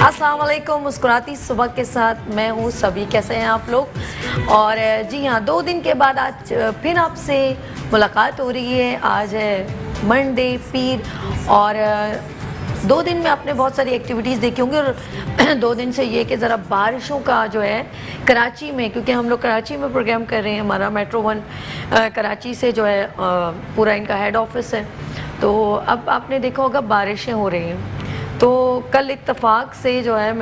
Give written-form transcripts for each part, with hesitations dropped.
अस्सलाम वालेकुम। मुस्कुराती सुबह के साथ मैं हूँ सभी। कैसे हैं आप लोग? और जी हाँ, 2 दिन के बाद आज फिर आपसे मुलाकात हो रही है। आज है मंडे, पीर, और 2 दिन में आपने बहुत सारी एक्टिविटीज़ देखी होंगी। और 2 दिन से ये कि ज़रा बारिशों का जो है कराची में, क्योंकि हम लोग कराची में प्रोग्राम कर रहे हैं, हमारा मेट्रो 1 कराची से जो है पूरा इनका हेड ऑफिस है। तो अब आपने देखा होगा बारिशें हो रही हैं। तो कल इत्तेफाक से जो है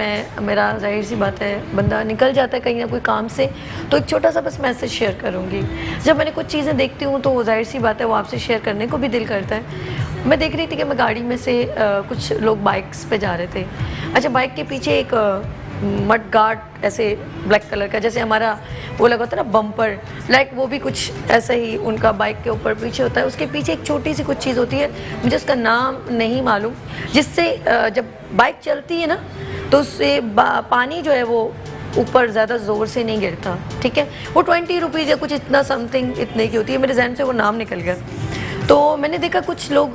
मेरा जाहिर सी बात है बंदा निकल जाता है कहीं ना कोई काम से, तो एक छोटा सा बस मैसेज शेयर करूँगी। जब मैंने कुछ चीज़ें देखती हूँ तो जाहिर सी बात है वो आपसे शेयर करने को भी दिल करता है। मैं देख रही थी कि मैं गाड़ी में से कुछ लोग बाइक्स पे जा रहे थे। अच्छा, बाइक के पीछे एक मड गार्ड ऐसे ब्लैक कलर का, जैसे हमारा वो लगा होता है ना बम्पर, लाइक वो भी कुछ ऐसा ही उनका बाइक के ऊपर पीछे होता है। उसके पीछे एक छोटी सी कुछ चीज़ होती है, मुझे उसका नाम नहीं मालूम, जिससे जब बाइक चलती है ना तो उससे पानी जो है वो ऊपर ज़्यादा ज़ोर से नहीं गिरता। ठीक है, वो 20 रुपीज़ या कुछ इतना समथिंग इतने की होती है। मेरे जहन से वो नाम निकल गया। तो मैंने देखा कुछ लोग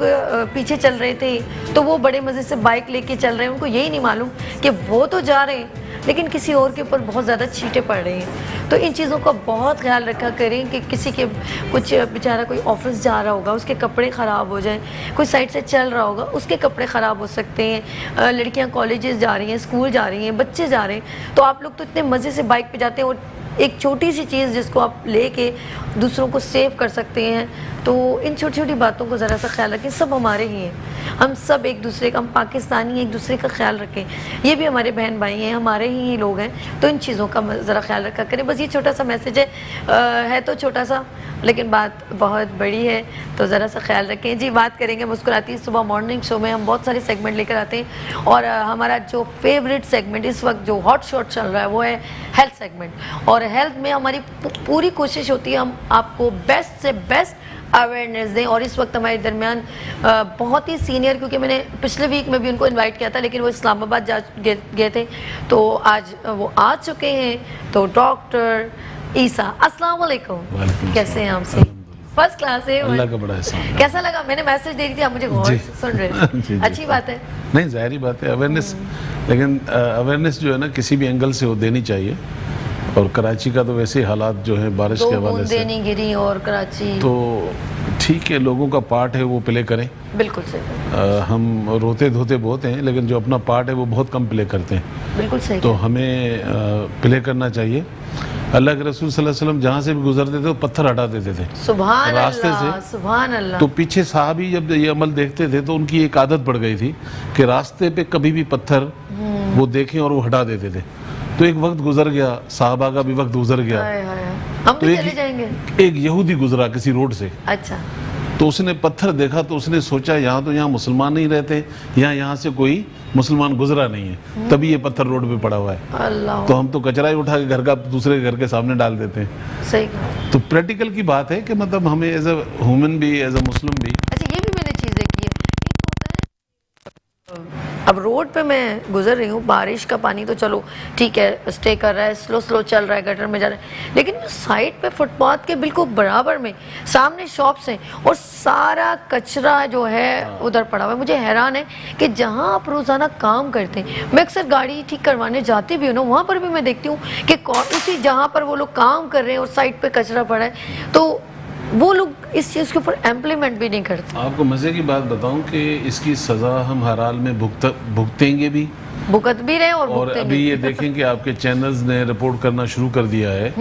पीछे चल रहे थे, तो वो बड़े मज़े से बाइक लेके चल रहे हैं। उनको यही नहीं मालूम कि वो तो जा रहे हैं लेकिन किसी और के ऊपर बहुत ज़्यादा छींटे पड़ रही हैं। तो इन चीज़ों का बहुत ख्याल रखा करें कि किसी के कुछ बेचारा कोई ऑफिस जा रहा होगा, उसके कपड़े ख़राब हो जाएं, कोई साइड से चल रहा होगा, उसके कपड़े ख़राब हो सकते हैं। लड़कियां कॉलेजेस जा रही हैं, स्कूल जा रही हैं, बच्चे जा रहे हैं, तो आप लोग तो इतने मज़े से बाइक पे जाते हैं और एक छोटी सी चीज़ जिसको आप लेके दूसरों को सेव कर सकते हैं। तो इन छोटी छोटी बातों को ज़रा सा ख्याल रखें। सब हमारे ही हैं, हम सब एक दूसरे का, हम पाकिस्तानी एक दूसरे का ख्याल रखें। ये भी हमारे बहन भाई हैं, हमारे ही लोग हैं, तो इन चीज़ों का ज़रा ख्याल रखा करें। बस ये छोटा सा मैसेज है तो छोटा सा, लेकिन बात बहुत बड़ी है, तो ज़रा सा ख्याल रखें। जी, बात करेंगे मुस्कुराती सुबह मॉर्निंग शो में। हम बहुत सारे सेगमेंट लेकर आते हैं और हमारा जो फेवरेट सेगमेंट इस वक्त जो हॉट शॉट चल रहा है वो है हेल्थ सेगमेंट। और हेल्थ में हमारी पूरी कोशिश होती है हम आपको बेस्ट से बेस्ट अवेयरनेस दें। और इस वक्त हमारे दरमियान बहुत ही सीनियर, क्योंकि मैंने पिछले वीक में भी उनको इनवाइट किया था लेकिन वो इस्लामाबाद जा गए थे, तो आज वो आ चुके हैं। तो डॉक्टर ईसा, अस्सलाम वालेकुम, कैसे हैं आप? से फर्स्ट क्लास है, अल्लाह का बड़ा एहसान। कैसा लगा? मैंने मैसेज दे दी थी, आप मुझे गौर से सुन रहे हैं। अच्छी बात है। नहीं, जाहिर बात है अवेयरनेस, लेकिन अवेयरनेस जो है ना किसी भी एंगल से वो देनी चाहिए। और कराची का तो वैसे ही हालात जो है बारिश के हवाले से नहीं गिरी, और कराची तो ठीक है, लोगों का पार्ट है वो प्ले करें। बिल्कुल सही। हम रोते धोते बहुत हैं लेकिन जो अपना पार्ट है वो बहुत कम प्ले करते हैं। बिल्कुल सही। तो हमें प्ले करना चाहिए। अल्लाह के रसूल सल्लल्लाहु अलैहि वसल्लम जहाँ से भी गुजरते थे वो पत्थर हटा देते थे सुभान रास्ते अल्लाह, से। सुभान अल्लाह। तो पीछे साहबी जब ये अमल देखते थे तो उनकी एक आदत पड़ गई थी कि रास्ते पे कभी भी पत्थर वो देखें और वो हटा देते थे। तो एक वक्त गुजर गया, साहबा का भी वक्त गुजर गया, हम तो भी चले जाएंगे। एक यहूदी गुजरा किसी रोड से। अच्छा, तो उसने पत्थर देखा तो उसने सोचा यहाँ तो यहाँ मुसलमान नहीं रहते, यहाँ से कोई मुसलमान गुजरा नहीं है, तभी ये पत्थर रोड पे पड़ा हुआ है। अल्लाह। तो हम तो कचरा ही उठा के घर का दूसरे घर के सामने डाल देते हैं। सही कहा। तो प्रैक्टिकल की बात है कि मतलब हमें एज अ ह्यूमन भी, एज अ मुस्लिम भी। अच्छा, ये भी मैंने चीज़ देखी है। अब रोड पे मैं गुजर रही हूँ, बारिश का पानी तो चलो ठीक है स्टे कर रहा है, स्लो स्लो चल रहा है, गटर में जा रहा है, लेकिन साइड पे फुटपाथ के बिल्कुल बराबर में सामने शॉप्स हैं और सारा कचरा जो है उधर पड़ा हुआ है। मुझे हैरान है कि जहाँ आप रोज़ाना काम करते हैं, मैं अक्सर गाड़ी ठीक करवाने जाती भी हूँ ना, वहाँ पर भी मैं देखती हूँ कि उसी जहाँ पर वो लोग काम कर रहे हैं और साइड पर कचरा पड़ा है, तो वो लोग इस चीज़ के ऊपर इम्प्लीमेंट भी नहीं करते। आपको मज़े की बात बताऊं कि इसकी सज़ा हम हर हाल में भुगतेंगे भी, भुगत भी रहे और अभी ये देखें कि आपके चैनल्स ने रिपोर्ट करना शुरू कर दिया है।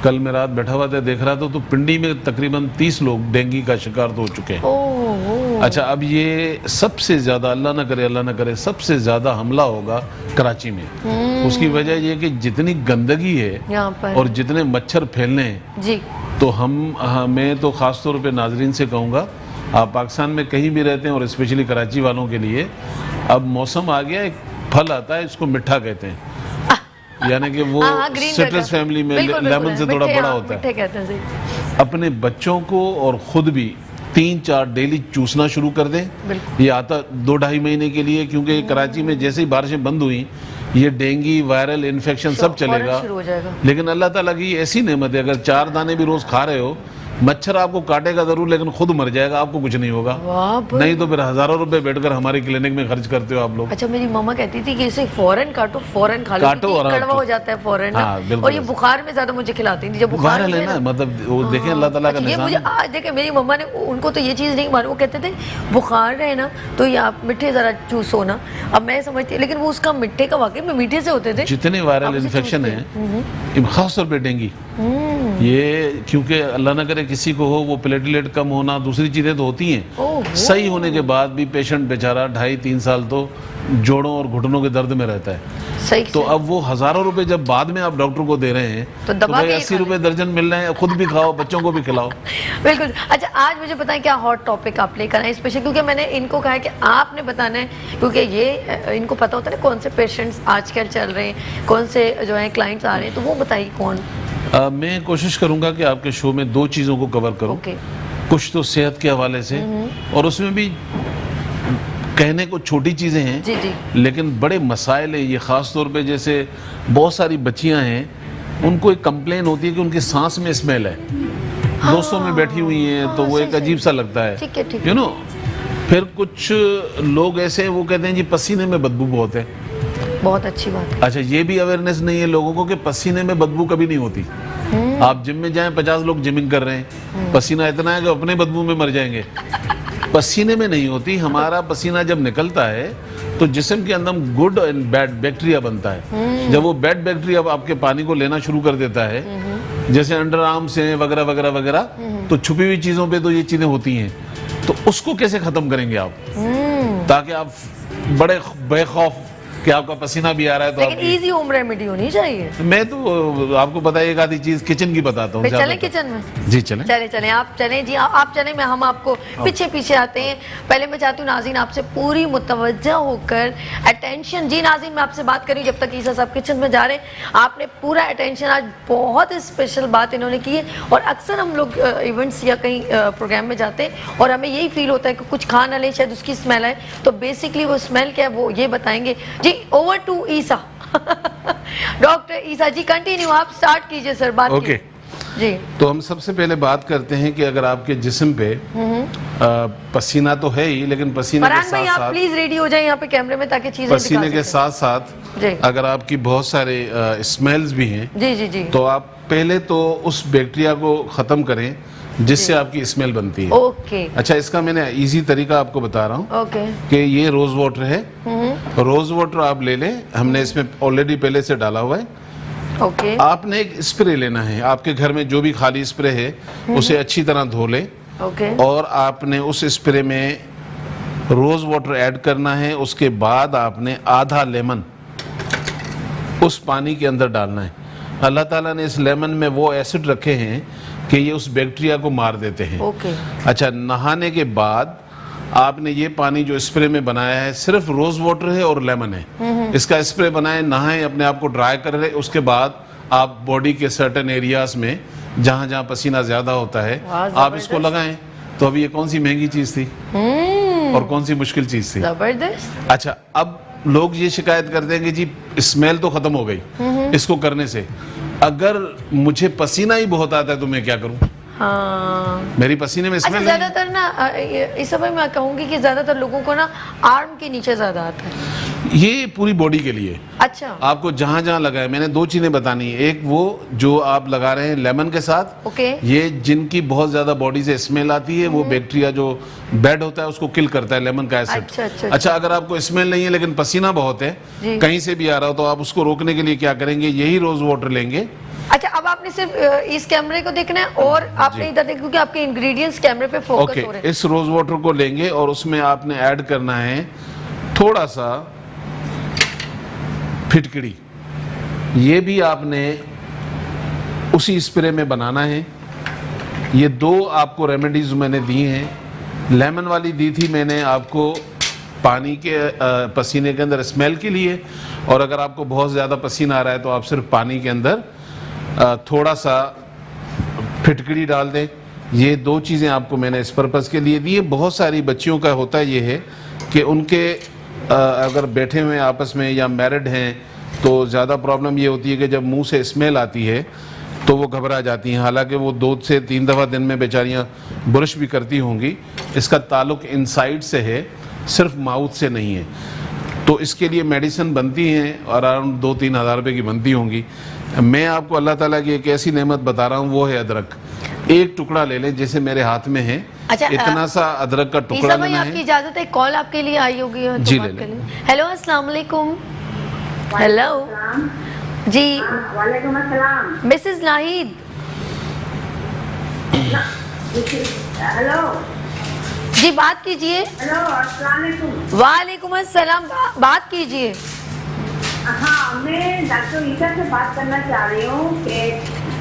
कल मैं रात बैठा हुआ था, देख रहा था तो पिंडी में तकरीबन 30 लोग डेंगू का शिकार तो हो चुके हैं। अच्छा, अब ये सबसे ज़्यादा अल्लाह ना करे सबसे ज़्यादा हमला होगा कराची में। उसकी वजह ये कि जितनी गंदगी है यहाँ पर और जितने मच्छर फैलने हैं जी, तो मैं तो ख़ास तौर पे नाजरीन से कहूँगा, आप पाकिस्तान में कहीं भी रहते हैं और स्पेशली कराची वालों के लिए अब मौसम आ गया, एक फल आता है इसको मिठा कहते हैं, यानी कि वो सिट्रस फैमिली में लेमन से थोड़ा बड़ा होता है। कहते हैं। अपने बच्चों को और ख़ुद भी 3-4 डेली चूसना शुरू कर दें। ये आता 2-2.5 महीने के लिए, क्योंकि कराची में जैसे ही बारिशें बंद हुई ये डेंगू, वायरल इन्फेक्शन सब चलेगा। शुरू हो जाएगा। लेकिन अल्लाह ताला की ऐसी नेमत है, अगर 4 दाने भी रोज़ खा रहे हो मच्छर आपको काटेगा जरूर लेकिन खुद मर जाएगा, आपको कुछ नहीं होगा। वाह, नहीं तो फिर हजारों रुपए बैठकर हमारे क्लिनिक में खर्च करते हो आप लोग। अच्छा, मेरी मम्मा कहती थी कि इसे फौरन काटो, फौरन खा लो, काटो और कड़वा हो जाता है फौरन ना। हाँ, बिल्कुल और ये बुखार में ज्यादा मुझे खिलाती थी, जब बुखार वायरल है ना, मतलब वो देखें अल्लाह ताला का अच्छा, ये निशान मुझे आज देखे, मेरी मम्मा ने, उनको तो ये चीज़ नहीं मालूम, वो कहते थे बुखार है ना तो ये आप मीठे ज़रा चूसो ना। अब मैं समझती, लेकिन वो उसका मिट्टे का वाकई में मीठे से होते थे। जितने वायरल इन्फेक्शन है, खास तौर पे डेंगू, ये क्योंकि अल्लाह ना करे किसी को हो, वो प्लेटलेट कम होना, दूसरी चीज़ें तो होती हैं। सही होने के बाद भी पेशेंट बेचारा 2.5-3 साल तो जोड़ों और घुटनों के दर्द में रहता है। सही तो अब वो हज़ारों रुपए जब बाद में आप डॉक्टर को दे रहे हैं तो भाई 80 रुपए दर्जन मिल रहे हैं, खुद भी खाओ, बच्चों को भी खिलाओ। बिल्कुल। अच्छा, आज मुझे बताएं क्या हॉट टॉपिक आप लेकर आए स्पेशल, क्योंकि मैंने इनको कहा है कि आपने बताना है, क्योंकि ये इनको पता होता है ना कौन से पेशेंट्स आजकल चल रहे हैं, कौन से जो है क्लाइंट्स आ रहे हैं, तो वो बताइए कौन। मैं कोशिश करूंगा कि आपके शो में 2 चीज़ों को कवर करूं। कुछ तो सेहत के हवाले से, और उसमें भी कहने को छोटी चीज़ें हैं जी जी, लेकिन बड़े मसाइल है ये। ख़ास तौर पे जैसे बहुत सारी बच्चियां हैं, उनको एक कंप्लेन होती है कि उनकी सांस में स्मेल है। दोस्तों में बैठी हुई हैं तो वो एक अजीब सा लगता है, यू नो। फिर कुछ लोग ऐसे हैं, वो कहते हैं जी पसीने में बदबू बहुत है। बहुत अच्छी बात है। अच्छा, ये भी अवेयरनेस नहीं है लोगों को कि पसीने में बदबू कभी नहीं होती। आप जिम में जाएं, 50 लोग जिमिंग कर रहे हैं, पसीना इतना है कि अपने बदबू में मर जाएंगे। पसीने में नहीं होती। हमारा पसीना जब निकलता है तो जिस्म के अंदर गुड एंड बैड बैक्टीरिया बनता है। जब वो बैड बैक्टीरिया आपके पानी को लेना शुरू कर देता है, जैसे अंडर आर्म से वगैरह वगैरह वगैरह, तो छुपी हुई चीज़ों पे तो ये चीज़ें होती हैं। तो उसको कैसे ख़त्म करेंगे आप, ताकि आप बड़े बेखौफ कि आपका पसीना भी आ रहा है तो लेकिन इजी होम रेमेडी होनी चाहिए। मैं तो आपको पता है एक आधी चीज किचन की बताता हूँ। चलें किचन में? जी चलें। चलें आप चलें जी, आप चलें, मैं हम आपको पीछे पीछे आते हैं। पहले मैं चाहती हूँ नाज़रीन आपसे पूरी मुतवज्जा होकर अटेंशन। जी नाज़रीन, मैं आपसे बात करी जब तक ईसा साहब किचन में जा रहे हैं, आपने पूरा अटेंशन। आज बहुत स्पेशल बात इन्होंने की है, और अक्सर हम लोग इवेंट्स या कहीं प्रोग्राम में जाते हैं और हमें यही फील होता है कि कुछ खा ना ले, शायद उसकी स्मेल है। तो बेसिकली वो स्मेल क्या है वो ये बताएंगे ji. Over to Isa. Doctor Isa ji continue, आप स्टार्ट कीजिए सर बात। ओके जी। तो हम सबसे पहले बात करते हैं कि अगर आपके जिस्म पे पसीना तो है ही, लेकिन पसीने के साथ साथ, प्लीज रेडी हो जाए यहाँ पे कैमरे में ताकि चीजें पसीने के साथ साथ अगर आपकी बहुत सारे स्मेल्स भी हैं, जी जी जी, तो आप पहले तो उस बैक्टीरिया को खत्म करें जिससे आपकी स्मेल बनती है। ओके। अच्छा, इसका मैंने इजी तरीका आपको बता रहा हूँ। ओके। कि ये रोज वाटर है, रोज वाटर आप ले लें, हमने इसमें ऑलरेडी पहले से डाला हुआ है। ओके। आपने एक स्प्रे लेना है, आपके घर में जो भी खाली स्प्रे है उसे अच्छी तरह धो लें। ओके। और आपने उस स्प्रे में रोज वाटर ऐड करना है। उसके बाद आपने आधा लेमन उस पानी के अंदर डालना है। अल्लाह ताला ने इस लेमन में वो एसिड रखे हैं कि ये उस बैक्टीरिया को मार देते हैं। ओके। अच्छा, नहाने के बाद आपने ये पानी जो स्प्रे में बनाया है, सिर्फ रोज वाटर है और लेमन है, इसका स्प्रे बनाएं, नहाएं, अपने आप को ड्राई कर लें। उसके बाद आप बॉडी के सर्टेन एरियाज में जहां जहां पसीना ज्यादा होता है आप इसको लगाएं। तो अभी ये कौन सी महंगी चीज थी और कौन सी मुश्किल चीज थी? जबरदस्त। अच्छा, अब लोग ये शिकायत करते हैं कि जी स्मेल तो खत्म हो गई इसको करने से, अगर मुझे पसीना ही बहुत आता है तो मैं क्या करूं? हाँ, मेरी पसीने में स्मेल। ज्यादातर ना इस समय मैं कहूंगी कि ज्यादातर लोगों को ना आर्म के नीचे ज्यादा आता है। ये पूरी बॉडी के लिए। अच्छा। आपको जहां जहां लगाए, मैंने 2 चीजें बतानी है। एक वो जो आप लगा रहे हैं लेमन के साथ, ओके। ये जिनकी बहुत ज्यादा बॉडी से स्मेल आती है, वो बैक्टीरिया जो बैड होता है उसको किल करता है लेमन का एसिड। अच्छा, अगर आपको स्मेल नहीं है लेकिन पसीना बहुत है, कहीं से भी आ रहा हो, तो आप उसको रोकने के लिए क्या करेंगे? यही रोज वाटर लेंगे। अच्छा, अब आपने सिर्फ इस कैमरे को देखना है और आपने इधर देखना, क्योंकि आपके इंग्रेडिएंट्स कैमरे पे फोकस हो रहे हैं। इस रोज वाटर को लेंगे और उसमें आपने ऐड करना है थोड़ा सा फिटकड़ी। ये भी आपने उसी स्प्रे में बनाना है। ये 2 आपको रेमेडीज मैंने दी हैं। लेमन वाली दी थी मैंने आपको पानी के पसीने के अंदर स्मेल के लिए, और अगर आपको बहुत ज़्यादा पसीना आ रहा है तो आप सिर्फ पानी के अंदर थोड़ा सा फिटकड़ी डाल दें। ये 2 चीज़ें आपको मैंने इस पर्पज़ के लिए दी है। बहुत सारी बच्चियों का होता ये है कि उनके अगर बैठे हुए आपस में या मैरिड हैं तो ज़्यादा प्रॉब्लम ये होती है कि जब मुंह से स्मेल आती है तो वो घबरा जाती हैं। हालांकि वो 2 से 3 दफ़ा दिन में बेचारियां ब्रश भी करती होंगी। इसका ताल्लुक इनसाइड से है, सिर्फ माउथ से नहीं है। तो इसके लिए मेडिसिन बनती हैं, अराउंड 2-3 हज़ार रुपये की बनती होंगी। मैं आपको अल्लाह ताला की एक ऐसी नेमत बता रहा हूँ, वो है अदरक। एक टुकड़ा ले लें, जैसे मेरे हाथ में है। अच्छा, इतना सा अदरक का टुकड़ा लेना आपकी है। इजाजत है, कॉल आपके लिए आई होगी जी, ले लें। हेलो, अस्सलाम वालेकुम। हेलो जी, वालेकुम अस्सलाम। मिसेस नाहिद। हेलो जी, बात कीजिए। हेलो, अस्सलाम वालेकुम। वालेकुम अस्सलाम, बात कीजिए। हाँ, मैं डॉक्टर ईसा से बात करना चाह रही हूँ कि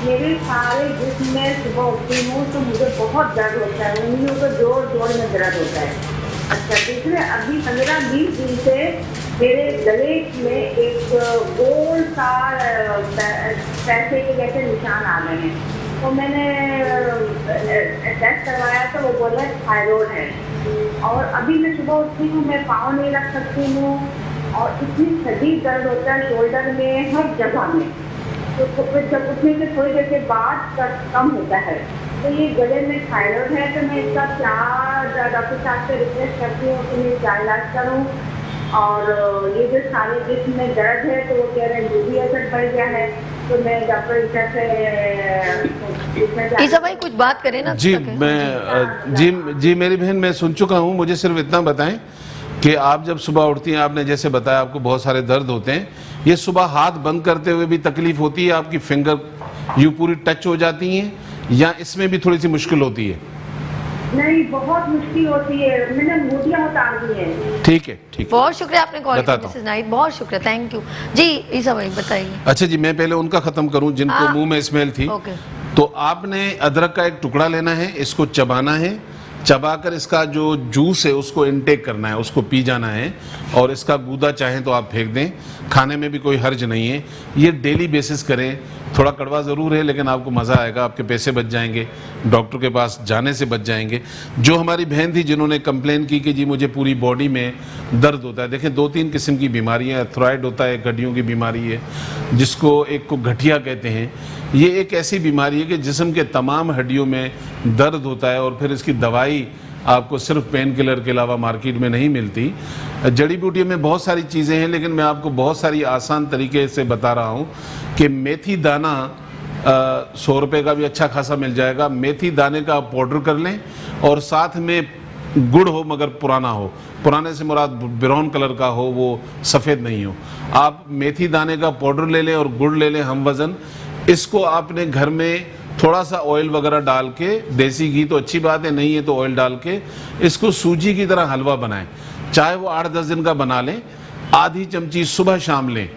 मेरे सारे जिस्म में सुबह उठती हूँ तो मुझे बहुत दर्द होता है, उंगलियों को जोड़ जोड़ में दर्द होता है। अच्छा, दूसरे अभी 15-20 दिन से मेरे गले में एक गोल सा पैसे के जैसे निशान आ गए हैं। तो मैंने टेस्ट करवाया तो वो बोला थायराइड है। और अभी मैं सुबह उठती हूँ, मैं पाँव नहीं रख सकती हूँ और इतनी शदीद दर्द होता है शोल्डर में, हर जगह में। तो फिर जब उठने के थोड़ी देर के बाद कम होता है। तो ये गले में थायराइड है, तो मैं इसका क्या डॉक्टर साहब से रिक्वेस्ट करती हूँ कि मैं क्या इलाज करूँ। और ये जो सारे जिस्म में दर्द है तो वो कह रहे हैं यूरिक एसिड बढ़ गया है। तो मैं डॉक्टर ईसा से ईसा भाई कुछ बात करें ना। जी, मैं जी मेरी बहन, मैं सुन चुका हूँ। मुझे सिर्फ इतना बताएं कि आप जब सुबह उठती हैं, आपने जैसे बताया आपको बहुत सारे दर्द होते हैं, ये सुबह हाथ बंद करते हुए भी तकलीफ होती है? आपकी फिंगर यूँ पूरी टच हो जाती हैं या इसमें भी थोड़ी सी मुश्किल होती है? नहीं, बहुत मुश्किल होती है, मैंने मोतियाँ उतार दी हैं। ठीक है, ठीक है। बहुत शुक्रिया आपने कॉल किया बताता मिसेस नाहिद, बहुत शुक्रिया, थैंक यू। जी ईसा भाई बताइए। अच्छा जी, मैं पहले उनका ख़त्म करूं जिनको मुंह में स्मेल थी। ओके। तो आपने अदरक का एक टुकड़ा लेना है, इसको चबाना है, चबाकर इसका जो जूस है उसको इनटेक करना है, उसको पी जाना है। और इसका गूदा चाहें तो आप फेंक दें, खाने में भी कोई हर्ज नहीं है। ये डेली बेसिस करें। थोड़ा कड़वा ज़रूर है लेकिन आपको मज़ा आएगा, आपके पैसे बच जाएंगे, डॉक्टर के पास जाने से बच जाएंगे। जो हमारी बहन थी जिन्होंने कंप्लेन की कि जी मुझे पूरी बॉडी में दर्द होता है, देखें 2-3 किस्म की बीमारियाँ, थायराइड होता है, हड्डियों की बीमारी है जिसको एक को गठिया कहते हैं। ये एक ऐसी बीमारी है कि जिस्म के तमाम हड्डियों में दर्द होता है और फिर इसकी दवाई आपको सिर्फ पेन किलर के अलावा मार्केट में नहीं मिलती। जड़ी बूटियों में बहुत सारी चीज़ें हैं लेकिन मैं आपको बहुत सारी आसान तरीके से बता रहा हूँ कि मेथी दाना 100 रुपये का भी अच्छा खासा मिल जाएगा। मेथी दाने का आप पाउडर कर लें और साथ में गुड़ हो मगर पुराना हो। पुराने से मुराद ब्राउन कलर का हो, वो सफ़ेद नहीं हो। आप मेथी दाने का पाउडर ले लें और गुड़ ले लें हम वज़न। इसको आपने घर में थोड़ा सा ऑयल वगैरह डाल के, देसी घी तो अच्छी बात है, नहीं है तो ऑयल डाल के इसको सूजी की तरह हलवा बनाएं। चाहे वो 8-10 दिन का बना लें, आधी चमची सुबह शाम लें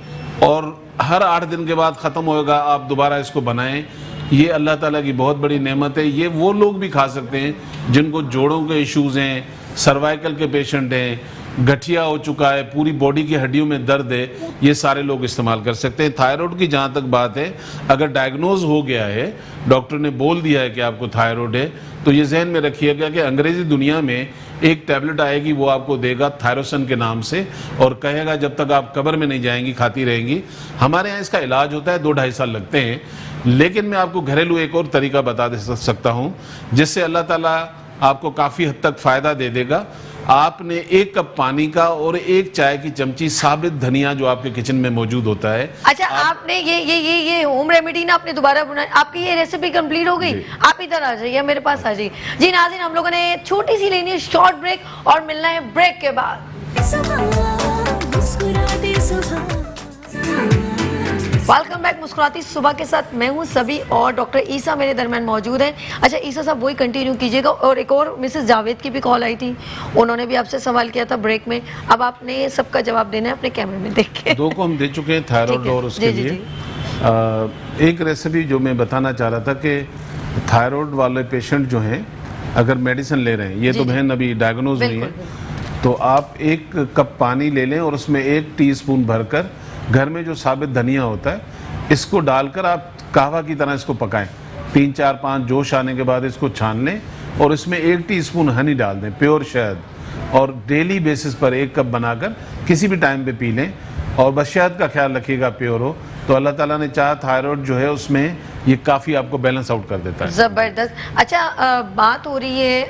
और हर 8 दिन के बाद ख़त्म होएगा, आप दोबारा इसको बनाएं। ये अल्लाह ताला की बहुत बड़ी नेमत है। ये वो लोग भी खा सकते हैं जिनको जोड़ों के इश्यूज़ हैं, सर्वाइकल के पेशेंट हैं, गठिया हो चुका है, पूरी बॉडी की हड्डियों में दर्द है, ये सारे लोग इस्तेमाल कर सकते हैं। थायराइड की जहाँ तक बात है, अगर डायग्नोज हो गया है, डॉक्टर ने बोल दिया है कि आपको थायराइड है, तो ये जहन में रखिएगा कि अंग्रेज़ी दुनिया में एक टैबलेट आएगी, वो आपको देगा थायरोसिन के नाम से और कहेगा जब तक आप कब्र में नहीं जाएंगी खाती रहेंगी। हमारे यहाँ इसका इलाज होता है, 2-2.5 साल लगते हैं। लेकिन मैं आपको घरेलू एक और तरीका बता दे सकता हूँ जिससे अल्लाह ताला आपको काफ़ी हद तक फ़ायदा दे देगा। आपने 1 कप पानी का और 1 चाय की चमची साबित धनिया जो आपके किचन में मौजूद होता है। अच्छा, आपने ये होम रेमेडी ना आपने दोबारा बनाई, आपकी ये रेसिपी कंप्लीट हो गई। आप इधर आ जाइए, मेरे पास आ जाइए। जी नाज़रीन, हम लोगों ने छोटी सी लेनी है शॉर्ट ब्रेक और मिलना है ब्रेक के बाद। वेलकम बैक मुस्कुराती सुबह के साथ मैं हूं सभी और डॉक्टर ईसा मेरे दरमियान मौजूद हैं। अच्छा ईसा साहब वही कंटिन्यू कीजिएगा। और एक और मिसेस जावेद की भी कॉल आई थी, उन्होंने भी आपसे सवाल किया था ब्रेक में। अब आपने सबका जवाब देना है अपने कैमरे में देख के। 2 को हम दे चुके हैं, थायराइड और उसके लिए एक रेसिपी जो मैं बताना चाह रहा था कि थायराइड वाले पेशेंट जो हैं अगर मेडिसिन ले रहे हैं, ये तो बहन अभी डायग्नोज नहीं है, तो आप 1 कप पानी ले लें और उसमें 1 टीस्पून भरकर घर में जो साबित धनिया होता है इसको डालकर आप कहवा की तरह इसको पकाएं। 3-4-5 जोश आने के बाद इसको छान लें और इसमें 1 टीस्पून हनी डाल दें, प्योर शहद, और डेली बेसिस पर 1 कप बनाकर किसी भी टाइम पे पी लें। और बस शहद का ख्याल रखिएगा प्योर हो, तो अल्लाह ताला ने चाहा थायराइड जो है उसमें ये काफ़ी आपको बैलेंस आउट कर देता है। ज़बरदस्त। अच्छा, बात हो रही है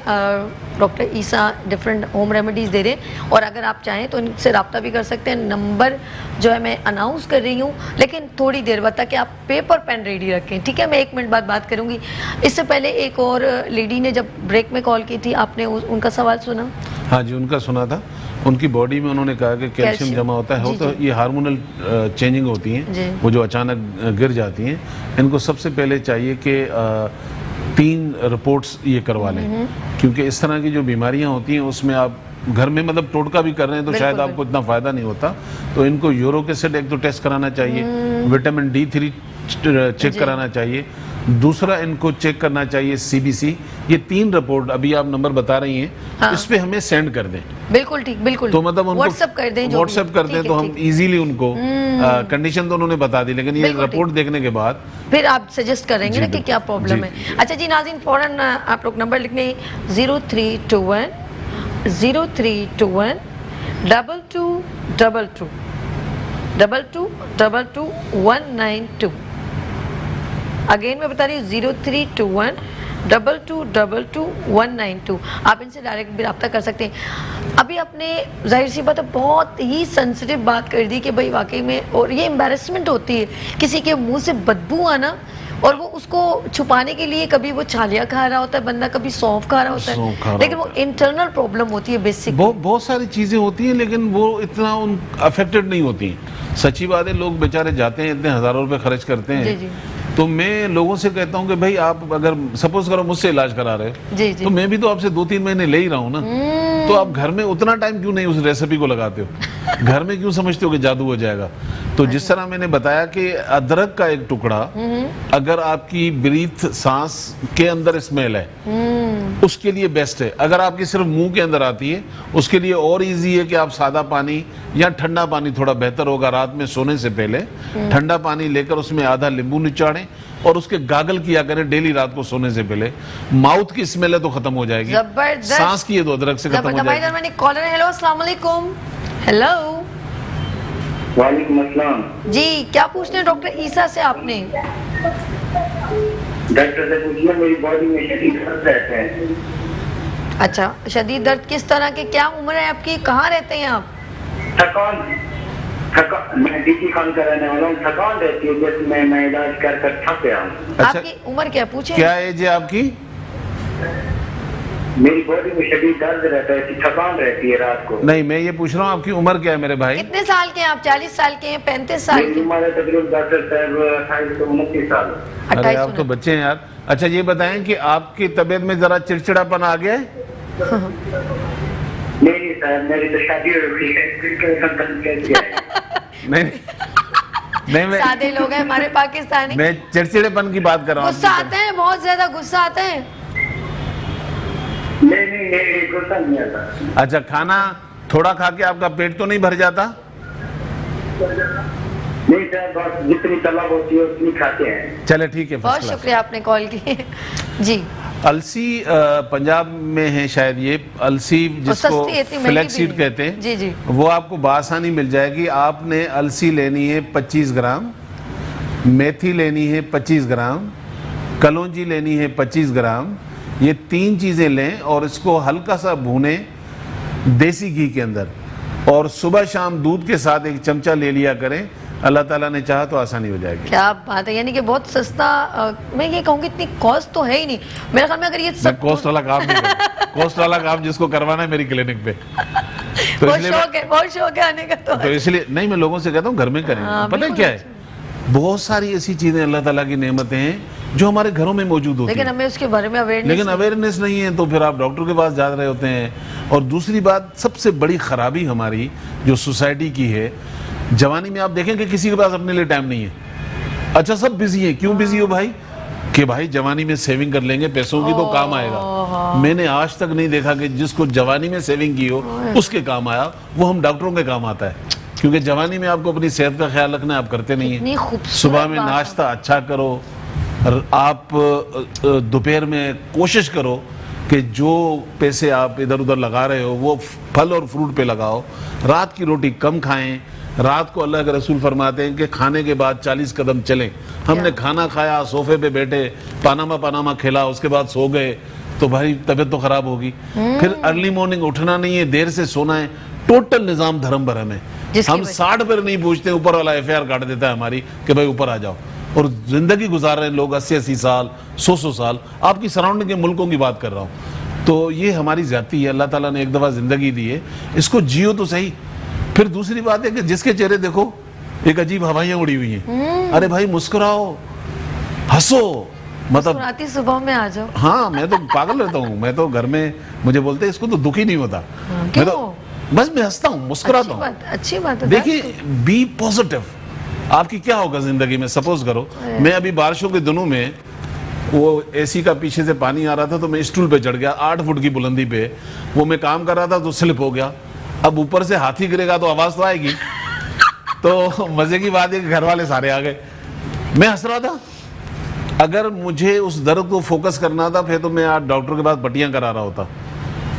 डॉक्टर ईसा डिफरेंट होम रेमेडीज़ दे रहे हैं, और अगर आप चाहें तो इनसे रब्ता भी कर सकते हैं। नंबर जो है मैं अनाउंस कर रही हूँ, लेकिन थोड़ी देर बाद, ताकि आप पेपर पेन रेडी रखें, ठीक है? मैं 1 मिनट बाद बात करूँगी। इससे पहले एक और लेडी ने जब ब्रेक में कॉल की थी, आपने उनका सवाल सुना? हाँ जी, उनका सुना था। उनकी बॉडी में उन्होंने कहा कि कैल्शियम जमा होता है, तो ये हार्मोनल चेंजिंग होती हैं, वो जो अचानक गिर जाती हैं। इनको सबसे पहले चाहिए कि 3 रिपोर्ट्स ये करवा लें, क्योंकि इस तरह की जो बीमारियां होती हैं उसमें आप घर में मतलब टोटका भी कर रहे हैं तो शायद आपको इतना फ़ायदा नहीं होता। तो इनको यूरिक एसिड एक तो टेस्ट कराना चाहिए, विटामिन D3 चेक कराना चाहिए, दूसरा इनको चेक करना चाहिए CBC। ये 3 रिपोर्ट अभी आप नंबर बता रही हैं, हाँ। इस पे हमें सेंड कर दें। बिल्कुल ठीक, बिल्कुल। तो मतलब उनको व्हाट्सएप कर दें, व्हाट्सएप कर दें तो हम इजीली उनको कंडीशन तो उन्होंने बता दी, लेकिन ये रिपोर्ट देखने के बाद फिर आप सजेस्ट करेंगे ना कि क्या प्रॉब्लम है। अच्छा जी नाज़रीन, फौरन आप लोग नंबर लिख लें 0321 2222 2222 192। अगेन मैं बता रही हूँ 0321 2222 192। आप इनसे डायरेक्ट भी रब्ता कर सकते हैं। अभी आपने जाहिर सी बात है बहुत ही सेंसिटिव बात कर दी कि भाई वाकई में, और ये एम्बैरेसमेंट होती है किसी के मुंह से बदबू आना, और वो उसको छुपाने के लिए कभी वो छालिया खा रहा होता है बंदा, कभी सौंफ खा रहा होता है, लेकिन वो इंटरनल प्रॉब्लम होती है बेसिक। बहुत सारी चीज़ें होती हैं, लेकिन वो इतना अफेक्टेड नहीं होती हैं। सच्ची बात है, लोग बेचारे जाते हैं, इतने हज़ारों रुपए खर्च करते हैं। जी। तो मैं लोगों से कहता हूं कि भाई आप अगर सपोज करो मुझसे इलाज करा रहे हो, तो मैं भी तो आपसे 2-3 महीने ले ही रहा हूं ना, तो आप घर में उतना टाइम क्यों नहीं उस रेसिपी को लगाते हो? घर में क्यों समझते हो कि जादू हो जाएगा? तो जिस तरह मैंने बताया कि अदरक का एक टुकड़ा, अगर आपकी ब्रीथ सांस के अंदर स्मेल है, उसके लिए बेस्ट है। अगर आपकी सिर्फ मुंह के अंदर आती है, उसके लिए और इजी है कि आप सादा पानी या ठंडा पानी, थोड़ा बेहतर होगा रात में सोने से पहले ठंडा पानी लेकर उसमें आधा नींबू निचोड़ें और उसके गागल किया करें डेली रात को सोने से पहले। माउथ की स्मेल है तो खत्म हो जाएगी, सांस की है तो अदरक से खत्म हो जाएगी। कॉलर, हेलो अस्सलाम वालेकुम। हेलो, वालेकुम अस्सलाम जी, क्या पूछते हैं डॉक्टर ईसा से आपने? डॉक्टर से पूछना, मेरी बॉडी में शदीद दर्द रहता है। अच्छा, शदीद दर्द किस तरह के, क्या उम्र है आपकी, कहाँ रहते हैं आप? थकान मैं डीसी खान का रहने वाला हूँ। थकान रहती है, जैसे मैं इलाज कर थक गया हूँ। अच्छा, आपकी उम्र क्या पूछे? क्या एज है आपकी? मेरी बॉडी में शदीद दर्द रहता है, थकान रहती है रात को। नहीं, मैं ये पूछ रहा हूँ आपकी उम्र क्या है मेरे भाई? कितने साल के हैं आप? 40 साल के हैं, 35 साल के? हमारे तकरीबन डॉक्टर साहब 28 से 29 साल। अरे आप तो बच्चे हैं यार। अच्छा ये बताएं कि आपकी तबीयत में जरा चिड़चिड़ापन आ गया है? नहीं साहब, मेरी तो शादी हो गई है। नहीं, मैं सादे लोग हैं हमारे पाकिस्तानी। मैं चिड़चिड़ेपन की बात कर रहा हूँ। गुस्सा आते हैं, बहुत ज्यादा गुस्सा आते हैं? नहीं, गुस्सा नहीं आता। अच्छा, खाना थोड़ा खा के आपका पेट तो नहीं भर जाता? नहीं सर, बस जितनी तलब होती है उतनी खाते हैं। चले ठीक है, बहुत शुक्रिया आपने कॉल की। जी, अलसी पंजाब में है शायद, ये अलसी जिसको फ्लैक्स सीड कहते हैं, जी, वो आपको बआसानी मिल जाएगी। आपने अलसी लेनी है 25 ग्राम, मेथी लेनी है 25 ग्राम, कलौंजी लेनी है 25 ग्राम। ये 3 चीज़ें लें और इसको हल्का सा भूनें देसी घी के अंदर, और सुबह शाम दूध के साथ 1 चमचा ले लिया करें। अल्लाह ताला ने चाहा तो आसानी हो जाएगी। क्या बात है, यानी कि बहुत सस्ता। मैं ये कहूँगी इतनी कॉस्ट तो है ही नहीं मेरे ख्याल में। अगर ये सब कॉस्ट वाला काम नहीं कॉस्ट वाला काम जिसको करवाना है मेरी क्लिनिक पे, तो बहुत शौक है आने का। तो इसलिए नहीं, मैं लोगों से कहता हूँ घर में करें। पता है क्या है, बहुत सारी ऐसी चीजें अल्लाह ताला की नेमतें हैं जो हमारे घरों में मौजूद होती हैं, लेकिन हमें उसके बारे में अवेयरनेस नहीं है, तो फिर आप डॉक्टर के पास जा रहे होते हैं। और दूसरी बात, सबसे बड़ी खराबी हमारी जो सोसाइटी की है, जवानी में आप देखें कि किसी के पास अपने लिए टाइम नहीं है। अच्छा, सब बिजी हैं। क्यों बिजी हो भाई? कि भाई जवानी में सेविंग कर लेंगे, पैसों की तो काम आएगा। मैंने आज तक नहीं देखा कि जिसको जवानी में सेविंग की हो उसके काम आया। वो हम डॉक्टरों के काम आता है, क्योंकि जवानी में आपको अपनी सेहत का ख्याल रखना है, आप करते नहीं है। सुबह में नाश्ता अच्छा करो, आप दोपहर में कोशिश करो कि जो पैसे आप इधर उधर लगा रहे हो वो फल और फ्रूट पे लगाओ। रात की रोटी कम खाएं, रात को अल्लाह के रसूल फरमाते हैं कि खाने के बाद 40 कदम चलें। हमने खाना खाया, सोफे पे बैठे, पानामा खेला, उसके बाद सो गए तो भाई तबीयत तो खराब होगी। फिर अर्ली मॉर्निंग उठना नहीं है, देर से सोना है, टोटल निजाम धर्म भरम है। हम 60 पर नहीं पूछते, ऊपर वाला FIR काट देता है हमारी कि भाई ऊपर आ जाओ। और जिंदगी गुजार रहे हैं लोग 80-80 साल, 100-100 साल। आपकी सराउंडिंग के मुल्कों की बात कर रहा हूँ। तो ये हमारी ज्यादती है। अल्लाह ताला ने एक दफा जिंदगी दी है, इसको जियो तो सही। फिर दूसरी बात है कि जिसके चेहरे देखो एक अजीब हवाइयां उड़ी हुई हैं। अरे भाई मुस्कुराओ, हंसो, मतलब मुस्कुराती सुबह में आ जाओ। हाँ, मैं तो पागल रहता हूँ। मैं तो घर में मुझे बोलते हैं इसको तो दुखी नहीं होता। मैं तो बस मैं हंसता हूँ, मुस्कुराता हूँ। अच्छी बात है। देखिए, बी पॉजिटिव। आपकी क्या होगा जिंदगी में, सपोज करो मैं अभी बारिशों के दिनों में वो AC का पीछे से पानी आ रहा था तो मैं स्टूल पे चढ़ गया 8 फुट की बुलंदी पे। वो मैं काम कर रहा था तो स्लिप हो गया। अब ऊपर से हाथी गिरेगा तो आवाज तो आएगी। तो मजे की बात है कि घर वाले सारे आ गए, मैं हंस रहा था। अगर मुझे उस दर्द को फोकस करना था फिर तो मैं आज डॉक्टर के पास पट्टियां करा रहा होता।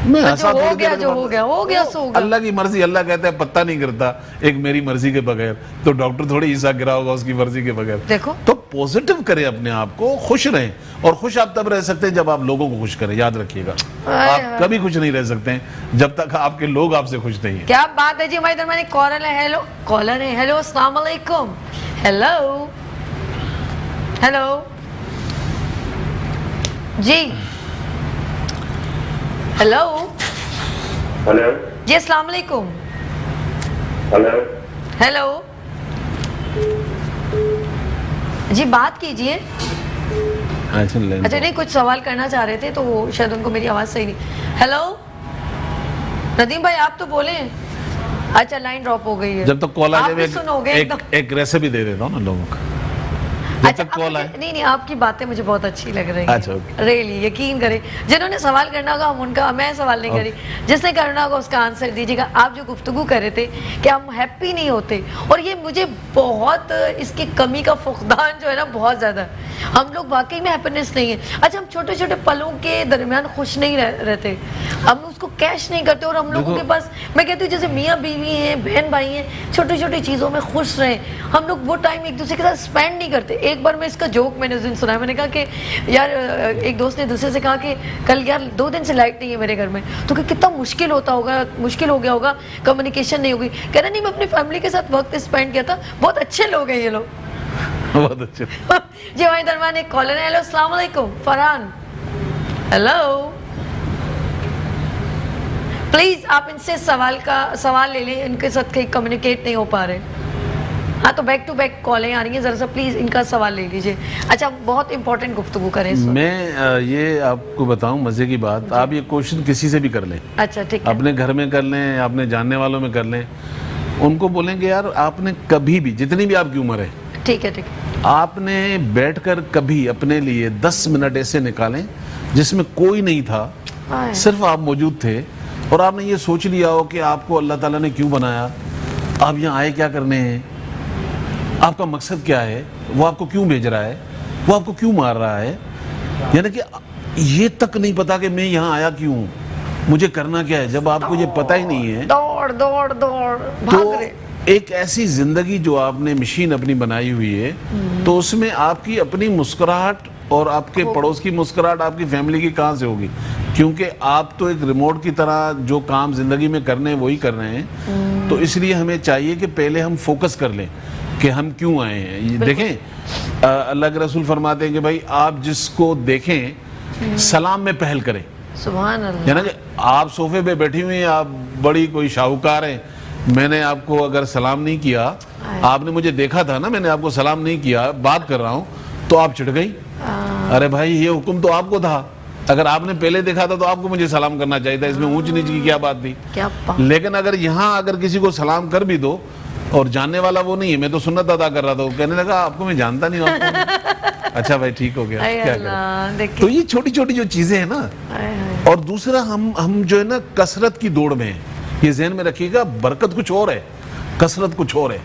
मैं हंसा, हो गया जो हो गया हो गया, सो गया। अल्लाह की मर्जी। अल्लाह कहता है पत्ता नहीं गिरता एक मेरी मर्जी के बगैर। तो डॉक्टर थोड़ी ईसा गिरा होगा उसकी मर्जी के बगैर। देखो, तो पॉजिटिव करें अपने आप को, खुश रहें। और खुश आप तब रह सकते हैं जब आप लोगों को खुश करें। याद रखिएगा, आप कभी खुश नहीं रह सकते हैं जब तक आपके लोग आपसे खुश नहीं है। क्या बात है जी। हमारे दरमियान एक कॉलर है। हेलो, कॉलर है। हेलो, अस्सलाम वालेकुम। हेलो हेलो जी, हेलो हेलो जी, अस्सलाम वालेकुम। हेलो हेलो जी, बात कीजिए। अच्छा नहीं, कुछ सवाल करना चाह रहे थे तो वो शायद उनको मेरी आवाज सही नहीं। हेलो नदीम भाई, आप तो बोले। अच्छा, लाइन ड्रॉप हो गई है। जब तक कॉल आ आप जाए भी सुनोगे एक रेसिपी दे देता हूँ ना लोगों को। जब अच्छा, तक कॉल आए। नहीं, आपकी बातें मुझे बहुत अच्छी लग रही अच्छा, है। रियली, यकीन करें, जिन्होंने सवाल करना होगा हम उनका, मैं सवाल नहीं करी, जिसने करना होगा उसका आंसर दीजिएगा। आप जो गुफ्तगू कर रहे थे कि हम हैप्पी नहीं होते, और ये मुझे बहुत इसकी कमी का फुकदान जो है ना बहुत ज़्यादा है। हम लोग वाकई में हैप्पीनेस नहीं है। अच्छा, हम छोटे छोटे पलों के दरमियान खुश नहीं रहते, हम उसको कैश नहीं करते। और हम लोगों के पास, मैं कहती हूँ जैसे मियाँ बीवी हैं, बहन भाई हैं, छोटी छोटी चीज़ों में खुश रहें। हम लोग वो टाइम एक दूसरे के साथ स्पेंड नहीं करते। एक बार मैं इसका जोक मैंने उस दिन सुना, मैंने कहा कि यार, एक दोस्त ने दूसरे से कहा कि कल यार 2 दिन से लाइट नहीं है मेरे घर में, तो कितना मुश्किल होता होगा, मुश्किल हो गया होगा, कम्युनिकेशन नहीं होगी। कह रहा नहीं, मैं अपनी फैमिली के साथ वक्त स्पेंड किया था, बहुत अच्छे लोग हैं ये लोग। बहुत अच्छे जी, हमारे दरमियान एक कॉलर है। हेलो, अस्सलाम वालेकुम, फरहान। हेलो, प्लीज आप इनसे सवाल ले लें, इनके साथ कहीं कम्युनिकेट नहीं हो पा रहे। हाँ, तो बैक टू बैक कॉलें आ रही हैं, जरा सा प्लीज इनका सवाल ले लीजिए। अच्छा, बहुत इंपॉर्टेंट गुफ्तगू करें। मैं ये आपको बताऊं मजे की बात, आप ये क्वेश्चन किसी से भी कर लें। अच्छा, ठीक है। अपने घर में कर लें, अपने जानने वालों में कर लें। उनको बोलेंगे यार आपने कभी भी, जितनी भी आपकी उम्र है, ठीक है, ठीक है, आपने बैठकर कभी अपने लिए 10 मिनट ऐसे निकालें जिसमें कोई नहीं था, सिर्फ आप मौजूद थे, और आपने ये सोच लिया हो कि आपको अल्लाह ताला ने क्यों बनाया, आप यहाँ आए क्या करने हैं, आपका मकसद क्या है, वो आपको क्यों भेज रहा है, वो आपको क्यों मार रहा है। यानी कि ये तक नहीं पता कि मैं यहाँ आया क्यों, मुझे करना क्या है। जब आपको ये पता ही नहीं है, दौड़ दौड़ दौड़ भाग तो रहे। एक ऐसी जिंदगी जो आपने मशीन अपनी बनाई हुई है, तो उसमें आपकी अपनी मुस्कुराहट और आपके पड़ोस की मुस्कुराहट, आपकी फैमिली की कहाँ से होगी? क्योंकि आप तो एक रिमोट की तरह जो काम जिंदगी में करने हैं वही कर रहे हैं। तो इसलिए हमें चाहिए कि पहले हम फोकस कर लें कि हम क्यों आए हैं। ये देखें, अल्लाह के रसूल फरमाते हैं कि भाई आप जिसको देखें सलाम में पहल करें। सुभान अल्लाह। यानी कि आप सोफे पे बैठी हुई हैं, आप बड़ी कोई शाहूकार हैं, मैंने आपको अगर सलाम नहीं किया, आपने मुझे देखा था ना, मैंने आपको सलाम नहीं किया, बात कर रहा हूँ, तो आप चिढ़ गई। अरे भाई, ये हुक्म तो आपको था, अगर आपने पहले देखा था तो आपको मुझे सलाम करना चाहिए था, इसमें ऊंच नीच की क्या बात थी। लेकिन अगर यहाँ अगर किसी को सलाम कर भी दो और जानने वाला वो नहीं है, मैं तो सुन्नत अदा कर रहा था, वो कहने लगा आपको मैं जानता नहीं हूँ। अच्छा भाई, ठीक हो गया, क्या करें। तो ये छोटी छोटी जो चीजें हैं ना। और दूसरा, हम जो है ना कसरत की दौड़ में है, ये ज़हन में रखिएगा, बरकत कुछ और है, कसरत कुछ और है।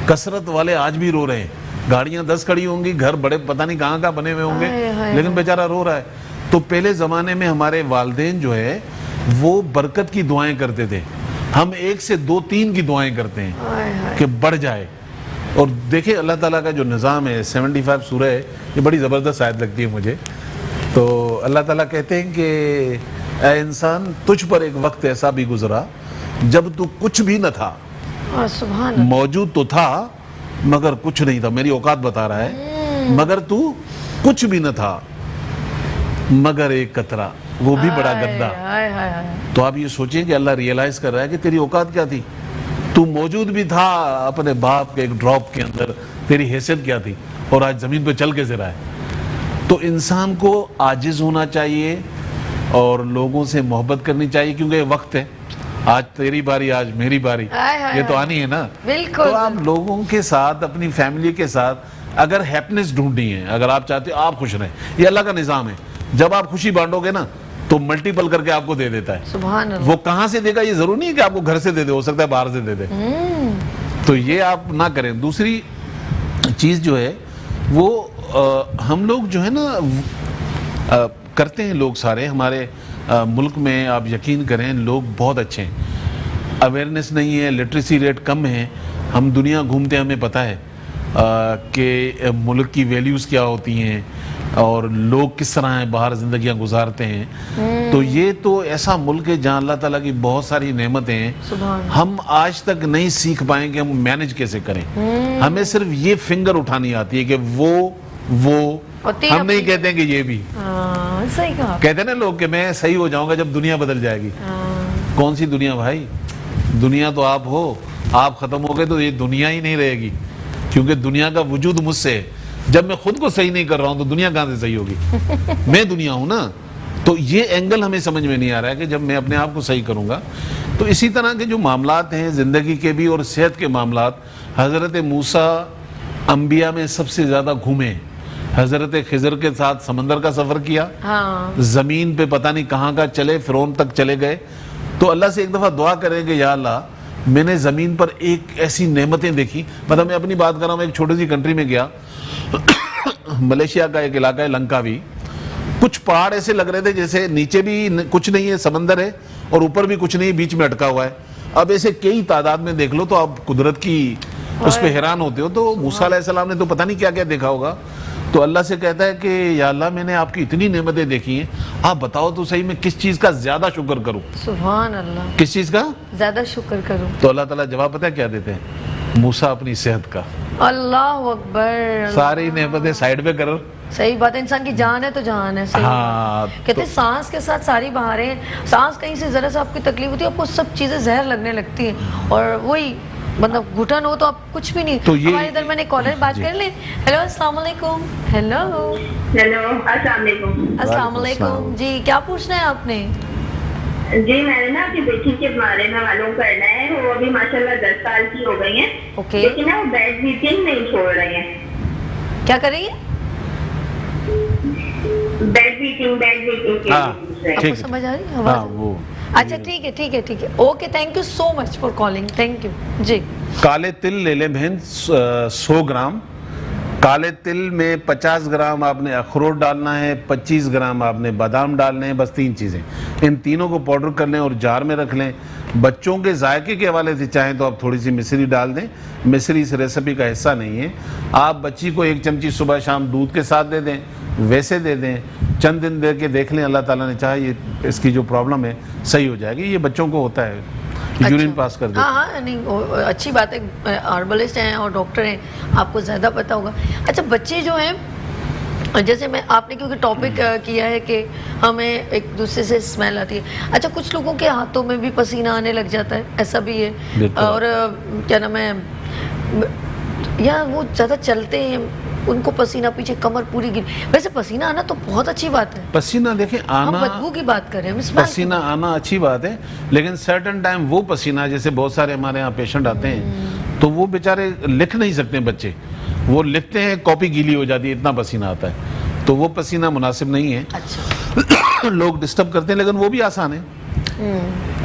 कसरत वाले आज भी रो रहे हैं, गाड़ियां 10 खड़ी होंगी, घर बड़े पता नहीं कहाँ कहाँ बने हुए होंगे, लेकिन बेचारा रो रहा है। तो पहले ज़माने में हमारे वालिदैन जो है वो बरकत की दुआएं करते थे, हम 1 से 2 3 की दुआएं करते हैं हाय हाय। कि बढ़ जाए। और देखिए अल्लाह ताला का जो निज़ाम है, 75 सूरह है, ये बड़ी ज़बरदस्त आयत लगती है मुझे। तो अल्लाह ताला कहते हैं कि ऐ इंसान, तुझ पर एक वक्त ऐसा भी गुजरा जब तू कुछ भी न था, सुभान अल्लाह। मौजूद तो था मगर कुछ नहीं था। मेरी औकात बता रहा है, मगर तू कुछ भी न था मगर एक कतरा, वो भी बड़ा गंदा। हाय हाय हाय। तो आप ये सोचिए कि अल्लाह रियलाइज कर रहा है कि तेरी औकात क्या थी, तू मौजूद भी था अपने बाप के एक ड्रॉप के अंदर, तेरी हैसियत क्या थी, और आज जमीन पे चल के ज़रा है। तो इंसान को आजिज होना चाहिए और लोगों से मोहब्बत करनी चाहिए, क्योंकि ये वक्त है, आज तेरी बारी, आज मेरी बारी, हाय हाय ये तो हाय। आनी है ना। बिल्कुल। तो आप लोगों के साथ, अपनी फैमिली के साथ अगर हैप्पीनेस ढूंढनी है, अगर आप चाहते हो आप खुश रहें, ये अल्लाह का निज़ाम है। जब आप खुशी बांटोगे ना तो मल्टीपल करके आपको दे देता है। सुभान अल्लाह। वो कहां से देगा ये जरूरी नहीं है कि आपको घर से दे दे, हो सकता है बाहर से दे दे। तो ये आप ना करें। दूसरी चीज जो है वो हम लोग जो है ना करते हैं, लोग सारे हमारे मुल्क में, आप यकीन करें लोग बहुत अच्छे हैं, अवेयरनेस नहीं है, लिटरेसी रेट कम है। हम दुनिया घूमते हैं, हमें पता है कि मुल्क की वैल्यूज़ क्या होती हैं और लोग किस तरह हैं, बाहर ज़िंदगियां गुजारते हैं। तो ये तो ऐसा मुल्क है जहाँ अल्लाह ताला की बहुत सारी नेमतें हैं, हम आज तक नहीं सीख पाए कि हम मैनेज कैसे करें। हमें सिर्फ ये फिंगर उठानी आती है कि वो हम नहीं कहते हैं कि ये भी। सही कहा। कहते हैं ना लोग कि मैं सही हो जाऊंगा जब दुनिया बदल जाएगी। कौन सी दुनिया भाई? दुनिया तो आप हो, आप खत्म हो गए तो ये दुनिया ही नहीं रहेगी, क्योंकि दुनिया का वजूद मुझसे है। जब मैं खुद को सही नहीं कर रहा हूं तो दुनिया कहां से सही होगी? मैं दुनिया हूं ना। तो ये एंगल हमें समझ में नहीं आ रहा है कि जब मैं अपने आप को सही करूंगा। तो इसी तरह के जो मामलात हैं ज़िंदगी के भी और सेहत के मामलात, हज़रत मूसा अंबिया में सबसे ज़्यादा घूमे। हज़रत खिज़र के साथ समंदर का सफ़र किया, हाँ। ज़मीन पे पता नहीं कहाँ का चले, फ़िरौन तक चले गए। तो अल्लाह से एक दफ़ा दुआ करेंगे, या अल्लाह मैंने ज़मीन पर एक ऐसी नेमतें देखी। मतलब मैं अपनी बात कर रहा हूँ, एक छोटी सी कंट्री में गया, मलेशिया का एक इलाका है लंकावी। कुछ पहाड़ ऐसे लग रहे थे जैसे नीचे भी कुछ नहीं है, समंदर है, और ऊपर भी कुछ नहीं, बीच में अटका हुआ है। अब ऐसे कई तादाद में देख लो तो आप कुदरत की उस पर हैरान होते हो। तो मूसा अलैहिस्सलाम ने तो पता नहीं क्या क्या देखा होगा। तो अल्लाह से कहता है कि या अल्लाह मैंने आपकी इतनी नेमतें देखी हैं, आप बताओ तो सही मैं किस चीज़ का ज़्यादा शुक्र करूं? सुभान अल्लाह। किस चीज़ का ज्यादा शुक्र करूं? तो अल्लाह ताला जवाब पता है क्या देते हैं? मूसा अपनी सेहत का। अल्लाह अकबर। सारी नेमतें साइड पे करो। सही बात है, इंसान की जान है तो जान है। सही हाँ, कहते हैं सांस के साथ सारी बहारें। सांस कहीं से जरा सा आपकी तकलीफ होती है, आपको सब चीजें जहर लगने लगती हैं, और वही मतलब घुटन हो तो आप कुछ भी नहीं। तो ये हमारे इधर मैंने कॉलर बात कर ले। हेलो अस्सलाम वालेकुम। हेलो अस्सलाम वालेकुम। अस्सलाम वालेकुम जी, क्या पूछना है आपने? जी मैंने ना अपनी बेटी के बारे में मालूम करना है। वो अभी माशाल्लाह 10 साल की हो गई हैं, ओके। लेकिन ना वो बेड वीटिंग नहीं छोड़ रही हैं। क्या कर रही है? बेड वीटिंग के हाँ, लिए। आपको ठीक है। समझ आ रही है हाँ आवाज? वो अच्छा ठीक है ठीक है ठीक है, okay, thank you so much for calling, thank you ji. काले तिल ले लें बहन, 100 ग्राम। काले तिल में 50 ग्राम आपने अखरोट डालना है, 25 ग्राम आपने बादाम डालने हैं, बस 3 चीज़ें। इन तीनों को पाउडर कर लें और जार में रख लें। बच्चों के जायके के हवाले से चाहें तो आप थोड़ी सी मिश्री डाल दें। मिश्री इस रेसिपी का हिस्सा नहीं है। आप बच्ची को 1 चमची सुबह शाम दूध के साथ दे दें, वैसे दे दें। चंद दिन दे के देख लें, अल्लाह ताला ने चाहा ये इसकी जो प्रॉब्लम है सही हो जाएगी। ये बच्चों को होता है, यूरिन पास कर देते हैं। हाँ हाँ, नहीं अच्छी बात है, हर्बलिस्ट हैं और डॉक्टर हैं, आपको ज़्यादा पता होगा। अच्छा बच्चे जो हैं, जैसे मैं आपने क्योंकि टॉपिक किया है कि हमें एक दूसरे से स्मेल आती है। अच्छा कुछ लोगों के हाथों में भी पसीना आने लग जाता है, ऐसा भी है। और क्या नाम है, या वो ज़्यादा चलते हैं उनको पसीना पीछे कमर पूरी गिर। वैसे पसीना आना तो बहुत अच्छी बात है। पसीना देखें हम आना, बदबू की बात कर रहे हैं, स्मेल पसीना आना अच्छी बात है, लेकिन सर्टन टाइम वो पसीना, जैसे बहुत सारे हमारे यहाँ पेशेंट आते हैं तो वो बेचारे लिख नहीं सकते बच्चे, वो लिखते हैं कॉपी गीली हो जाती है, इतना पसीना आता है। तो वो पसीना मुनासिब नहीं है। अच्छा लोग डिस्टर्ब करते हैं, लेकिन वो भी आसान है।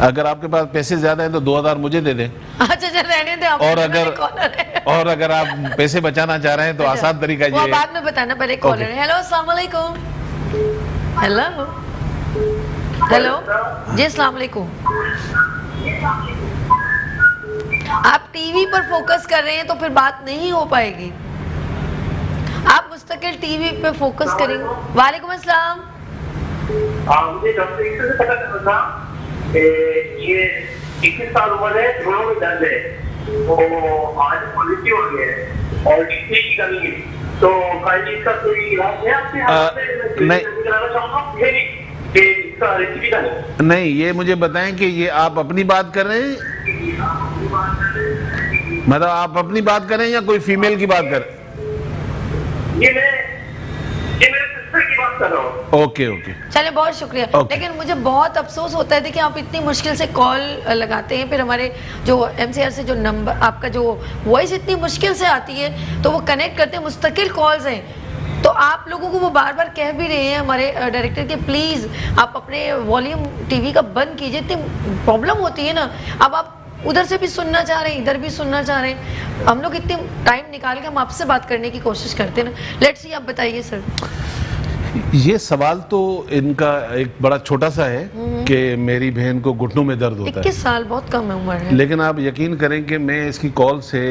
अगर आपके पास पैसे ज्यादा हैं तो 2000 मुझे दे दें। अच्छा रहने दे। और अगर आप पैसे बचाना चाह रहे हैं तो आसान तरीका ये है। बाद में बताना, पहले कॉलर है। हेलो अस्सलाम वालेकुम। हेलो हेलो जी अस्सलाम वालेकुम। आप टीवी पर फोकस कर रहे हैं तो फिर बात नहीं हो पाएगी। आप मुस्तकिल टीवी पे फोकस करेंगे। वालेकुम अस्सलाम। मुझे डॉक्टर ईसा से पता करना था कि ये 21 साल उम्र है, घुटनों में दर्द है, तो आज पॉजिटिव हो गया है और कितने की कमी है, तो कल इसका कोई इलाज है आपके हाथ में? नहीं। कराना चाहूँगा फिर कि इसका रेसिपी का नहीं, ये मुझे बताएं कि ये आप अपनी बात कर रहे हैं, मतलब आप अपनी बात कर रहे हैं या कोई फीमेल की बात कर रहे हैं? ये मेरे सिस्टर की बात कर रहा हूँ। ओके ओके, चले, बहुत शुक्रिया। Okay. लेकिन मुझे बहुत अफसोस होता है, देखिए आप इतनी मुश्किल से कॉल लगाते हैं, फिर हमारे जो MCR से जो नंबर, आपका जो वॉइस इतनी मुश्किल से आती है, तो वो कनेक्ट करते हैं, मुस्तकिल कॉल्स हैं, तो आप लोगों को वो बार बार कह भी रहे हैं हमारे डायरेक्टर के, प्लीज़ आप अपने वॉल्यूम टीवी का बंद कीजिए, इतनी प्रॉब्लम होती है ना। अब आप उधर से भी सुनना चाह रहे हैं, इधर भी सुनना चाह रहे हैं, हम लोग इतने टाइम निकाल के हम आपसे बात करने की कोशिश करते हैं ना। लेट्स सी, आप बताइए सर। ये सवाल तो इनका एक बड़ा छोटा सा है कि मेरी बहन को घुटनों में दर्द होता है। 21 साल बहुत कम उम्र है। लेकिन आप यकीन करें कि मैं इसकी कॉल से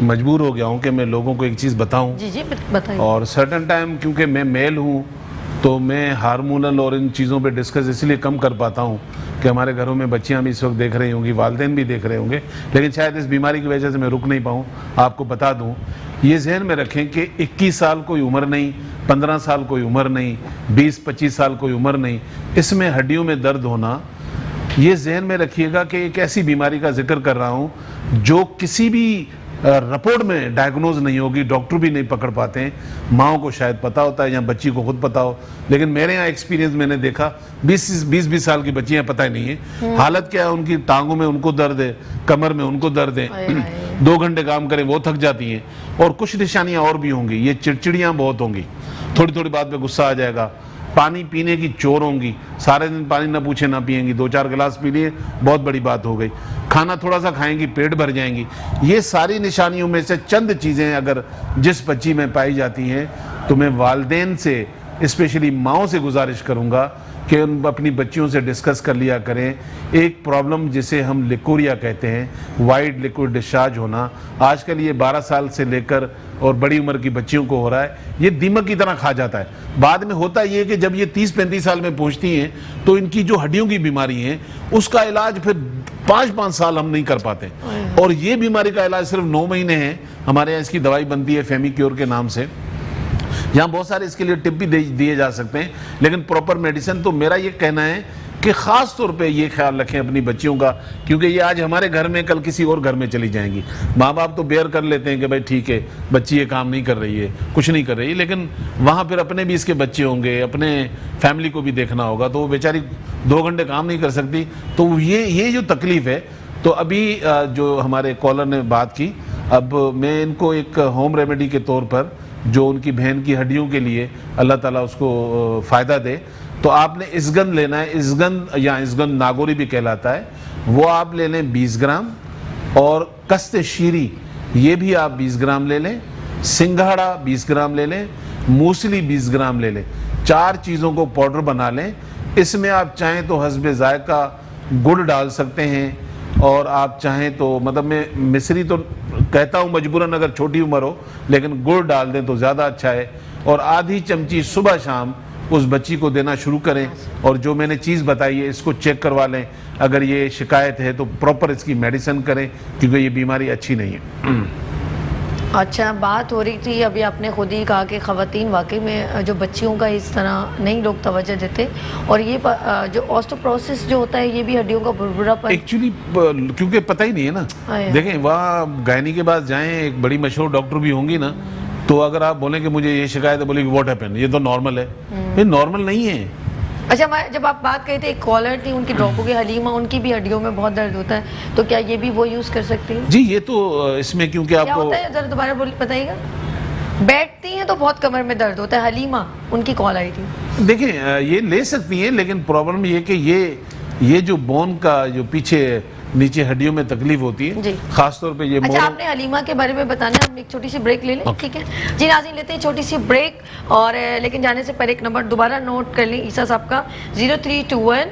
मजबूर हो गया हूं कि मैं लोगों को एक चीज़ बताऊं। जी जी बताइए। और सर्टन टाइम क्योंकि मैं मेल हूं तो मैं हार्मोनल और इन चीज़ों पे डिस्कस इसलिए कम कर पाता हूं कि हमारे घरों में बच्चियां भी इस वक्त देख रही होंगी, वालिदैन भी देख रहे होंगे, लेकिन शायद इस बीमारी की वजह से मैं रुक नहीं पाऊँ। आपको बता दूं, ये जहन में रखें कि 21 साल कोई उम्र नहीं, 15 साल कोई उम्र नहीं, 20-25 साल कोई उम्र नहीं, इसमें हड्डियों में दर्द होना, ये जहन में रखिएगा कि एक ऐसी बीमारी का जिक्र कर रहा हूँ जो किसी भी रिपोर्ट में डायग्नोज नहीं होगी, डॉक्टर भी नहीं पकड़ पाते हैं। माओ को शायद पता होता है या बच्ची को खुद पता हो, लेकिन मेरे यहाँ एक्सपीरियंस मैंने देखा 20 साल की बच्चियाँ पता ही नहीं है हालत क्या है उनकी। टांगों में उनको दर्द है, कमर में उनको दर्द है, 2 घंटे काम करें वो थक जाती हैं। और कुछ निशानियाँ और भी होंगी, ये चिड़चिड़ियाँ बहुत होंगी, थोड़ी थोड़ी बात पे गुस्सा आ जाएगा, पानी पीने की चोर होंगी, सारे दिन पानी ना पूछे ना पिएंगी, 2-4 गिलास पी लिए बहुत बड़ी बात हो गई, खाना थोड़ा सा खाएंगी पेट भर जाएंगी। ये सारी निशानियों में से चंद चीज़ें अगर जिस बच्ची में पाई जाती हैं तो मैं वालिदैन से, स्पेशली माओं से गुजारिश करूँगा कि उन अपनी बच्चियों से डिस्कस कर लिया करें। एक प्रॉब्लम जिसे हम लिकोरिया कहते हैं, वाइट लिक्विड डिस्चार्ज होना, आजकल ये 12 साल से लेकर और बड़ी उम्र की बच्चियों को हो रहा है। ये दीमक की तरह खा जाता है। बाद में होता ये कि जब ये 30-35 साल में पहुंचती हैं तो इनकी जो हड्डियों की बीमारी है उसका इलाज फिर 5-5 साल हम नहीं कर पाते, और ये बीमारी का इलाज सिर्फ 9 महीने है। हमारे यहाँ इसकी दवाई बनती है फेमिक्योर के नाम से, यहाँ बहुत सारे इसके लिए टिप भी दिए जा सकते हैं, लेकिन प्रॉपर मेडिसिन। तो मेरा ये कहना है कि ख़ास तौर पे ये ख्याल रखें अपनी बच्चियों का, क्योंकि ये आज हमारे घर में कल किसी और घर में चली जाएंगी। माँ बाप तो बेयर कर लेते हैं कि भाई ठीक है बच्ची ये काम नहीं कर रही है, कुछ नहीं कर रही है, लेकिन वहाँ फिर अपने भी इसके बच्चे होंगे, अपने फैमिली को भी देखना होगा, तो वो बेचारी 2 घंटे काम नहीं कर सकती। तो ये जो तकलीफ़ है, तो अभी जो हमारे कॉलर ने बात की, अब मैं इनको एक होम रेमेडी के तौर पर जो उनकी बहन की हड्डियों के लिए अल्लाह ताला उसको फ़ायदा दे, तो आपने इसगंध लेना है। इसगंध या इसगंध नागोरी भी कहलाता है, वो आप ले लें 20 ग्राम, और कस्ते शीरी ये भी आप 20 ग्राम ले लें, सिंघाड़ा 20 ग्राम ले लें, मूसली 20 ग्राम ले लें। 4 चीज़ों को पाउडर बना लें। इसमें आप चाहें तो हस्बे जायका गुड़ डाल सकते हैं, और आप चाहें तो मतलब मैं मिश्री तो कहता हूँ मजबूरन अगर छोटी उम्र हो, लेकिन गुड़ डाल दें तो ज़्यादा अच्छा है। और आधी चमची सुबह शाम उस बच्ची को देना शुरू करें, और जो मैंने चीज़ बताई है इसको चेक करवा लें। अगर ये शिकायत है तो प्रॉपर इसकी मेडिसिन करें, क्योंकि ये बीमारी अच्छी नहीं है। अच्छा, बात हो रही थी अभी आपने खुद ही कहा कि ख़वातीन वाकई में जो बच्चियों का इस तरह नहीं लोग तवज्जो देते, और ये जो ऑस्टियोपोरोसिस जो होता है ये भी हड्डियों का बुरबुरापन एक्चुअली क्योंकि पता ही नहीं है ना। देखें, वहाँ गायनी के पास जाएं, एक बड़ी मशहूर डॉक्टर भी होंगी ना, तो अगर आप बोलें कि मुझे ये शिकायत है, बोले व्हाट हैपेंड, ये तो नॉर्मल है, ये नॉर्मल नहीं है। अच्छा, जब आप बात कही थी, एक कॉलर थी, उनकी ड्रॉप हो गई, हलीमा, उनकी भी हड्डियों में बहुत दर्द होता है, तो क्या ये भी वो यूज़ कर सकती है? जी, ये तो इसमें क्योंकि आपको क्या होता है, जरा दोबारा बताइएगा। बैठती हैं तो बहुत कमर में दर्द होता है, हलीमा उनकी कॉल आई थी। देखें, ये ले सकती हैं, लेकिन प्रॉब्लम ये कि ये जो बोन का जो पीछे नीचे हड्डियों में तकलीफ होती है, खास तौर पे ये। अच्छा, आपने हलीमा के बारे में बताना है, हम एक छोटी सी ब्रेक ले लें, ठीक है जी नाज़रीन, लेते हैं छोटी सी ब्रेक, और लेकिन जाने से पहले एक नंबर दोबारा नोट कर लें ईसा साहब का, 0321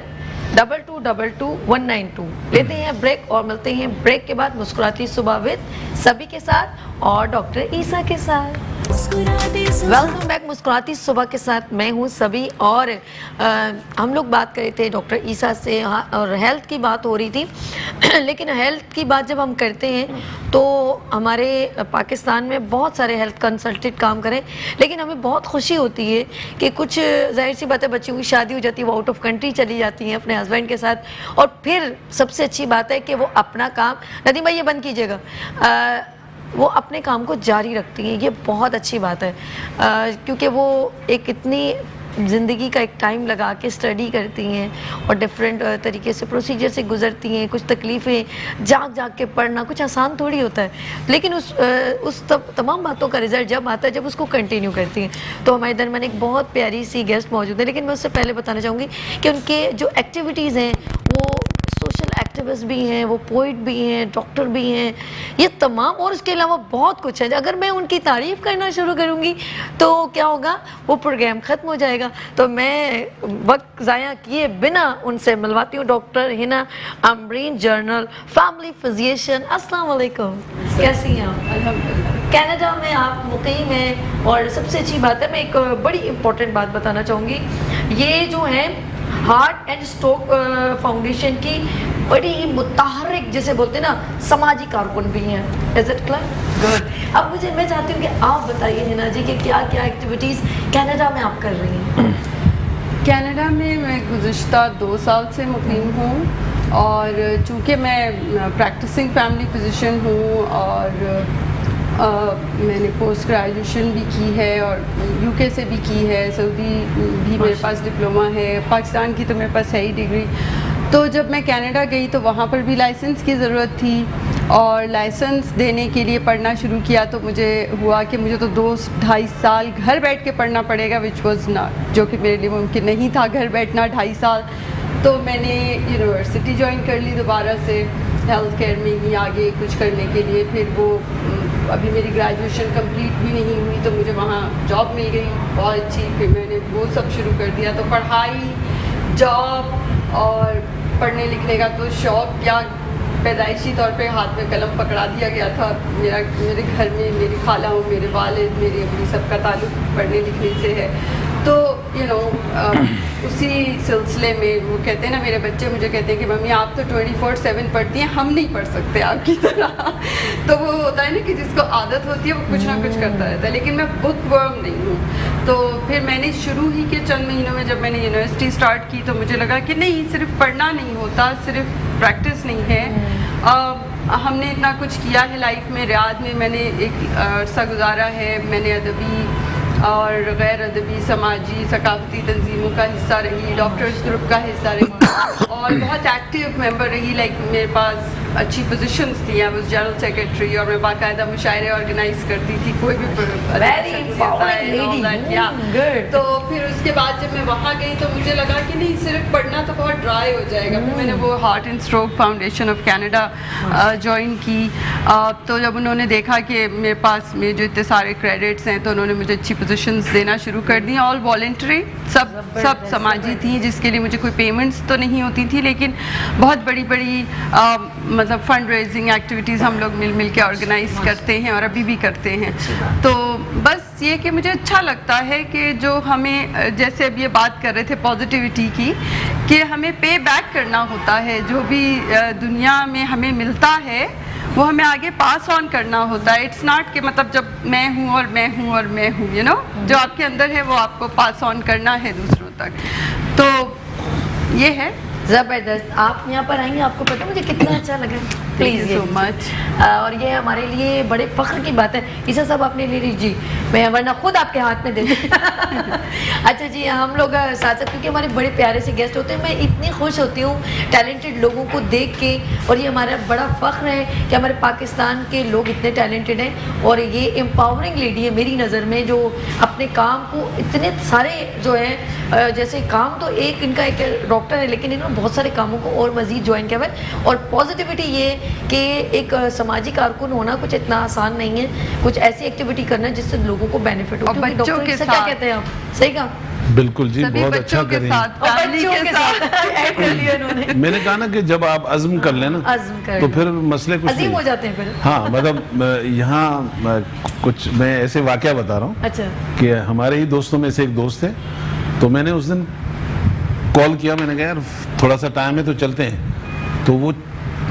22222192। लेते हैं ब्रेक और मिलते हैं ब्रेक के बाद मुस्कुराती सुबह विद सभी के साथ और डॉक्टर ईसा के साथ। वेलकम बैक मुस्कुराती सुबह के साथ, मैं हूं सभी और हम लोग बात कर रहे थे डॉक्टर ईसा से और हेल्थ की बात हो रही थी लेकिन हेल्थ की बात जब हम करते हैं तो हमारे पाकिस्तान में बहुत सारे हेल्थ कंसल्टेंट काम करें, लेकिन हमें बहुत खुशी होती है कि कुछ जाहिर सी बात है बच्चियों की शादी हो जाती है, वो आउट ऑफ कंट्री चली जाती हैं अपने हस्बैंड के साथ, और फिर सबसे अच्छी बात है कि वो अपना काम, नदीम भाई ये बंद कीजिएगा, वो अपने काम को जारी रखती हैं। ये बहुत अच्छी बात है क्योंकि वो एक इतनी ज़िंदगी का एक टाइम लगा के स्टडी करती हैं और डिफरेंट तरीके से प्रोसीजर से गुजरती हैं। कुछ तकलीफ़ें जाग जाग के पढ़ना कुछ आसान थोड़ी होता है, लेकिन उस तमाम बातों का रिज़ल्ट जब आता है जब उसको कंटिन्यू करती हैं। तो हमारे दरमियान एक बहुत प्यारी सी गेस्ट मौजूद है, लेकिन मैं उससे पहले बताना चाहूँगी कि उनके जो एक्टिविटीज़ हैं वो सोशल एक्टिविस्ट भी हैं, वो पोइट भी हैं, डॉक्टर भी हैं, ये तमाम, और उसके अलावा बहुत कुछ है। अगर मैं उनकी तारीफ़ करना शुरू करूँगी तो क्या होगा, वो प्रोग्राम ख़त्म हो जाएगा। तो मैं वक्त ज़ाया किए बिना उनसे मिलवाती हूँ doctor Hina Amreen, journal family physician. अस्सलाम वालेकुम, कैसी हैं आप? अल्हम्दुलिल्लाह। कनाडा में आप मुकीम हैं और सबसे अच्छी बात है, मैं एक बड़ी इंपॉर्टेंट बात बताना चाहूँगी, ये जो है हार्ट एंड स्ट्रोक फाउंडेशन की बड़ी ही मुतहर्रिक, जैसे बोलते हैं ना, समाजी कारकुन भी हैं। Is it clear? गुड। अब मैं चाहती हूँ कि आप बताइए हिना जी कि क्या क्या एक्टिविटीज़ कनाडा में आप कर रही हैं? कनाडा में मैं गुज़िश्ता 2 साल से मुकीम हूँ और चूँकि मैं प्रैक्टिसिंग फैमिली फिजिशियन हूँ और मैंने पोस्ट ग्रेजुएशन भी की है और यूके से भी की है, सऊदी भी मेरे पास डिप्लोमा है, पाकिस्तान की तो मेरे पास है ही डिग्री। तो जब मैं कनाडा गई तो वहाँ पर भी लाइसेंस की ज़रूरत थी और लाइसेंस देने के लिए पढ़ना शुरू किया तो मुझे हुआ कि मुझे तो 2-2.5 साल घर बैठ के पढ़ना पड़ेगा, विच वॉज़ नॉट, जो कि मेरे लिए मुमकिन नहीं था घर बैठना 2.5 साल। तो मैंने यूनिवर्सिटी ज्वाइन कर ली दोबारा से हेल्थ केयर में ही आगे कुछ करने के लिए। फिर वो अभी मेरी ग्रेजुएशन कंप्लीट भी नहीं हुई तो मुझे वहाँ जॉब मिल गई बहुत अच्छी, फिर मैंने वो सब शुरू कर दिया। तो पढ़ाई, जॉब और पढ़ने लिखने का तो शौक़ क्या पैदाइशी तौर पे हाथ में कलम पकड़ा दिया गया था। मेरे घर में मेरी खाला और मेरे वालिद, मेरी अम्मी, सबका ताल्लुक़ पढ़ने लिखने से है। तो उसी सिलसिले में वो कहते हैं ना, मेरे बच्चे मुझे कहते हैं कि मम्मी आप तो 24/7 पढ़ती हैं, हम नहीं पढ़ सकते आपकी तरह। तो वो होता है ना कि जिसको आदत होती है वो कुछ ना कुछ करता रहता है, लेकिन मैं बुक वर्म नहीं हूँ। तो फिर मैंने शुरू ही के चंद महीनों में जब मैंने यूनिवर्सिटी स्टार्ट की तो मुझे लगा कि नहीं, सिर्फ पढ़ना नहीं होता, सिर्फ प्रैक्टिस नहीं है। हमने इतना कुछ किया है लाइफ में। रियाद में मैंने एक अरसा गुजारा है, मैंने अदबी और गैर अदबी समाजी सकाफती तंजीमों का हिस्सा रही, डॉक्टर्स ग्रुप का हिस्सा रही और बहुत एक्टिव मेंबर रही। लाइक मेरे पास अच्छी पोजीशंस थी, आई वाज जनरल सेक्रेटरी और मैं बाकायदा मुशायरे ऑर्गेनाइज करती थी, कोई भी तो फिर उसके बाद जब मैं वहाँ गई तो मुझे लगा कि नहीं, सिर्फ पढ़ना तो बहुत ड्राई हो जाएगा। फिर मैंने वो heart and stroke foundation of Canada join की। तो जब उन्होंने देखा कि मेरे पास मेरे जो इतने सारे क्रेडिट्स हैं तो उन्होंने मुझे अच्छी पोजीशंस देना शुरू कर दी, ऑल वॉलंटरी, सब समाजी थी, जिसके लिए मुझे कोई पेमेंट्स तो नहीं होती थी, लेकिन बहुत बड़ी बड़ी मतलब फंड रेजिंग एक्टिविटीज़ हम लोग मिल के ऑर्गेनाइज करते हैं और अभी भी करते हैं। तो बस ये कि मुझे अच्छा लगता है कि जो हमें, जैसे अब ये बात कर रहे थे पॉजिटिविटी की, कि हमें पे बैक करना होता है, जो भी दुनिया में हमें मिलता है वो हमें आगे पास ऑन करना होता है। इट्स नॉट कि मतलब जब मैं हूँ और मैं हूँ और मैं हूँ, यू नो, जो आपके अंदर है वो आपको पास ऑन करना है दूसरों तक। तो ये है ज़बरदस्त। आप यहाँ पर आएंगे, आपको पता मुझे कितना अच्छा लगा। Please so much. और ये हमारे लिए बड़े फ़ख्र की बात है। इसे सब आपने ले लीजिए, मैं वरना खुद आपके हाथ में दे दूँ। अच्छा जी, हम लोग साथ साथ, क्योंकि हमारे बड़े प्यारे से गेस्ट होते हैं, मैं इतनी खुश होती हूँ टैलेंटेड लोगों को देख के, और ये हमारा बड़ा फ़ख्र है कि हमारे पाकिस्तान के लोग इतने टैलेंटेड हैं। और ये एम्पावरिंग लेडी है मेरी नज़र में, जो अपने काम को इतने सारे जो है, जैसे काम तो एक इनका एक डॉक्टर है, लेकिन इन्होंने बहुत सारे कामों को और मज़ीद ज्वाइन किया हुआ है। और पॉजिटिविटी ये कि एक सामाजिक कारकुन होना कुछ इतना आसान नहीं है, कुछ ऐसी एक्टिविटी करना जिससे लोगों को बेनिफिट हो। बच्चों के साथ क्या कहते हैं आप? सही कहा, बिल्कुल जी, सभी बहुत अच्छा बच्चों के करें। साथ, और फैमिली बच्चों के साथ। ऐड कर लिया उन्होंने। मैंने कहा ना कि जब आप अज़्म कर लेना अज़्म कर तो लो। फिर मसले कुछ अजीम नहीं। हो जाते हैं फिर। हाँ, मतलब यहाँ कुछ मैं ऐसे वाकया बता रहा हूँ अच्छा। कि हमारे ही दोस्तों में से एक दोस्त है, तो मैंने उस दिन कॉल किया, मैंने कहा यार थोड़ा सा टाइम है तो चलते हैं। तो वो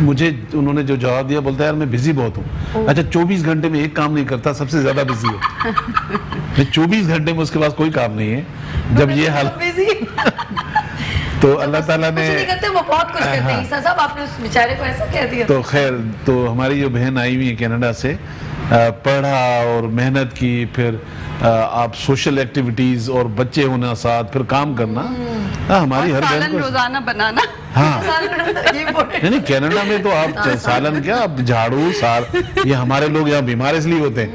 मुझे उन्होंने जो जवाब दिया, बोलता है यार मैं बिजी बहुत हूँ। अच्छा, 24 घंटे में एक काम नहीं करता, सबसे ज्यादा बिजी है। मैं 24 घंटे में उसके पास कोई काम नहीं है। जब ये हाल बिजी तो अल्लाह ताला ने, कुछ नहीं करते, वो बहुत कुछ करते हैं। ईसा साहब आपने उस बेचारे को ऐसा कह दिया। तो खैर, तो हमारी जो बहन आई हुई है कनाडा से, पढ़ा और मेहनत की, फिर आप सोशल एक्टिविटीज और बच्चे होना साथ, फिर काम करना, हमारी और हर सालन बहन को। रोजाना बनाना। हाँ, ये important नहीं कनाडा में तो आप सालन क्या, आप झाड़ू साल, ये हमारे लोग यहाँ बीमार इसलिए होते हैं।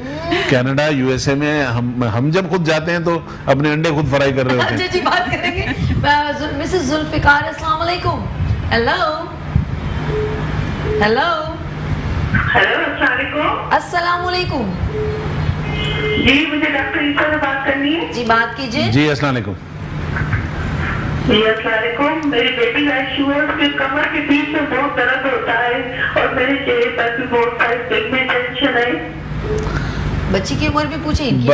कनाडा यूएसए में हम जब खुद जाते हैं तो अपने अंडे खुद फ्राई कर रहे होते हैं। जी बात करेंगे। मिसेस जुल्फिकार, अस्सलाम वालेकुम। हेलो हेलो हेलो, अस्सलाम वालेकुम। अस्सलाम वालेकुम। जी, मुझे डॉक्टर ईसा से बात करनी है। जी बात कीजिए। जी अस्सलाम वालेकुम। जी, अस्सलाम वालेकुम। मेरी बेटी का इशू है, उसके कमर के बीच में बहुत दर्द होता है और मेरे चेहरे पर भी बहुत सारी पिगमेंटेशन है। बच्ची की उम्र भी पूछे इनकी।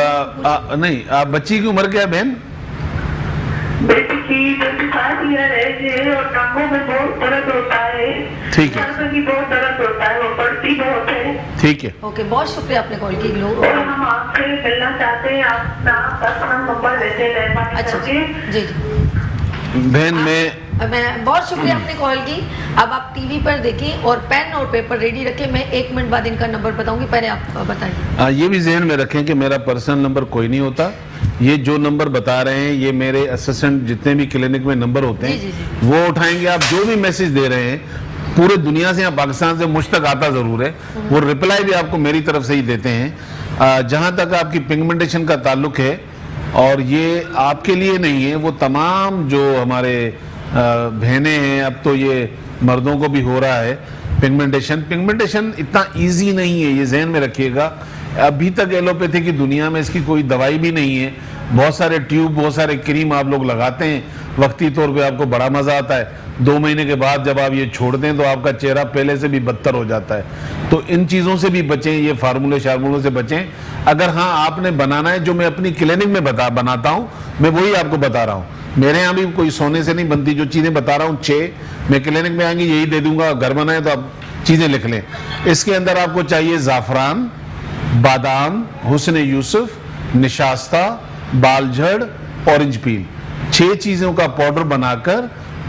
नहीं, आप बच्ची की उम्र क्या है बहन? बेटी की 25 ईयर है जी, और टांगों में बहुत दर्द होता है। ठीक है। सर में भी बहुत दर्द होता है, वो पड़ती बहुत है। ठीक है। ओके, बहुत शुक्रिया आपने कॉल की। लोग और हम आपसे मिलना चाहते हैं, आप अपना नंबर देते हैं मेहरबानी अच्छा करके। जी बहन मैं बहुत शुक्रिया आपने कॉल की। अब आप टीवी पर देखें और पेन और पेपर रेडी रखें। मैं 1 मिनट बाद इनका नंबर बताऊंगी, पहले आप बताइए। ये भी जहन में रखें कि मेरा पर्सनल नंबर कोई नहीं होता। ये जो नंबर बता रहे हैं, ये मेरे असिस्टेंट जितने भी क्लिनिक में नंबर होते हैं, जी, जी। वो उठाएंगे। आप जो भी मैसेज दे रहे हैं पूरे दुनिया से या पाकिस्तान से मुझ तक आता जरूर है, वो रिप्लाई भी आपको मेरी तरफ से ही देते हैं। जहां तक आपकी पिगमेंटेशन का ताल्लुक है, और ये आपके लिए नहीं है, वो तमाम जो हमारे बहनें हैं, अब तो ये मर्दों को भी हो रहा है पिगमेंटेशन इतना इजी नहीं है, ये जहन में रखिएगा। अभी तक एलोपैथी की दुनिया में इसकी कोई दवाई भी नहीं है। बहुत सारे ट्यूब, बहुत सारे क्रीम आप लोग लगाते हैं, वक्ती तौर पे आपको बड़ा मजा आता है। 2 महीने के बाद जब आप ये छोड़ दें तो आपका चेहरा पहले से भी बदतर हो जाता है। तो इन चीज़ों से भी बचें, ये फार्मूले शार्मूलों से बचें। अगर हाँ आपने बनाना है, जो मैं अपनी क्लिनिक में बनाता हूँ, मैं वही आपको बता रहा हूँ। मेरे यहाँ भी कोई सोने से नहीं बनती, जो चीज़ें बता रहा हूँ 6 मैं क्लिनिक में आएंगी यही दे दूंगा। घर बनाए तो आप चीज़ें लिख लें। इसके अंदर आपको चाहिए ज़ाफ़रान, बादाम, हुस्न यूसुफ, निशास्ता, बालझड़, ऑरेंज पील, 6 चीज़ों का पाउडर बनाकर,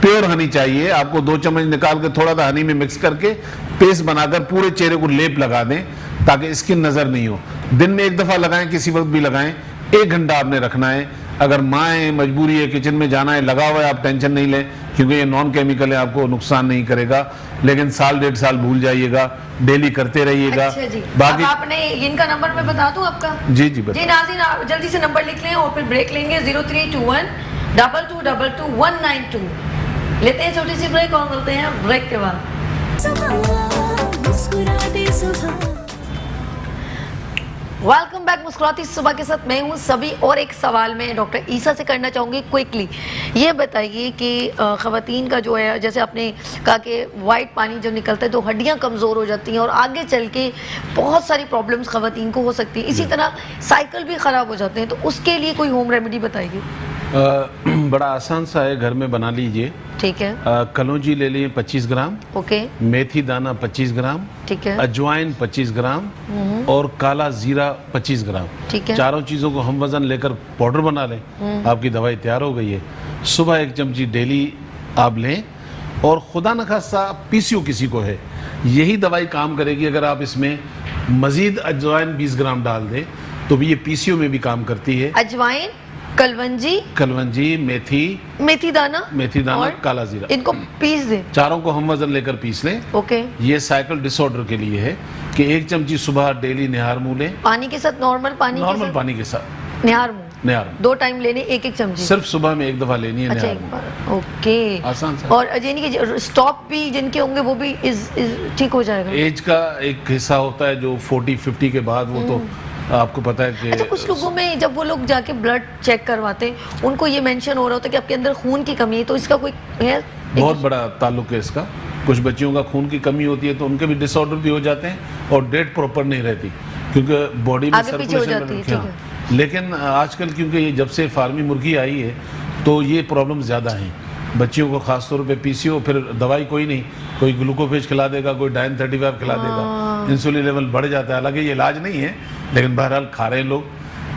प्योर हनी चाहिए आपको, 2 चम्मच निकाल के थोड़ा सा हनी में मिक्स करके पेस्ट बनाकर पूरे चेहरे को लेप लगा दें, ताकि स्किन नज़र नहीं हो। दिन में 1 दफ़ा लगाएं, किसी वक्त भी लगाएं। 1 घंटा आपने रखना है। अगर माएँ मजबूरी है, किचन में जाना है, लगा हुआ है, आप टेंशन नहीं लें, क्योंकि ये नॉन केमिकल है, आपको नुकसान नहीं करेगा। लेकिन 1-1.5 साल भूल जाइएगा, डेली करते रहिएगा। अच्छा जी। बाकी अब आपने इनका नंबर मैं बता दूं आपका। जी जी बता। जी नाज़रीन, आप जल्दी से नंबर लिख लें और फिर ब्रेक लेंगे। 0321 2222 192। लेते हैं छोटी सी ब्रेक और मिलते हैं ब्रेक के बाद। वेलकम बैक मुस्कुराती सुबह के साथ मैं हूं सभी। और एक सवाल मैं डॉक्टर ईसा से करना चाहूँगी क्विकली। ये बताइए कि ख़वातीन का जो है, जैसे आपने कहा कि वाइट पानी जब निकलता है तो हड्डियां कमज़ोर हो जाती हैं और आगे चल के बहुत सारी प्रॉब्लम्स ख़वातीन को हो सकती है। इसी तरह साइकिल भी ख़राब हो जाते हैं, तो उसके लिए कोई होम रेमेडी बताइए। बड़ा आसान सा है, घर में बना लीजिए। ठीक है। कलौंजी ले लिए 25 ग्राम, ओके, मेथी दाना 25 ग्राम, ठीक है, अजवाइन 25 ग्राम और काला जीरा 25 ग्राम। ठीक है। चारों चीज़ों को हम वज़न लेकर पाउडर बना लें, आपकी दवाई तैयार हो गई है। सुबह 1 चमची डेली आप लें, और खुदा न खास्ता पीसीओ किसी को है, यही दवाई काम करेगी। अगर आप इसमें मजीद अजवाइन 20 ग्राम डाल दें तो भी ये पीसीओ में भी काम करती है। अजवाइन, कलवंजी, मेथी दाना और काला जीरा, इनको पीस दें। चारों को हम वजन लेकर पीस लें। ओके। ये साइकिल डिसऑर्डर के लिए है कि 1 चमची सुबह डेली निहार मुँह लें, पानी के साथ, नॉर्मल पानी के साथ निहार मुँह 2 टाइम लेने, 1-1 चमची सिर्फ सुबह में 1 दफा लेनी है। अच्छा, निहार एक मुँह। बार। ओके, आसान सा। और यानी कि स्टॉप भी जिनके होंगे वो भी ठीक हो जाएगा। एज का एक हिस्सा होता है जो 40-50 के बाद वो तो आपको पता है कि अच्छा, कुछ लोगों में जब वो लोग जाके ब्लड चेक करवाते हैं उनको ये मेंशन हो रहा होता है कि आपके अंदर खून की कमी है, तो इसका कोई है? बहुत बड़ा ताल्लुक है इसका। कुछ बच्चियों का खून की कमी होती है तो उनके भी डिसऑर्डर भी हो जाते हैं और डेट प्रॉपर नहीं रहती क्योंकि बॉडी में आगे पीछे हो जाती है, ठीक हाँ। लेकिन आजकल क्योंकि ये जब से फार्मी मुर्गी आई है तो ये प्रॉब्लम ज़्यादा हैं बच्चियों को, खासतौर पे पीसीओ। फिर दवाई कोई नहीं, कोई ग्लूकोफेज खिला देगा, कोई डाइन 35 खिला देगा, इंसुलिन लेवल बढ़ जाता है। हालांकि ये इलाज नहीं है लेकिन बहरहाल खा रहे हैं लोग,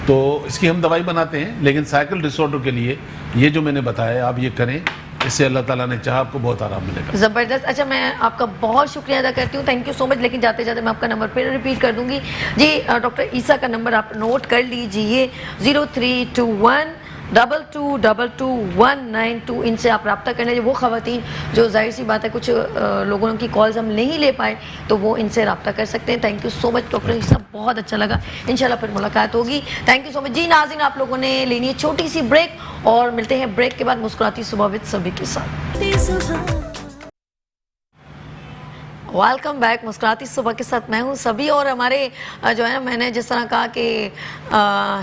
तो इसकी हम दवाई बनाते हैं। लेकिन साइकिल डिसऑर्डर के लिए ये जो मैंने बताया आप ये करें, इससे अल्लाह ताला ने चाहा आपको बहुत आराम मिलेगा। ज़बरदस्त। अच्छा, मैं आपका बहुत शुक्रिया अदा करती हूँ, थैंक यू सो मच। लेकिन जाते जाते मैं आपका नंबर फिर रिपीट कर दूंगी जी। डॉक्टर ईसा का नंबर आप नोट कर लीजिए, 0321 2222 इनसे आप रब्ता कर लीजिए। वो ख़वातीन जो जाहिर सी बात है कुछ लोगों की कॉल्स हम नहीं ले पाए तो वो इनसे रब्ता कर सकते हैं। Thank you so much doctor Isa, बहुत अच्छा लगा। इंशाल्लाह फिर मुलाकात होगी। Thank you so much ji. नाज़रीन, आप लोगों ने लेनी है छोटी सी ब्रेक और मिलते हैं ब्रेक के बाद मुस्कुराती सुबह विद सभी के साथ। वेलकम बैक, मुस्कुराती सुबह के साथ मैं हूँ सभी। और हमारे जो है ना, मैंने जिस तरह कहा कि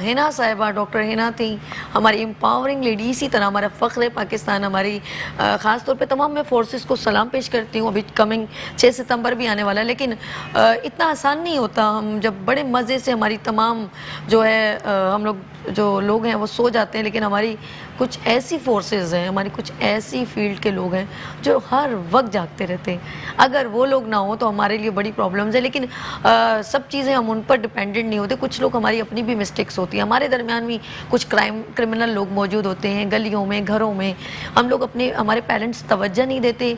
हिना साहिबा, डॉक्टर हिना थी हमारी एम्पावरिंग लेडी, इसी तरह हमारा फ़ख्र पाकिस्तान, हमारी ख़ास तौर पे तमाम मैं फोर्सेस को सलाम पेश करती हूँ। अभी कमिंग 6 सितंबर भी आने वाला है, लेकिन इतना आसान नहीं होता। हम जब बड़े मज़े से हमारी तमाम जो है हम लोग जो लोग हैं वो सो जाते हैं, लेकिन हमारी कुछ ऐसी फोर्सेस हैं, हमारी कुछ ऐसी फील्ड के लोग हैं जो हर वक्त जागते रहते हैं। अगर वो लोग ना हो तो हमारे लिए बड़ी प्रॉब्लम्स है। लेकिन सब चीज़ें हम उन पर डिपेंडेंट नहीं होते। कुछ लोग, हमारी अपनी भी मिस्टेक्स होती है, हमारे दरमियान भी कुछ क्रिमिनल लोग मौजूद होते हैं गलियों में, घरों में। हम लोग हमारे पेरेंट्स तवज्जो नहीं देते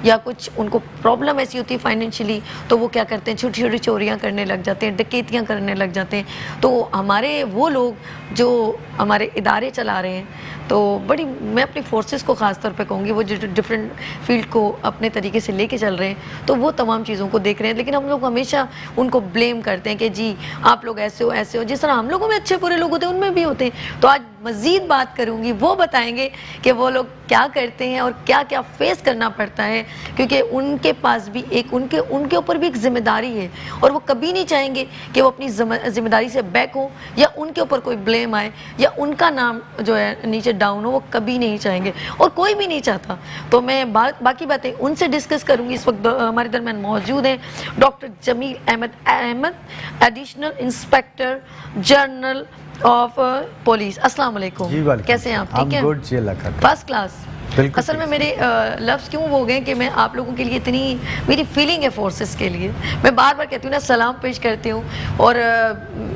या कुछ उनको प्रॉब्लम ऐसी होती है फाइनेंशियली, तो वो क्या करते हैं, छोटी छोटी चोरियां करने लग जाते हैं, डकैतियां करने लग जाते हैं। तो हमारे वो लोग जो हमारे इदारे चला रहे हैं, तो मैं अपनी फोर्सेस को ख़ास तौर पे कहूँगी, वो जो डिफरेंट फील्ड को अपने तरीके से लेके चल रहे हैं, तो वो तमाम चीज़ों को देख रहे हैं। लेकिन हम लोग हमेशा उनको ब्लेम करते हैं कि जी आप लोग ऐसे हो ऐसे हो। जिस तरह हम लोगों में अच्छे बुरे लोग होते हैं उनमें भी होते हैं। तो आज मज़ीद बात करूँगी, वो बताएंगे कि वो लोग क्या करते हैं और क्या क्या फेस करना पड़ता है, क्योंकि उनके पास भी एक उनके ऊपर भी एक जिम्मेदारी है और वो कभी नहीं चाहेंगे कि वो अपनी जिम्मेदारी से बैक हो या उनके ऊपर कोई ब्लेम आए या उनका नाम जो है नीचे डाउन हो। वो कभी नहीं चाहेंगे और कोई भी नहीं चाहता। तो मैं बाकी बातें उनसे डिस्कस करूंगी। इस वक्त हमारे दरमियान मौजूद हैं doctor Jamil Ahmad, additional inspector general of police. अस्सलाम वालेकुम, कैसे हैं आप? ठीक है, फर्स्ट क्लास। असल में मेरे लफ्ज़ क्यों हो गए कि मैं आप लोगों के लिए इतनी मेरी फीलिंग है फोर्सेस के लिए। मैं बार बार कहती हूँ ना, सलाम पेश करती हूँ। और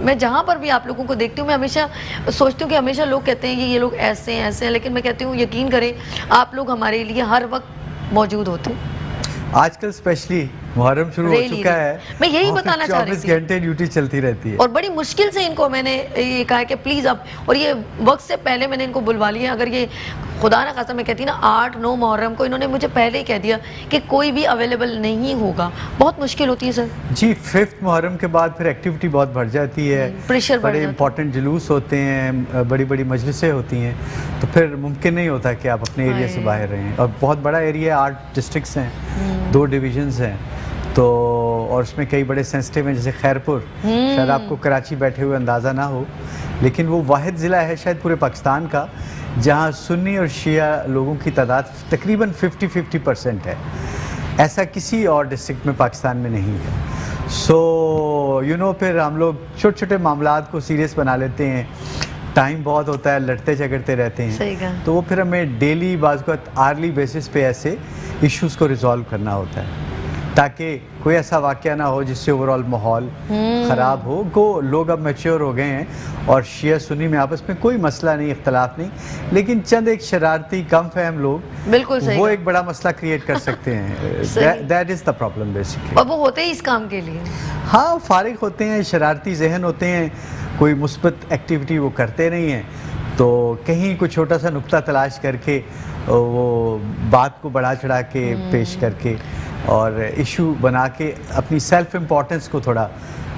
मैं जहाँ पर भी आप लोगों को देखती हूँ, मैं हमेशा सोचती हूँ कि हमेशा लोग कहते हैं कि ये लोग ऐसे हैं ऐसे हैं, लेकिन मैं कहती हूँ यकीन करें आप लोग हमारे लिए हर वक्त मौजूद होते हैं। आजकल स्पेशली मुहर्रम शुरू हो चुका है, मैं यही बताना चाह रही थी। 24 घंटे ड्यूटी चलती रहती है और बड़ी मुश्किल से इनको मैंने ये कहा कि प्लीज़ आप, और ये वक्त से पहले मैंने इनको बुलवा लिया। अगर ये खुदा ना खासा मैं कहती ना 8-9 मुहर्रम को, इन्होंने मुझे पहले ही कह दिया कि कोई भी अवेलेबल नहीं होगा। बहुत मुश्किल होती है सर जी। 5th मुहर्रम के बाद फिर एक्टिविटी बहुत बढ़ जाती है, प्रेशर बड़े इंपॉर्टेंट जुलूस होते हैं, बड़ी बड़ी मजलिसें होती हैं, तो फिर मुमकिन नहीं होता कि आप अपने एरिया से बाहर रहें। और बहुत बड़ा एरिया, 8 डिस्ट्रिक्ट्स हैं, 2 डिविजन्स हैं, तो और उसमें कई बड़े सेंसिटिव हैं, जैसे खैरपुर। शायद आपको कराची बैठे हुए अंदाज़ा ना हो, लेकिन वो वाहिद ज़िला है शायद पूरे पाकिस्तान का जहाँ सुन्नी और शिया लोगों की तादाद तकरीबन 50-50% है। ऐसा किसी और डिस्ट्रिक्ट में पाकिस्तान में नहीं है। सो फिर हम लोग छोटे छोटे मामलात को सीरियस बना लेते हैं, टाइम बहुत होता है, लड़ते झगड़ते रहते हैं, तो वो फिर हमें डेली बाज़ आर्ली बेसिस पे ऐसे इश्यूज़ को रिजॉल्व करना होता है ताकि कोई ऐसा वाक़या ना हो जिससे ओवरऑल माहौल ख़राब हो। लोग अब मैच्योर हो गए हैं और शिया सुन्नी में आपस में कोई मसला नहीं, इख्तलाफ नहीं, लेकिन चंद एक शरारती कम फहम लोग बिल्कुल सही, वो एक बड़ा मसला क्रिएट कर सकते हैं। That is the problem basically. और वो होते ही इस काम के लिए, हाँ, फारिग होते हैं, शरारती जहन होते हैं, कोई मुस्बत एक्टिविटी वो करते नहीं हैं, तो कहीं कोई छोटा सा नुक्ता तलाश करके वो बात को बढ़ा चढ़ा के पेश करके और इशू बना के अपनी सेल्फ इम्पोर्टेंस को थोड़ा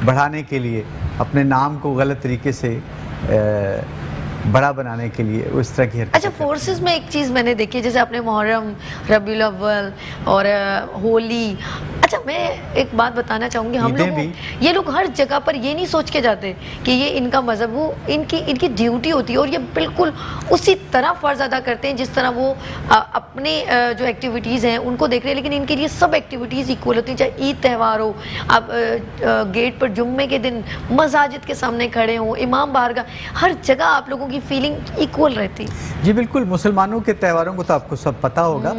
बढ़ाने के लिए अपने नाम को गलत तरीके से बड़ा बनाने के लिए उस तरह की हरकतें अच्छा, फोर्सेस में एक चीज़ मैंने देखी, जैसे आपने मुहर्रम, रबीउल अव्वल और होली। अच्छा, मैं एक बात बताना चाहूँगी, हम ईदें लोग भी। ये लोग हर जगह पर ये नहीं सोच के जाते कि ये इनका मज़हब, वो इनकी ड्यूटी होती है और ये बिल्कुल उसी तरह फ़र्ज़ अदा करते हैं जिस तरह वो अपने जो एक्टिविटीज़ हैं उनको देख रहे हैं, लेकिन इनके लिए सब एक्टिविटीज़ इक्वल होती हैं। चाहे ईद त्यौहार हो, आप गेट पर जुम्मे के दिन मसाजिद के सामने खड़े हों, इमाम बारगाह, हर जगह आप लोगों की फीलिंग इक्वल रहती है। जी बिल्कुल, मुसलमानों के त्योहारों को तो आपको सब पता होगा।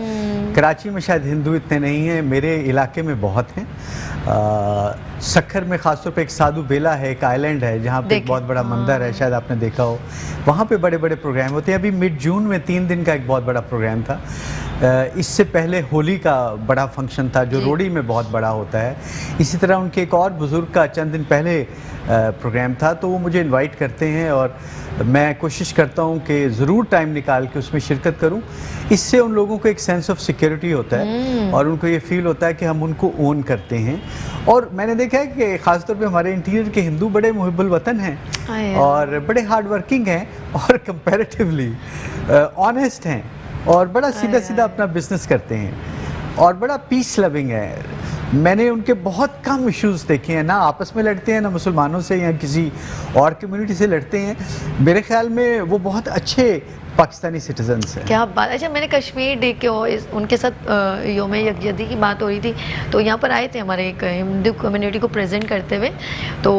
कराची में शायद हिंदू इतने नहीं हैं, मेरे इलाके में बहुत हैं। सखर में ख़ासतौर पे एक साधु बेला है, एक आइलैंड है जहाँ पे एक बहुत बड़ा मंदिर है, शायद आपने देखा हो। वहाँ पे बड़े बड़े प्रोग्राम होते हैं। अभी मिड जून में 3 दिन का एक बहुत बड़ा प्रोग्राम था। इससे पहले होली का बड़ा फंक्शन था जो रोडी में बहुत बड़ा होता है। इसी तरह उनके एक और बुज़ुर्ग का चंद दिन पहले प्रोग्राम था, तो वो मुझे इनवाइट करते हैं और मैं कोशिश करता हूँ कि ज़रूर टाइम निकाल के उसमें शिरकत करूँ। इससे उन लोगों को एक सेंस ऑफ सिक्योरिटी होता है और उनको ये फील होता है कि हम उनको ओन करते हैं। और मैंने देखा है कि ख़ासतौर पे हमारे इंटीरियर के हिंदू बड़े मुहिब्बुल वतन हैं और बड़े हार्ड वर्किंग हैं और कंपैरेटिवली ऑनेस्ट हैं और बड़ा सीधा सीधा अपना बिजनेस करते हैं और बड़ा पीस लविंग है। मैंने उनके बहुत कम इश्यूज देखे हैं, ना आपस में लड़ते हैं, ना मुसलमानों से या किसी और कम्युनिटी से लड़ते हैं। मेरे ख्याल में वो बहुत अच्छे पाकिस्तानी सिटीजन्स हैं। क्या बात। अच्छा, मैंने कश्मीर डे के उनके साथ योम यकजहती की बात हो रही थी, तो यहाँ पर आए थे हमारे एक हिंदू कम्युनिटी को प्रेजेंट करते हुए, तो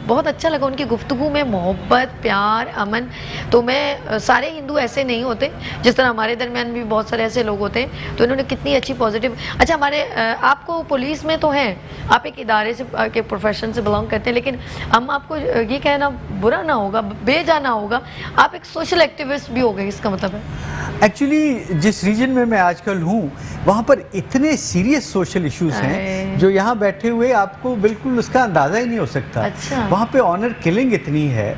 बहुत अच्छा लगा उनकी गुफ्तगू में मोहब्बत, प्यार, अमन। तो मैं सारे हिंदू ऐसे नहीं होते, जिस तरह हमारे दरमियान भी बहुत सारे ऐसे लोग होते हैं, तो इन्होंने कितनी अच्छी पॉजिटिव। अच्छा, हमारे आपको पुलिस में तो हैं, आप एक इदारे से के प्रोफेशन से बिलोंग करते हैं, लेकिन हम आपको ये कहना बुरा ना होगा, बेजाना होगा, आप एक सोशल एक्टिविस्ट भी हो गए, इसका मतलब है। एक्चुअली जिस रीजन में मैं आजकल हूँ वहाँ पर इतने सीरियस सोशल इश्यूज हैं जो यहाँ बैठे हुए आपको बिल्कुल उसका अंदाज़ा ही नहीं हो सकता। अच्छा। वहाँ पे ऑनर किलिंग इतनी है,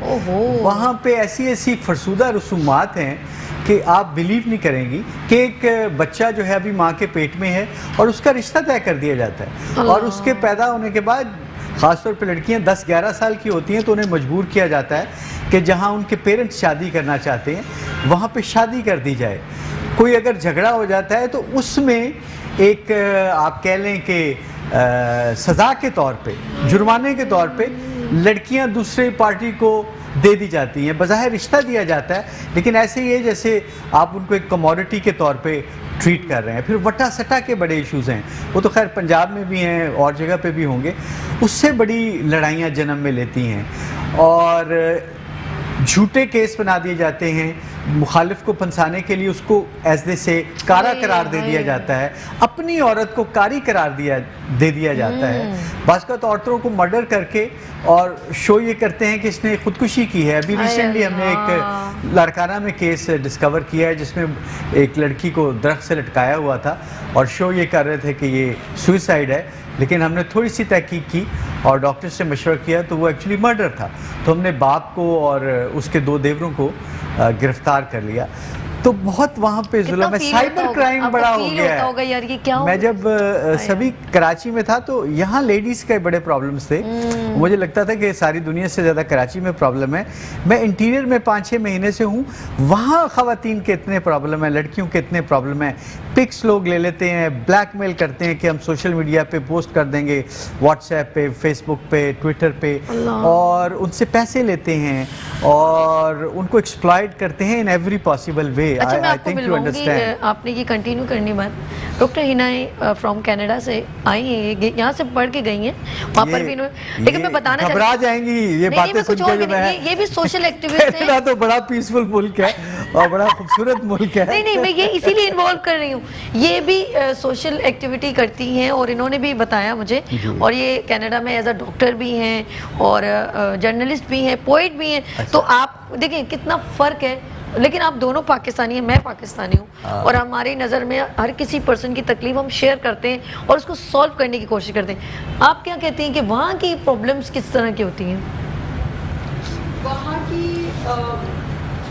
वहाँ पे ऐसी ऐसी फरसूदा रसूमात हैं कि आप बिलीव नहीं करेंगी कि एक बच्चा जो है अभी माँ के पेट में है और उसका रिश्ता तय कर दिया जाता है और उसके पैदा होने के बाद ख़ासतौर पे लड़कियां 10-11 साल की होती हैं तो उन्हें मजबूर किया जाता है कि जहां उनके पेरेंट्स शादी करना चाहते हैं वहां पे शादी कर दी जाए। कोई अगर झगड़ा हो जाता है तो उसमें एक आप कह लें कि सज़ा के तौर पे, जुर्माने के तौर पे लड़कियां दूसरे पार्टी को दे दी जाती हैं। बज़ाहिर रिश्ता दिया जाता है, लेकिन ऐसे ही है जैसे आप उनको एक कमोडिटी के तौर पे ट्रीट कर रहे हैं। फिर वटा सटा के बड़े इश्यूज़ हैं, वो तो खैर पंजाब में भी हैं और जगह पे भी होंगे। उससे बड़ी लड़ाइयाँ जन्म में लेती हैं और झूठे केस बना दिए जाते हैं। मुखालिफ को फंसाने के लिए उसको एजदे से कारा करार दे दिया जाता है, अपनी औरत को कारी करार दे दिया जाता है। बाज़ औरतों को मर्डर करके और शो ये करते हैं कि इसने खुदकुशी की है। अभी रिसेंटली हमने एक लाड़काना में केस डिस्कवर किया है जिसमें एक लड़की को दरख्त से लटकाया हुआ था और शो ये कर रहे थे कि ये सुइसाइड है, लेकिन हमने थोड़ी सी तहकीक की और डॉक्टर से मशवरा किया तो वो एक्चुअली मर्डर था। तो हमने बाप को और उसके 2 देवरों को गिरफ्तार कर लिया। तो बहुत वहाँ पे जुल्म है, साइबर क्राइम बड़ा हो गया है। यार ये क्या मैं जब सभी कराची में था तो यहाँ लेडीज़ के बड़े प्रॉब्लम्स थे। मुझे लगता था कि सारी दुनिया से ज़्यादा कराची में प्रॉब्लम है। मैं इंटीरियर में 5-6 महीने से हूँ, वहाँ ख़वातीन के इतने प्रॉब्लम है, लड़कियों के इतने प्रॉब्लम है। पिक्स लोग ले लेते हैं, ब्लैकमेल करते हैं कि हम सोशल मीडिया पे पोस्ट कर देंगे, व्हाट्सएप पे, फेसबुक पे, ट्विटर पे, और उनसे पैसे लेते हैं और उनको एक्सप्लॉइट करते हैं इन एवरी पॉसिबल वे। अच्छा, मैं आपको मिलवाऊंगी, आपने ये कंटिन्यू करनी बात। डॉक्टर हिनाई फ्रॉम कनाडा से आई हैं, यहाँ से पढ़ के गई हैं, वहाँ पर भी इन्होंने, लेकिन मैं बताना घबरा जाएंगी ये बातें सुन के। ये भी सोशल एक्टिविस्ट हैं। तो बड़ा पीसफुल मुल्क है और बड़ा खूबसूरत मुल्क है। नहीं, मैं ये इसीलिए इन्वॉल्व कर रही हूँ। ये भी सोशल एक्टिविटी करती हैं और इन्होंने भी बताया मुझे, और ये कनाडा में एज अ डॉक्टर भी हैं और जर्नलिस्ट भी हैं, पोइट भी हैं। तो आप देखें कितना फ़र्क है, लेकिन आप दोनों पाकिस्तानी हैं, मैं पाकिस्तानी हूँ, और हमारी नज़र में हर किसी पर्सन की तकलीफ हम शेयर करते हैं और उसको सॉल्व करने की कोशिश करते हैं। आप क्या कहते हैं कि वहाँ की प्रॉब्लम्स किस तरह की होती हैं? वहाँ की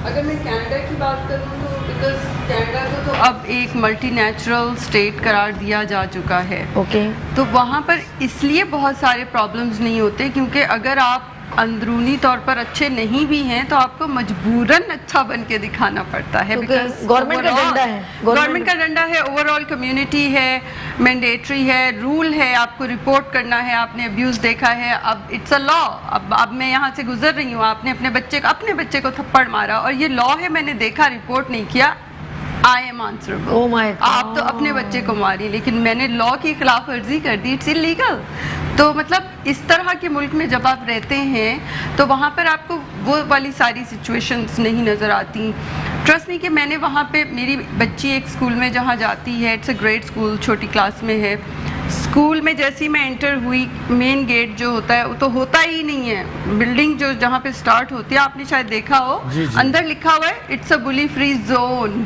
अगर मैं कनाडा की बात करूँ तो बिकॉज कनाडा को तो अब एक मल्टीनेचुरल स्टेट करार दिया जा चुका है। ओके। तो वहाँ पर इसलिए बहुत सारे प्रॉब्लम्स नहीं होते क्योंकि अगर आप अंदरूनी तौर पर अच्छे नहीं भी हैं तो आपको मजबूरन अच्छा बन के दिखाना पड़ता है, क्योंकि गवर्नमेंट का डंडा है, गवर्नमेंट का डंडा है, ओवरऑल कम्युनिटी है, मैंडेटरी है, रूल है, आपको रिपोर्ट करना है, आपने अब्यूज़ देखा है, अब इट्स अ लॉ। अब मैं यहाँ से गुजर रही हूँ, आपने अपने बच्चे को थप्पड़ मारा और ये लॉ है, मैंने देखा, रिपोर्ट नहीं किया, I am answerable. Oh my God. आप तो अपने बच्चे को मारी, लेकिन मैंने लॉ की खिलाफ वर्जी कर दी, इट्स इलीगल। तो मतलब इस तरह के मुल्क में जब आप रहते हैं तो वहाँ पर आपको वो वाली सारी सिचुएशंस नहीं नज़र आती। ट्रस्ट मी कि मैंने वहाँ पे, मेरी बच्ची एक स्कूल में जहाँ जाती है, इट्स अ ग्रेट स्कूल, छोटी क्लास में है। स्कूल में जैसे ही मैं एंटर हुई, मेन गेट जो होता है वो तो होता ही नहीं है, बिल्डिंग जो जहाँ पे स्टार्ट होती है, आपने शायद देखा हो, अंदर लिखा हुआ है it's a bully free zone.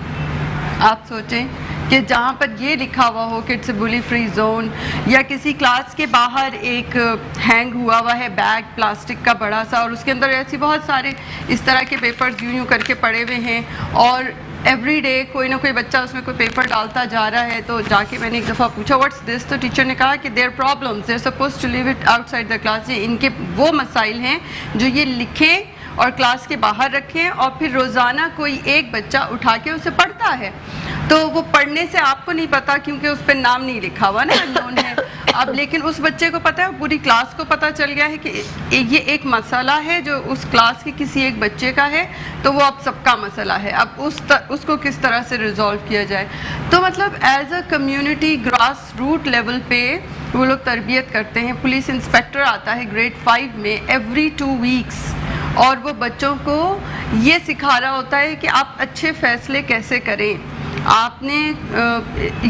आप सोचें कि जहाँ पर ये लिखा हुआ हो कि it's a bully free zone, या किसी क्लास के बाहर एक हैंग हुआ है बैग प्लास्टिक का बड़ा सा, और उसके अंदर ऐसी बहुत सारे इस तरह के पेपर्स यूं करके पड़े हुए हैं, और एवरी डे कोई ना कोई बच्चा उसमें कोई पेपर डालता जा रहा है। तो जाके मैंने एक दफ़ा पूछा व्हाट्स दिस, तो टीचर ने कहा कि there problems, there suppose to leave it outside the class. ये इनके वो मसाइल हैं जो ये लिखें और क्लास के बाहर रखें, और फिर रोज़ाना कोई एक बच्चा उठा के उसे पढ़ता है। तो वो पढ़ने से आपको नहीं पता क्योंकि उस पर नाम नहीं लिखा हुआ ना, अननोन है। अब लेकिन उस बच्चे को पता है, पूरी क्लास को पता चल गया है कि ये एक मसला है जो उस क्लास के किसी एक बच्चे का है, तो वो अब सबका मसला है। अब उसको किस तरह से रिजॉल्व किया जाए। तो मतलब as a community grass root level पे वो लोग तरबियत करते हैं। पुलिस इंस्पेक्टर आता है ग्रेड 5 में एवरी 2 वीक्स, और वो बच्चों को ये सिखा रहा होता है कि आप अच्छे फैसले कैसे करें। आपने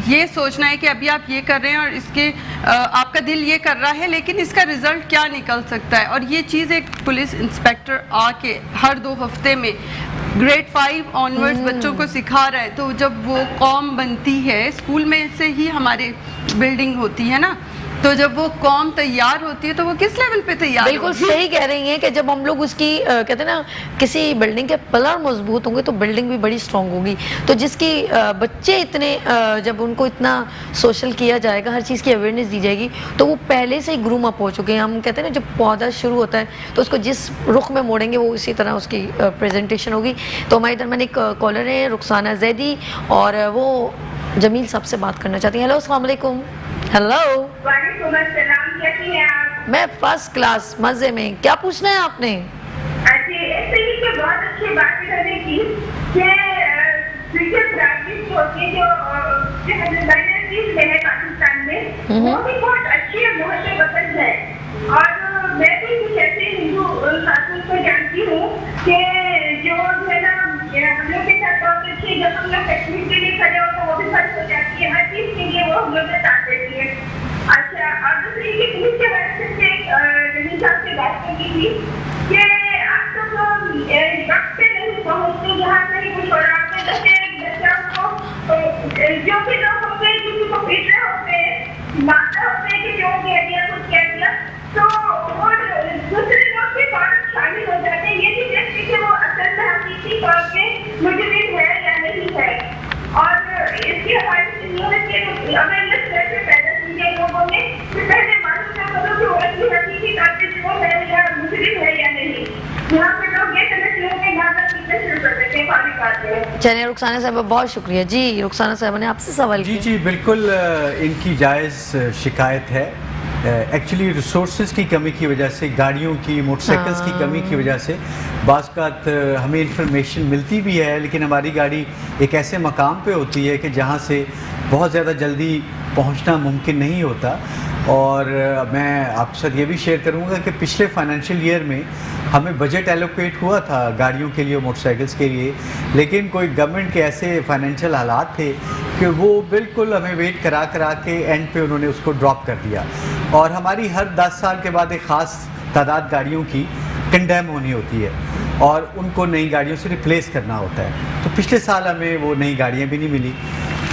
ये सोचना है कि अभी आप ये कर रहे हैं और इसके आपका दिल ये कर रहा है, लेकिन इसका रिज़ल्ट क्या निकल सकता है। और ये चीज़ एक पुलिस इंस्पेक्टर आके हर 2 हफ्ते में ग्रेड 5 ऑनवर्ड्स बच्चों को सिखा रहा है। तो जब वो कौम बनती है, स्कूल में से ही हमारे बिल्डिंग होती है ना, तो जब वो कौम तैयार होती है तो वो किस लेवल पे तैयार बिल्कुल होगी? सही कह रही हैं कि जब हम लोग उसकी कहते हैं ना, किसी बिल्डिंग के पिलर मजबूत होंगे तो बिल्डिंग भी बड़ी स्ट्रांग होगी। तो जिसकी बच्चे इतने जब उनको इतना सोशल किया जाएगा, हर चीज़ की अवेयरनेस दी जाएगी, तो वो पहले से ही ग्रूम अप हो चुके हैं। हम कहते हैं ना, जब पौधा शुरू होता है तो उसको जिस रुख में मोड़ेंगे वो इसी तरह उसकी प्रेजेंटेशन होगी। तो हमारे इधर मैंने एक कॉलर है रुखसाना जैदी, और वो जमील साहब से बात करना चाहती हैं। हेलो, अस्सलाम वालेकुम। हेलो, वालेकुम अस्सलाम, कैसी हैं आप? मैं फर्स्ट क्लास, मजे में। क्या पूछना है आपने? अच्छी, ऐसे ही कि बहुत अच्छी बात करने की कि क्रिकेट प्रैक्टिस होती है जो माइनॉरिटीज में है पाकिस्तान में, वो भी बहुत अच्छी है, बहुत ही पसंद है। और मैं भी कुछ ऐसे हिंदू खातून को जानती हूँ कि जो है ना, हम लोग के साथ बहुत अच्छी, जब हम लोग तकलीफ के लिए खड़े हो तो वो भी फर्क हो जाती है, हर चीज के लिए वो हम लोग के साथ देती है। अच्छा, और दूसरी की पुलिस के बारे में रहीम साहब से बात करनी थी कि आप तो वक्त पे नहीं पहुँचते, जहाँ नहीं कुछ हो रहा है, जैसे बच्चों को जो भी लोग होते हैं, किसी को पीट रहे होते हैं, मारते होते हैं कि जो कह दिया कुछ कह दिया, तो वो दूसरे लोग भी बहुत शामिल हो जाते हैं, ये भी देखते कि वो असल में हकीकी तौर पे मुजरिम है या नहीं है। और इसकी हमारी अवेयरनेस कैसे पैदा की है लोगों में, कि पहले मालूम ना करो कि वो असली हकीकी तौर पे जो है या मुजरिम है या नहीं। यहाँ पे लोग ये समझ लोग मामला सीखना शुरू कर देते हैं, खाली करते हैं। चलिए रुखसाना साहब, बहुत शुक्रिया जी। रुखसाना साहब ने आपसे सवाल जी किया। जी बिल्कुल, इनकी जायज़ शिकायत है। एक्चुअली रिसोर्सेज की कमी की वजह से, गाड़ियों की, मोटरसाइकिल्स की कमी की वजह से बाज़ हमें इंफॉर्मेशन मिलती भी है, लेकिन हमारी गाड़ी एक ऐसे मकाम पे होती है कि जहाँ से बहुत ज़्यादा जल्दी पहुँचना मुमकिन नहीं होता। और मैं आपके साथ ये भी शेयर करूँगा कि पिछले फाइनेंशियल ईयर में हमें बजट एलोकेट हुआ था गाड़ियों के लिए, मोटरसाइकिल्स के लिए, लेकिन कोई गवर्नमेंट के ऐसे फाइनेंशियल हालात थे कि वो बिल्कुल हमें वेट करा के एंड पे उन्होंने उसको ड्रॉप कर दिया। और हमारी हर 10 साल के बाद एक ख़ास तादाद गाड़ियों की कंडेम होनी होती है और उनको नई गाड़ियों से रिप्लेस करना होता है। तो पिछले साल हमें वो नई गाड़ियाँ भी नहीं मिली।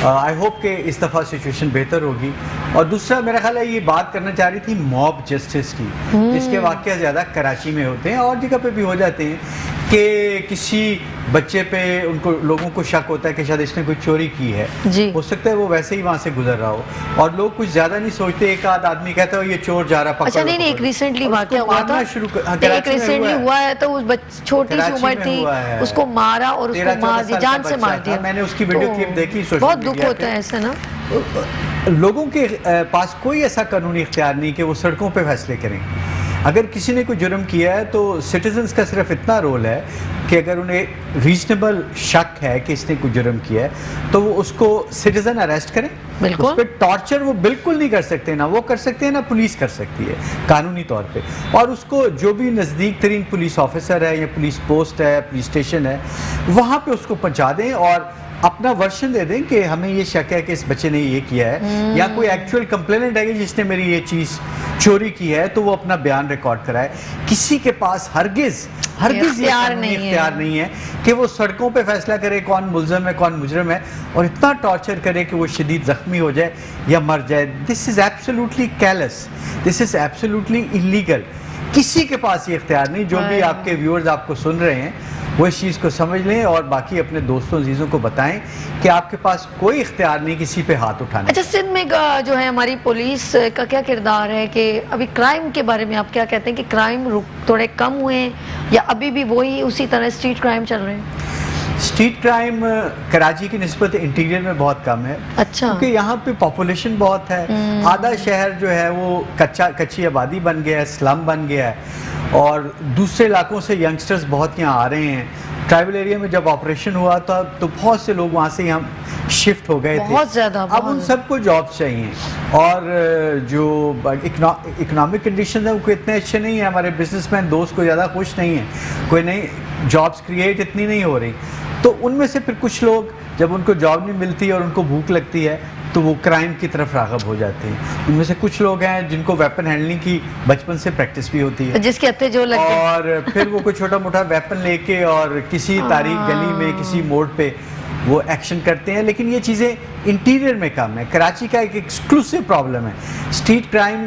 आई होप कि इस दफ़ा सिचुएशन बेहतर होगी। और दूसरा मेरा ख्याल है, ये बात करना चाह रही थी मॉब जस्टिस की, जिसके वाक़या ज़्यादा कराची में होते हैं और जगह पे भी हो जाते हैं, कि किसी बच्चे पे उनको लोगों को शक होता है कि शायद इसने कोई चोरी की है, जी। हो सकता है वो वैसे ही वहाँ से गुजर रहा हो और लोग कुछ ज़्यादा नहीं सोचते। एक आध आदमी कहता है ये चोर जा रहा, पकड़ो। अच्छा नहीं, एक रिसेंटली वाकया हुआ था, एक रिसेंटली हुआ है, तो उस छोटी सी उम्र थी, उसको मारा और उसको मार दिया, जान से मार दिया। मैंने उसकी वीडियो क्लिप देखी, बहुत दुख होता है ऐसे ना। लोगों के पास कोई ऐसा कानूनी इख्तियार नहीं कि वो सड़कों पे फैसले करें। अगर किसी ने कोई जुर्म किया है तो सिटीजन्स का सिर्फ इतना रोल है कि अगर उन्हें रीजनेबल शक है कि इसने कोई जुर्म किया है तो वो उसको सिटीजन अरेस्ट करें। बिल्कुल। उस पर टॉर्चर वो बिल्कुल नहीं कर सकते, ना वो कर सकते हैं ना पुलिस कर सकती है कानूनी तौर पे। और उसको जो भी नज़दीक तरीन पुलिस ऑफिसर है या पुलिस पोस्ट है, पुलिस स्टेशन है, वहाँ पे उसको पहुँचा दें और अपना वर्शन दे दें कि हमें ये शक है कि इस बच्चे ने ये किया है या कोई एक्चुअल कंप्लेनेंट है कि जिसने मेरी ये चीज़ चोरी की है, तो वो अपना बयान रिकॉर्ड कराए। किसी के पास हरगिज़ इख्तियार नहीं है कि वो सड़कों पे फैसला करे कौन मुल्ज़म है कौन मुजरिम है और इतना टॉर्चर करे कि वो शदीद ज़ख्मी हो जाए या मर जाए। This is absolutely careless, this is absolutely illegal. किसी के पास ये इख्तियार नहीं। जो भी आपके व्यूअर्स आपको सुन रहे हैं वो इस चीज़ को समझ लें और बाकी अपने दोस्तों अजीज़ों को बताएं कि आपके पास कोई इख्तियार नहीं किसी पे हाथ उठाने। अच्छा, सिंध में जो है हमारी पुलिस का क्या किरदार है कि अभी क्राइम के बारे में आप क्या कहते हैं कि क्राइम थोड़े कम हुए हैं या अभी भी वही उसी तरह स्ट्रीट क्राइम चल रहे हैं? स्ट्रीट क्राइम कराची की निस्बत इंटीरियर में बहुत कम है। अच्छा। क्योंकि यहाँ पे पॉपुलेशन बहुत है, आधा शहर जो है वो कच्ची आबादी बन गया है, स्लम बन गया है और दूसरे इलाकों से यंगस्टर्स बहुत यहाँ आ रहे हैं। ट्राइबल एरिया में जब ऑपरेशन हुआ था तो बहुत से लोग वहाँ से यहाँ शिफ्ट हो गए थे, बहुत ज़्यादा। अब उन सबको जॉब चाहिए और जो इकोनॉमिक कंडीशन है वो इतने अच्छे नहीं है। हमारे बिजनेसमैन दोस्त को ज़्यादा खुश नहीं है, कोई नई जॉब्स क्रिएट इतनी नहीं हो रही, तो उनमें से फिर कुछ लोग जब उनको जॉब नहीं मिलती और उनको भूख लगती है तो वो क्राइम की तरफ राग़ब हो जाते हैं। उनमें से कुछ लोग हैं जिनको वेपन हैंडलिंग की बचपन से प्रैक्टिस भी होती है, जिसके हत्थे जो लगे, और फिर वो कोई छोटा मोटा वेपन लेके और किसी तारीख गली में किसी मोड़ पे वो एक्शन करते हैं। लेकिन ये चीज़ें इंटीरियर में कम है। कराची का एक एक्सक्लूसिव प्रॉब्लम है स्ट्रीट क्राइम,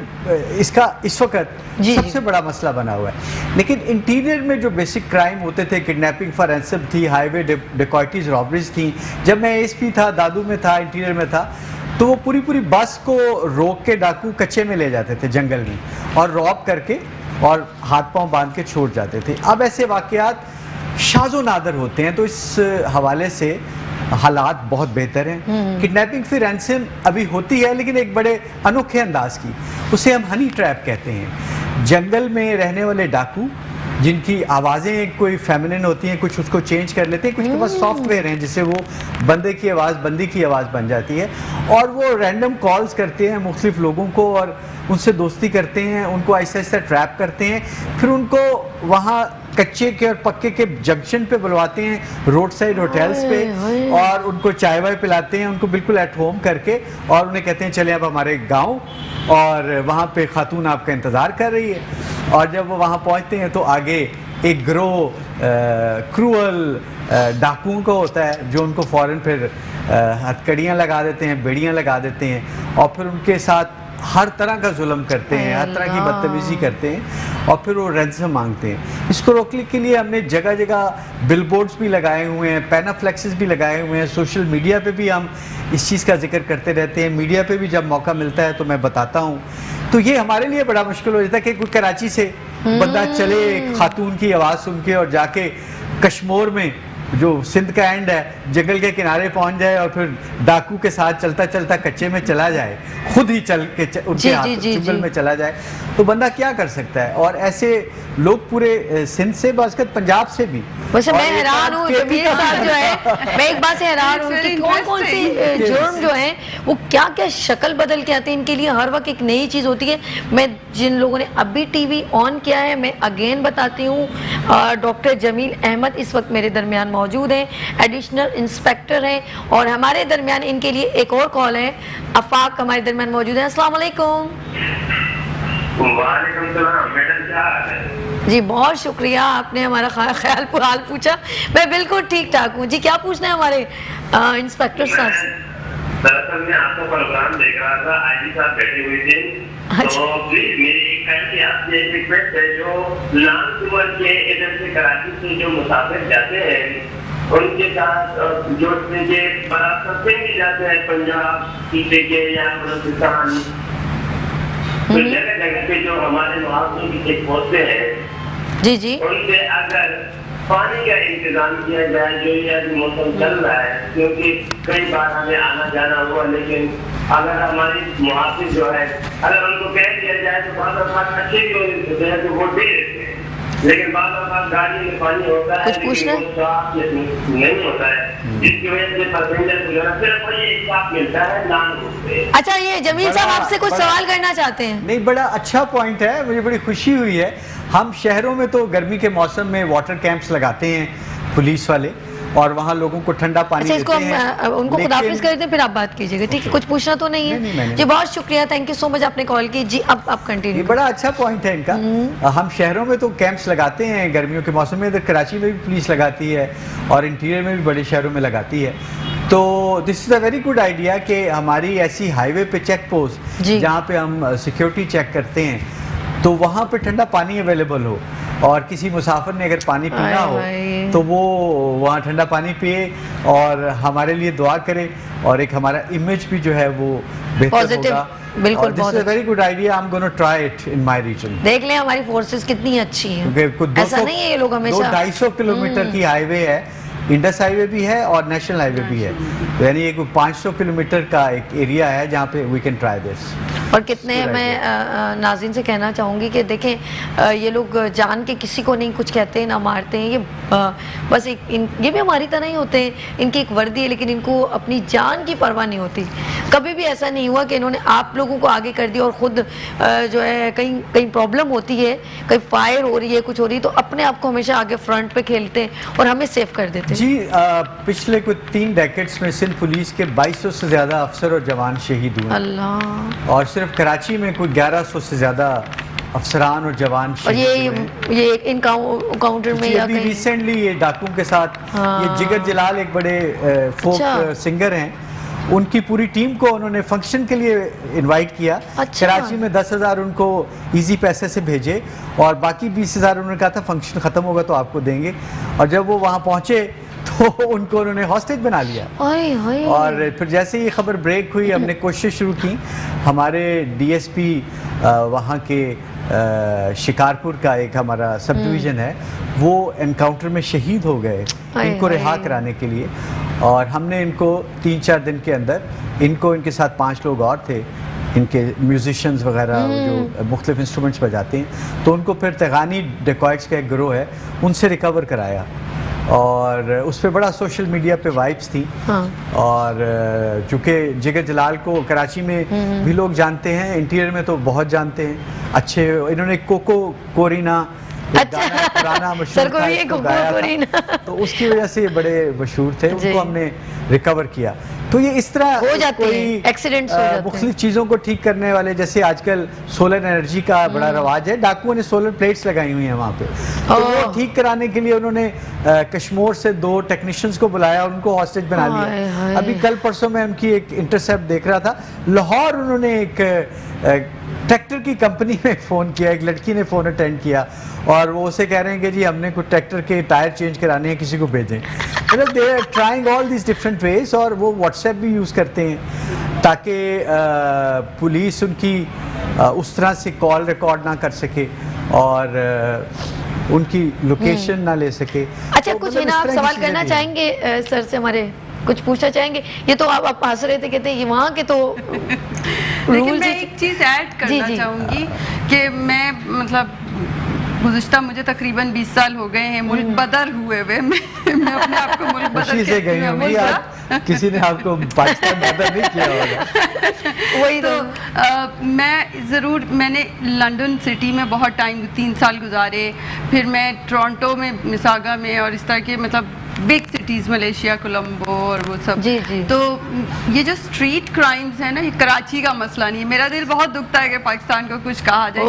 इसका इस वक्त सबसे बड़ा मसला बना हुआ है। लेकिन इंटीरियर में जो बेसिक क्राइम होते थे, किडनैपिंग फॉर रैंसम थी, हाईवे डिकॉइटीज, रॉबरीज थी। जब मैं एएसपी था, दादू में था, इंटीरियर में था, तो वो पूरी बस को रोक के डाकू कच्चे में ले जाते थे जंगल में और रॉब करके और हाथ पांव बांध के छोड़ जाते थे। अब ऐसे वाकयात शाज़ो नादर होते हैं, तो इस हवाले से हालात बहुत बेहतर हैं। किडनैपिंग फिर रैंसम अभी होती है लेकिन एक बड़े अनोखे अंदाज की, उसे हम हनी ट्रैप कहते हैं। जंगल में रहने वाले डाकू जिनकी आवाज़ें कोई फेमिनिन होती हैं, कुछ उसको चेंज कर लेते हैं, कुछ के पास सॉफ्टवेयर हैं जिससे वो बंदे की आवाज़ बंदी की आवाज़ बन जाती है और वो रैंडम कॉल्स करते हैं मुख्तलिफ लोगों को और उनसे दोस्ती करते हैं, उनको आहिस्ता आहिस्ता ट्रैप करते हैं, फिर उनको वहाँ कच्चे के और पक्के के जंक्शन पे बुलवाते हैं, रोड साइड होटल्स पे, और उनको चाय वाय पिलाते हैं, उनको बिल्कुल एट होम करके, और उन्हें कहते हैं चले अब हमारे गांव और वहाँ पे खातून आपका इंतज़ार कर रही है। और जब वो वहाँ पहुँचते हैं तो आगे एक ग्रोह क्रूअल डाकुओं का होता है जो उनको फ़ौरन फिर हथकड़ियाँ लगा देते हैं, बेड़ियाँ लगा देते हैं और फिर उनके साथ हर तरह का जुल्म करते हैं, हर तरह की बदतमीज़ी करते हैं और फिर वो रैंसम मांगते हैं। इसको रोकने के लिए हमने जगह जगह बिलबोर्ड्स भी लगाए हुए हैं, पैनाफ्लेक्सेस भी लगाए हुए हैं, सोशल मीडिया पे भी हम इस चीज़ का जिक्र करते रहते हैं, मीडिया पे भी जब मौका मिलता है तो मैं बताता हूँ। तो ये हमारे लिए बड़ा मुश्किल हो जाता है कि कोई कराची से बंदा चले खातून की आवाज़ सुन के और जाके कश्मीर में जो सिंध का एंड है जंगल के किनारे पहुंच जाए और फिर डाकू के साथ चलता चलता कच्चे में चला जाए, खुद ही चल के उनके हाथ जंगल में चला जाए, तो बंदा क्या कर सकता है। और ऐसे लोग पूरे सिंध से बास्कत पंजाब से भी। वैसे मैं हैरान हूँ जमीर साहब जो है, मैं एक बात से हैरान हूँ कि कौन सी जुर्म जो है वो क्या क्या शक्ल बदल के आते हैं, इनके लिए हर वक्त एक नई चीज़ होती है। मैं जिन लोगों ने अभी टीवी ऑन किया है, मैं अगेन बताती हूँ, डॉक्टर जमील अहमद इस वक्त मेरे दरमियान मौजूद हैं, एडिशनल इंस्पेक्टर हैं और हमारे दरमियान इनके लिए एक और कॉल है। अफाक हमारे दरमियान मौजूद हैं। अस्सलाम वालेकुम। वालेकुम सलाम मैडम, क्या हाल है? जी बहुत शुक्रिया, आपने हमारा ख्याल पूछा। मैं बिल्कुल ठीक ठाक हूँ जी। क्या पूछना है हमारे इंस्पेक्टर साहब से? दरअसल मैं आपका प्रोग्राम देख रहा था, आईजी साहब बैठे हुए थे, तो प्लीज मेरी एक काइंडली आपसे एक रिक्वेस्ट है, जो लॉन्ग टूर के इधर से कराची से जो मुसाफिर जाते हैं उनके साथ जो उनके सस्ते मिल जाते हैं पंजाब सूबे के या बलूचिस्तान, तो जगह जगह पे जो हमारे मुआवजे की चेक पोस्टें हैं जी जी, उनसे अगर पानी का इंतजाम किया जाए, जो ये अभी मौसम चल रहा है, क्योंकि कई बार हमें आना जाना हुआ, लेकिन अगर हमारी मुआवजे जो है अगर उनको कह दिया जाए तो बात अच्छे भी होते हैं तो वो दे देते हैं, लेकिन बात गाड़ी में पानी होता है कुछ पूछना नहीं होता है, जिसकी वजह से पैसेंजर को जो है सिर्फ वही साफ मिलता है लॉन्ग रूट पे। अच्छा, ये जमील साहब आपसे कुछ सवाल करना चाहते हैं? नहीं, बड़ा अच्छा पॉइंट है, मुझे बड़ी खुशी हुई है। हम शहरों में तो गर्मी के मौसम में वाटर कैंप्स लगाते हैं पुलिस वाले, और वहाँ लोगों को ठंडा पानी अच्छा, इसको देते हैं। हम उनको खुदाफिज कर देते हैं, फिर आप बात कीजिएगा, ठीक है? कुछ पूछना तो नहीं है जी? बहुत शुक्रिया, थैंक यू सो मच, आपने कॉल की जी। अब आप कंटिन्यू। बड़ा अच्छा पॉइंट है इनका। हम शहरों में तो कैंप्स लगाते हैं गर्मियों के मौसम में, इधर कराची में भी पुलिस लगाती है और इंटीरियर में भी बड़े शहरों में लगाती है। तो this is a very good idea कि हमारी ऐसी हाईवे पे चेक पोस्ट जहाँ पे हम सिक्योरिटी चेक करते हैं, तो वहाँ पे ठंडा पानी अवेलेबल हो, और किसी मुसाफिर ने अगर पानी पीना हो तो वो वहाँ ठंडा पानी पिए और हमारे लिए दुआ करे, और एक हमारा इमेज भी जो है वो बेहतर होगा। बिल्कुल, this is a very good idea, I am gonna try it in my region. देख लें हमारी फोर्सेस कितनी अच्छी हैं, ऐसा नहीं है ये लोग हमेशा। 200-250 किलोमीटर की हाईवे है, इंडस हाईवे भी है और नेशनल हाईवे भी है, यानी एक 500 किलोमीटर का एक एरिया है जहाँ पे वी कैन ट्राई दिस। और कितने मैं नाज़रीन से कहना चाहूँगी कि देखें, ये लोग जान के किसी को नहीं कुछ कहते हैं ना मारते हैं, ये बस ये भी हमारी तरह ही होते हैं, इनकी एक वर्दी है लेकिन इनको अपनी जान की परवाह नहीं होती। कभी भी ऐसा नहीं हुआ कि इन्होंने आप लोगों को आगे कर दिया और ख़ुद जो है कहीं प्रॉब्लम होती है, कहीं फायर हो रही है, कुछ हो रही है, तो अपने आप को हमेशा आगे फ्रंट पे खेलते हैं और हमें सेव कर देते हैं। जी, पिछले कुछ 3 डेकेड्स में सिंध पुलिस के 2200 से ज़्यादा अफसर और जवान शहीद हुए, अल्लाह। और सिर्फ कराची में कुछ 1100 से ज़्यादा अफसरान और जवान और शहीद ये इनकाउंटर में या अभी रिसेंटली ये डाकुओं के साथ ये जिगर जलाल एक बड़े फोक सिंगर हैं, उनकी पूरी टीम को उन्होंने फंक्शन के लिए इनवाइट किया। अच्छा। कराची में 10,000 उनको इजी पैसे से भेजे और बाकी 20,000 उन्होंने कहा था फंक्शन ख़त्म होगा तो आपको देंगे, और जब वो वहाँ पहुँचे तो उनको उन्होंने हॉस्टेज बना लिया। और फिर जैसे ये खबर ब्रेक हुई, हमने कोशिश शुरू की, हमारे डीएसपी वहाँ के शिकारपुर का एक हमारा सब डिवीज़न है, वो एनकाउंटर में शहीद हो गए इनको रिहा कराने के लिए, और हमने इनको 3-4 दिन के अंदर इनके साथ 5 लोग और थे, इनके म्यूजिशियंस वगैरह जो मुख्तलिफ इंस्ट्रूमेंट्स बजाते हैं, तो उनको फिर तगानी डेकॉइट्स का एक गिरोह है उनसे रिकवर कराया, और उस पर बड़ा सोशल मीडिया पे वाइब्स थी। और चूँकि जिगर जलाल को कराची में भी लोग जानते हैं, इंटीरियर में तो बहुत जानते हैं अच्छे, इन्होंने कोको कोरिना पुराना मशहूर था, इसको गाया था, तो उसकी वजह से बड़े मशहूर थे, उनको हमने रिकवर किया। तो ये इस तरह हो जाते हैं, एक्सीडेंट्स हो जाते हैं। मुख्तलिफ चीज़ों को ठीक करने वाले, जैसे आजकल सोलर एनर्जी का बड़ा रवाज है, डाकुओं ने सोलर प्लेट्स लगाई हुई हैं वहाँ पे, तो वो ठीक कराने के लिए उन्होंने कश्मीर से 2 टेक्नीशियंस को बुलाया, उनको हॉस्टेज बना लिया। अभी कल परसों मैं उनकी एक इंटरसेप्ट देख रहा था, लाहौर उन्होंने एक ट्रैक्टर की कंपनी में फ़ोन किया, एक लड़की ने फ़ोन अटेंड किया और वो उसे कह रहे हैं कि जी हमने कुछ ट्रैक्टर के टायर चेंज कराने हैं, किसी को भेजें। मतलब they are trying all this different ways, और वो व्हाट्सएप भी यूज़ करते हैं ताकि पुलिस उनकी उस तरह से कॉल रिकॉर्ड ना कर सके और उनकी लोकेशन ना ले सके। अच्छा, कुछ है ना आप सवाल करना चाहेंगे सर से, हमारे कुछ पूछना चाहेंगे? ये तो आप हंस रहे थे, कहते हैं ये वहाँ के तो लेकिन मैं एक चीज़ ऐड करना चाहूँगी कि मैं मतलब गुज़िश्ता मुझे तकरीबन 20 साल हो गए हैं मुल्क बदल हुए मैं अपने आप को मुल्क बदल से गई होंगी आप, किसी ने आपको पाकिस्तान बदल नहीं किया होगा। वही तो मैंने लंदन सिटी में बहुत टाइम 3 साल गुजारे, फिर मैं टोरंटो में, मिसागा में और इस तरह के मतलब बिग सिटीज़, मलेशिया, कोलंबो और वो सब। जी जी। तो ये जो स्ट्रीट क्राइम्स है ना, ये कराची का मसला नहीं है। मेरा दिल बहुत दुखता है कि पाकिस्तान को कुछ कहा जाए,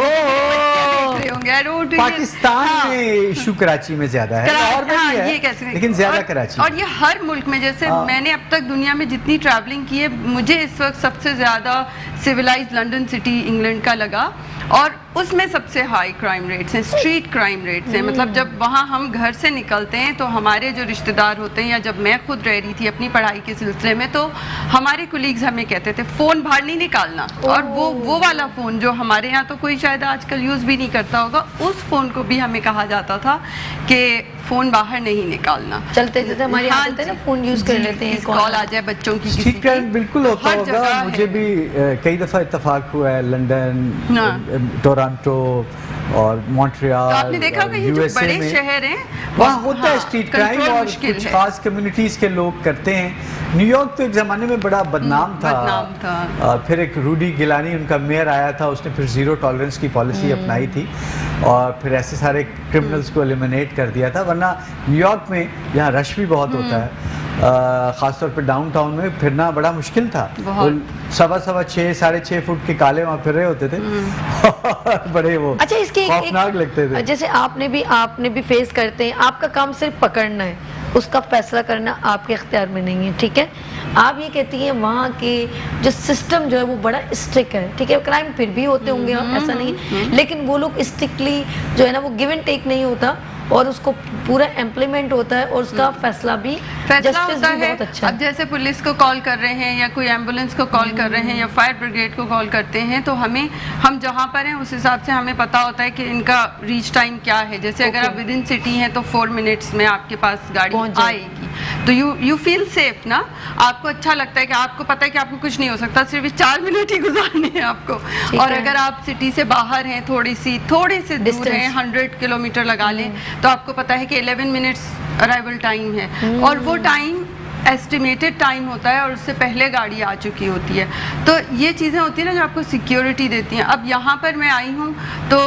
देख रहे होंगे। I don't really- पाकिस्तान हाँ। में इशू कराची में ज्यादा है, लाहौर में हाँ, भी है, ये कह सकते हैं। लेकिन ज्यादा कराची और ये हर मुल्क में, जैसे हाँ। मैंने अब तक दुनिया में जितनी ट्रैवलिंग की है, मुझे इस वक्त सबसे ज्यादा सिविलाइज्ड लंदन सिटी इंग्लैंड का लगा, और उसमें सबसे हाई क्राइम रेट्स हैं, स्ट्रीट क्राइम रेट्स हैं। मतलब जब वहाँ हम घर से निकलते हैं तो हमारे जो रिश्तेदार होते हैं, या जब मैं खुद रह रही थी अपनी पढ़ाई के सिलसिले में, तो हमारे कुलीग्स हमें कहते थे फ़ोन बाहर नहीं निकालना, और वो वाला फ़ोन जो हमारे यहाँ तो कोई शायद आजकल यूज़ भी नहीं करता होगा, उस फ़ोन को भी हमें कहा जाता था कि फ़ोन बाहर नहीं निकालना। चलते चलते हमारी हाँ आदत है ना, जी, फोन यूज कर जी, लेते हैं, किसी कॉल आ जाए बच्चों की, किसी स्ट्रीट क्राइम की। बिल्कुल होता हर होगा, जगह मुझे है। भी कई दफ़ा इत्तेफाक हुआ है, लंदन, हाँ। टोरंटो और मॉन्ट्रियल, तो आपने देखा होगा ये जो USA बड़े में शहर हैं वहाँ होता है हाँ, स्ट्रीट क्राइम, कंट्रोल और मुश्किल कुछ है। खास कम्युनिटीज़ के लोग करते हैं। न्यूयॉर्क तो एक ज़माने में बड़ा बदनाम था, बदनाम था। फिर एक रूडी गिलानी उनका मेयर आया था, उसने फिर ज़ीरो टॉलरेंस की पॉलिसी अपनाई थी, और फिर ऐसे सारे क्रिमिनल्स को एलिमिनेट कर दिया था। वरना न्यूयॉर्क में यहाँ रश भी बहुत होता है, ख़ासतौर पे डाउनटाउन में फिरना बड़ा मुश्किल था। बहुत। वो 6.25 6.5 फुट के काले वहाँ फिर रहे होते थे बड़े वो अच्छा, इसके खौफनाक लगते थे। जैसे आपने भी फेस करते हैं, आपका काम सिर्फ पकड़ना है, उसका फैसला करना आपके इख्तियार में नहीं है, ठीक है। आप ये कहती हैं वहाँ के जो सिस्टम जो है वो बड़ा स्ट्रिक्ट है, ठीक है। क्राइम फिर भी होते होंगे, ऐसा नहीं है, लेकिन वो लोग स्ट्रिक्टली जो है ना, वो गिव एंड टेक नहीं होता, और उसको पूरा इम्प्लीमेंट होता है, और उसका फैसला भी फैसला justice होता भी है। बहुत अच्छा अब जैसे पुलिस को कॉल कर रहे हैं, या कोई एम्बुलेंस को कॉल कर रहे हैं, या फायर ब्रिगेड को कॉल करते हैं, तो हम जहाँ पर हैं उस हिसाब से हमें पता होता है कि इनका रीच टाइम क्या है। जैसे अगर आप विद इन सिटी हैं तो 4 मिनट्स में आपके पास गाड़ी पहुंच जाएगी। आएगी, तो यू फील सेफ ना, आपको अच्छा लगता है कि आपको पता है कि आपको कुछ नहीं हो सकता, सिर्फ 4 मिनट ही गुजारने हैं आपको। और है। अगर आप सिटी से बाहर हैं, थोड़े से दूर Distance। हैं, 100 किलोमीटर लगा लें, तो आपको पता है कि 11 मिनट्स अराइवल टाइम है, और वो टाइम एस्टिमेटेड टाइम होता है, और उससे पहले गाड़ी आ चुकी होती है। तो ये चीज़ें होती हैं ना जो आपको सिक्योरिटी देती हैं। अब यहाँ पर मैं आई हूँ तो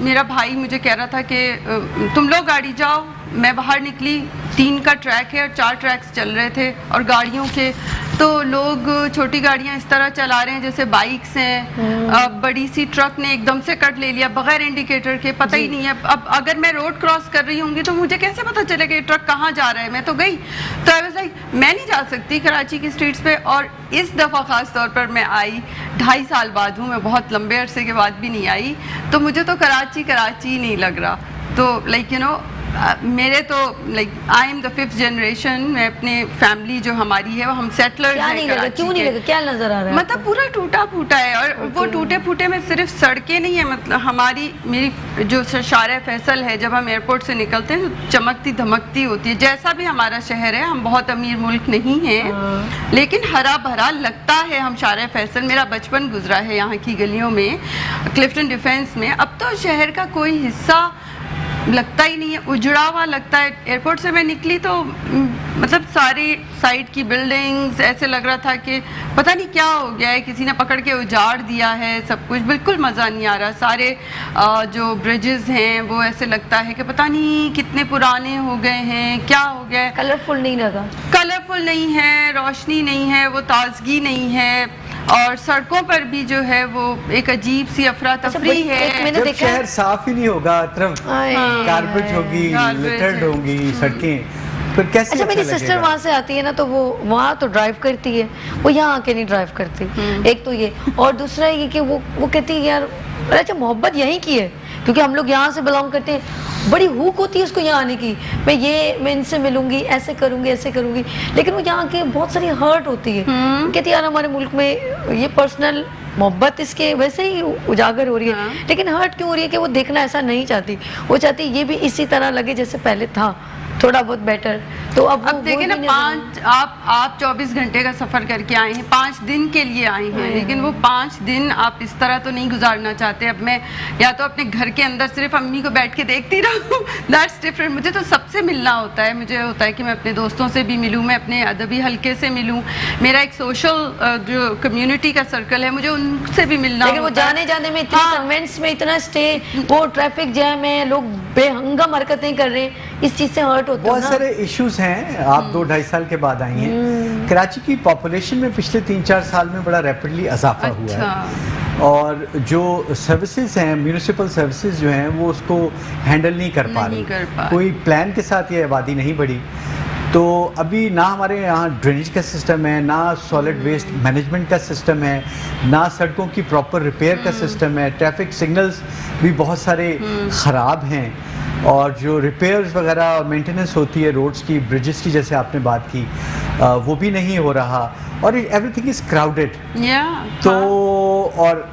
मेरा भाई मुझे कह रहा था कि तुम लोग गाड़ी जाओ, मैं बाहर निकली, 3 का ट्रैक है और 4 ट्रैक्स चल रहे थे, और गाड़ियों के तो लोग छोटी गाड़ियां इस तरह चला रहे हैं जैसे बाइक्स हैं। बड़ी सी ट्रक ने एकदम से कट ले लिया बगैर इंडिकेटर के, पता ही नहीं है। अब अगर मैं रोड क्रॉस कर रही होंगी तो मुझे कैसे पता चलेगा ये ट्रक कहाँ जा रहा है, मैं तो गई। तो आई वाज लाइक, मैं नहीं जा सकती कराची की स्ट्रीट्स पे। और इस दफ़ा ख़ास तौर पर मैं आई, 2.5 साल बाद हूँ, मैं बहुत लंबे अरसे के बाद भी नहीं आई, तो मुझे तो कराची ही नहीं लग रहा। तो लाइक यू नो, मेरे तो like I am the 5th generation, मैं अपने फैमिली जो हमारी है वो हम सेटलर्स क्या हैं नहीं लगा, कराची क्यों नहीं के। लगा, क्या नजर आ रहा है? मतलब पूरा टूटा फूटा है, और वो टूटे फूटे में सिर्फ सड़कें नहीं है, मतलब मेरी जो शार फैसल है, जब हम एयरपोर्ट से निकलते हैं तो चमकती धमकती होती है। जैसा भी हमारा शहर है, हम बहुत अमीर मुल्क नहीं हैं, लेकिन हरा भरा लगता है। हम शार फैसल, मेरा बचपन गुजरा है यहाँ की गलियों में, क्लिफ्टन डिफेंस में। अब तो शहर का कोई हिस्सा लगता ही नहीं है, उजड़ा हुआ लगता है। एयरपोर्ट से मैं निकली तो मतलब सारी साइड की बिल्डिंग्स, ऐसे लग रहा था कि पता नहीं क्या हो गया है, किसी ने पकड़ के उजाड़ दिया है सब कुछ, बिल्कुल मज़ा नहीं आ रहा। सारे जो ब्रिजेस हैं वो ऐसे लगता है कि पता नहीं कितने पुराने हो गए हैं, क्या हो गया है। कलरफुल नहीं लगा, कलरफुल नहीं है, रोशनी नहीं है, वो ताजगी नहीं है, और सड़कों पर भी जो है वो एक अजीब सी अफरा तफरी है। मैंने जब देखा शहर साफ ही नहीं होगा, तरफ आए, कारपेट होगी, Garbage लिटर्ड है। होंगी सड़कें, फिर कैसे अच्छा, मेरी लगेगा? सिस्टर वहाँ से आती है ना, तो वो वहाँ तो ड्राइव करती है, वो यहाँ आके नहीं ड्राइव करती। एक तो ये, और दूसरा ये कि वो कहती है यार, अच्छा मोहब्बत यहीं की है, क्योंकि हम लोग यहाँ से बिलोंग करते हैं, बड़ी हुक होती है उसको यहाँ आने की, मैं इनसे मिलूंगी, ऐसे करूंगी, लेकिन वो यहाँ के बहुत सारी हर्ट होती है। कहती है यार हमारे मुल्क में ये पर्सनल मोहब्बत इसके वैसे ही उजागर हो रही है, लेकिन हर्ट क्यों हो रही है कि वो देखना ऐसा नहीं चाहती, वो चाहती ये भी इसी तरह लगे जैसे पहले था, थोड़ा बहुत बेटर। तो अब देखिए ना, आप 24 घंटे का सफर करके आए हैं, 5 दिन के लिए आए हैं, लेकिन वो 5 दिन आप इस तरह तो नहीं गुजारना चाहते। अब मैं या तो अपने घर के अंदर सिर्फ अम्मी को बैठ के देखती रहूं, दैट्स डिफरेंट। मुझे तो सबसे मिलना होता है, मुझे होता है कि मैं अपने दोस्तों से भी मिलूं, मैं अपने अदबी हल्के से मिलूं, मेरा एक सोशल जो कम्युनिटी का सर्कल है, मुझे उनसे भी मिलना। लेकिन वो जाने में इतने कन्वेंट्स में इतना स्टे, वो ट्रैफिक जैम है, लोग बेहंगम हरकतें कर रहे हैं, इस चीज से हर्ट होते हैं। बहुत सारे इश्यूज हैं। आप 2-2.5 साल के बाद आई हैं। कराची की पॉपुलेशन में पिछले 3-4 साल में बड़ा रैपिडली इजाफा हुआ है। और जो सर्विसेज हैं, म्यूनिसिपल सर्विसेज जो हैं, वो उसको हैंडल नहीं कर पा रही। कोई प्लान के साथ ये आबादी नहीं बढ़ी। तो अभी ना हमारे यहाँ ड्रेनेज का सिस्टम है, ना सॉलिड वेस्ट मैनेजमेंट का सिस्टम है, ना सड़कों की प्रॉपर रिपेयर का सिस्टम है। ट्रैफिक सिग्नल्स भी बहुत सारे ख़राब हैं, और जो रिपेयर्स वगैरह और मेंटेनेंस होती है रोड्स की, ब्रिजेस की, जैसे आपने बात की, वो भी नहीं हो रहा, और एवरीथिंग इज़ क्राउडेड। तो और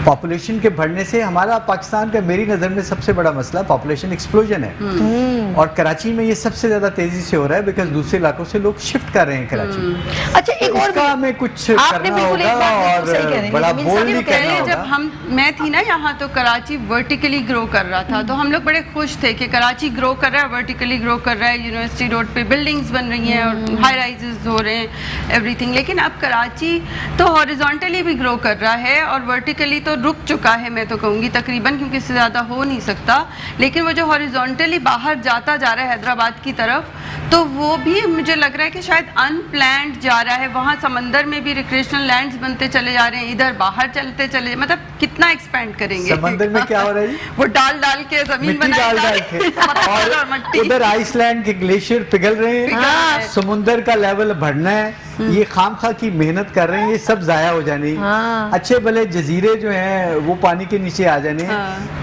पॉपुलेशन के बढ़ने से हमारा पाकिस्तान का, मेरी नज़र में सबसे बड़ा मसला पॉपुलेशन एक्सप्लोजन है। और कराची में ये सबसे ज़्यादा तेज़ी से हो रहा है, बिकॉज दूसरे इलाकों से लोग शिफ्ट कर रहे हैं कराची। अच्छा, एक और इसका हमें कुछ करना होगा और बड़ा बोल्डली करना होगा। जब मैं थी ना यहाँ, तो कराची वर्टिकली ग्रो कर रहा था, तो हम लोग बड़े खुश थे कि कराची ग्रो कर रहा है, वर्टिकली ग्रो कर रहा है, यूनिवर्सिटी रोड पे बिल्डिंग्स बन रही हैं और हाई राइजेस हो रहे हैं, एवरीथिंग। लेकिन अब कराची तो हॉरिजॉन्टली भी ग्रो कर रहा है, और वर्टिकली तो रुक चुका है, मैं तो कहूँगी तकरीबन, क्योंकि इससे ज़्यादा हो नहीं सकता। लेकिन वो जो हॉरिजॉन्टली बाहर जाता जा रहा है हैदराबाद की तरफ, तो वो भी मुझे लग रहा है कि शायद अनप्लैन्ड जा रहा है। वहाँ समंदर में भी रिक्रिएशनल लैंड्स बनते चले जा रहे हैं, इधर बाहर चलते चले, मतलब कितना एक्सपेंड करेंगे। समंदर में क्या हो रहा है? वो डाल के जमीन डाल के और उधर आइसलैंड के ग्लेशियर पिघल रहे हैं, समुंदर का लेवल बढ़ना है, ये खामखा की मेहनत कर रहे हैं, ये सब जाया हो जाने। अच्छे भले जजीरे जो हैं वो पानी के नीचे आ जाने,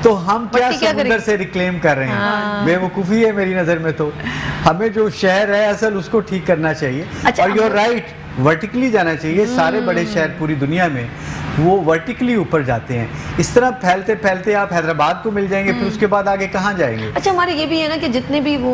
तो हम क्या समुंदर से रिक्लेम कर रहे हैं? बेवकूफ़ी है मेरी नज़र में। तो हमें जो शहर है असल उसको ठीक करना चाहिए। और यूर राइट, वर्टिकली जाना चाहिए। सारे बड़े शहर पूरी दुनिया में वो वर्टिकली ऊपर जाते हैं। इस तरह फैलते फैलते आप हैदराबाद को मिल जाएंगे, फिर उसके बाद आगे कहाँ जाएंगे? अच्छा, हमारे ये भी है ना कि जितने भी वो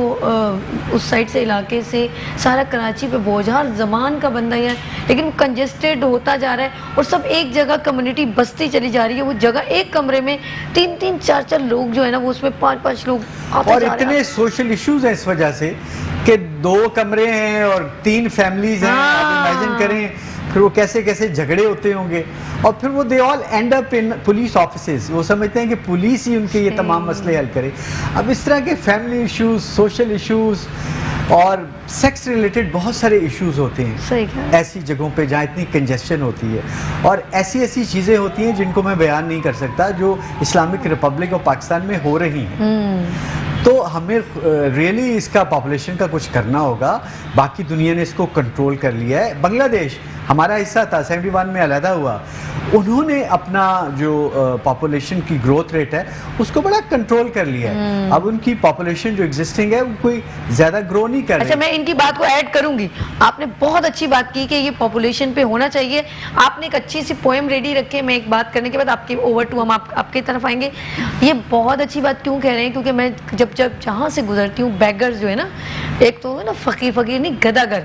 उस साइड से इलाके से सारा कराची पे बोझा जमान का बंदा ही है, लेकिन वो कंजेस्टेड होता जा रहा है, और सब एक जगह कम्युनिटी बसती चली जा रही है। वो जगह, एक कमरे में 3-3, 4-4 लोग जो है ना, वो उसमें 5-5 लोग आते और जा रहे हैं। इतने सोशल इश्यूज हैं इस वजह से कि 2 कमरे हैं और 3 फैमिलीज हैं। आप इमेजिन करें फिर वो कैसे कैसे झगड़े होते होंगे, और फिर वो they all and up in police offices. वो समझते हैं कि पुलिस ही उनके ये तमाम मसले हल करे। अब इस तरह के फैमिली इश्यूज, सोशल इश्यूज और सेक्स रिलेटेड बहुत सारे इश्यूज होते हैं ऐसी जगहों पे जहाँ इतनी कंजेस्शन होती है, और ऐसी ऐसी चीज़ें होती हैं जिनको मैं बयान नहीं कर सकता, जो इस्लामिक रिपब्लिक और पाकिस्तान में हो रही हैं। तो हमें रियली इसका पॉपुलेशन का कुछ करना होगा। बाकी दुनिया ने इसको कंट्रोल कर लिया है। बांग्लादेश हमारा हिस्सा था, 71 में अलहदा हुआ, उन्होंने अपना जो पॉपुलेशन की ग्रोथ रेट है उसको बड़ा कंट्रोल कर लिया है। अब उनकी पॉपुलेशन जो एग्जिस्टिंग है वो कोई ज़्यादा ग्रो नहीं कर रही। अच्छा, मैं इनकी बात को ऐड करूंगी। आपने बहुत अच्छी बात की कि ये पॉपुलेशन पे होना चाहिए। आपने एक अच्छी सी पोएम रेडी रखी है, मैं एक बात करने के बाद आपके ओवर टू हम आपकी तरफ आएंगे। ये बहुत अच्छी बात क्यों कह रहे हैं? क्योंकि मैं जब जहाँ से गुजरती हूँ, बैगर्स जो है ना, एक तो है ना फकीर नहीं गदागर,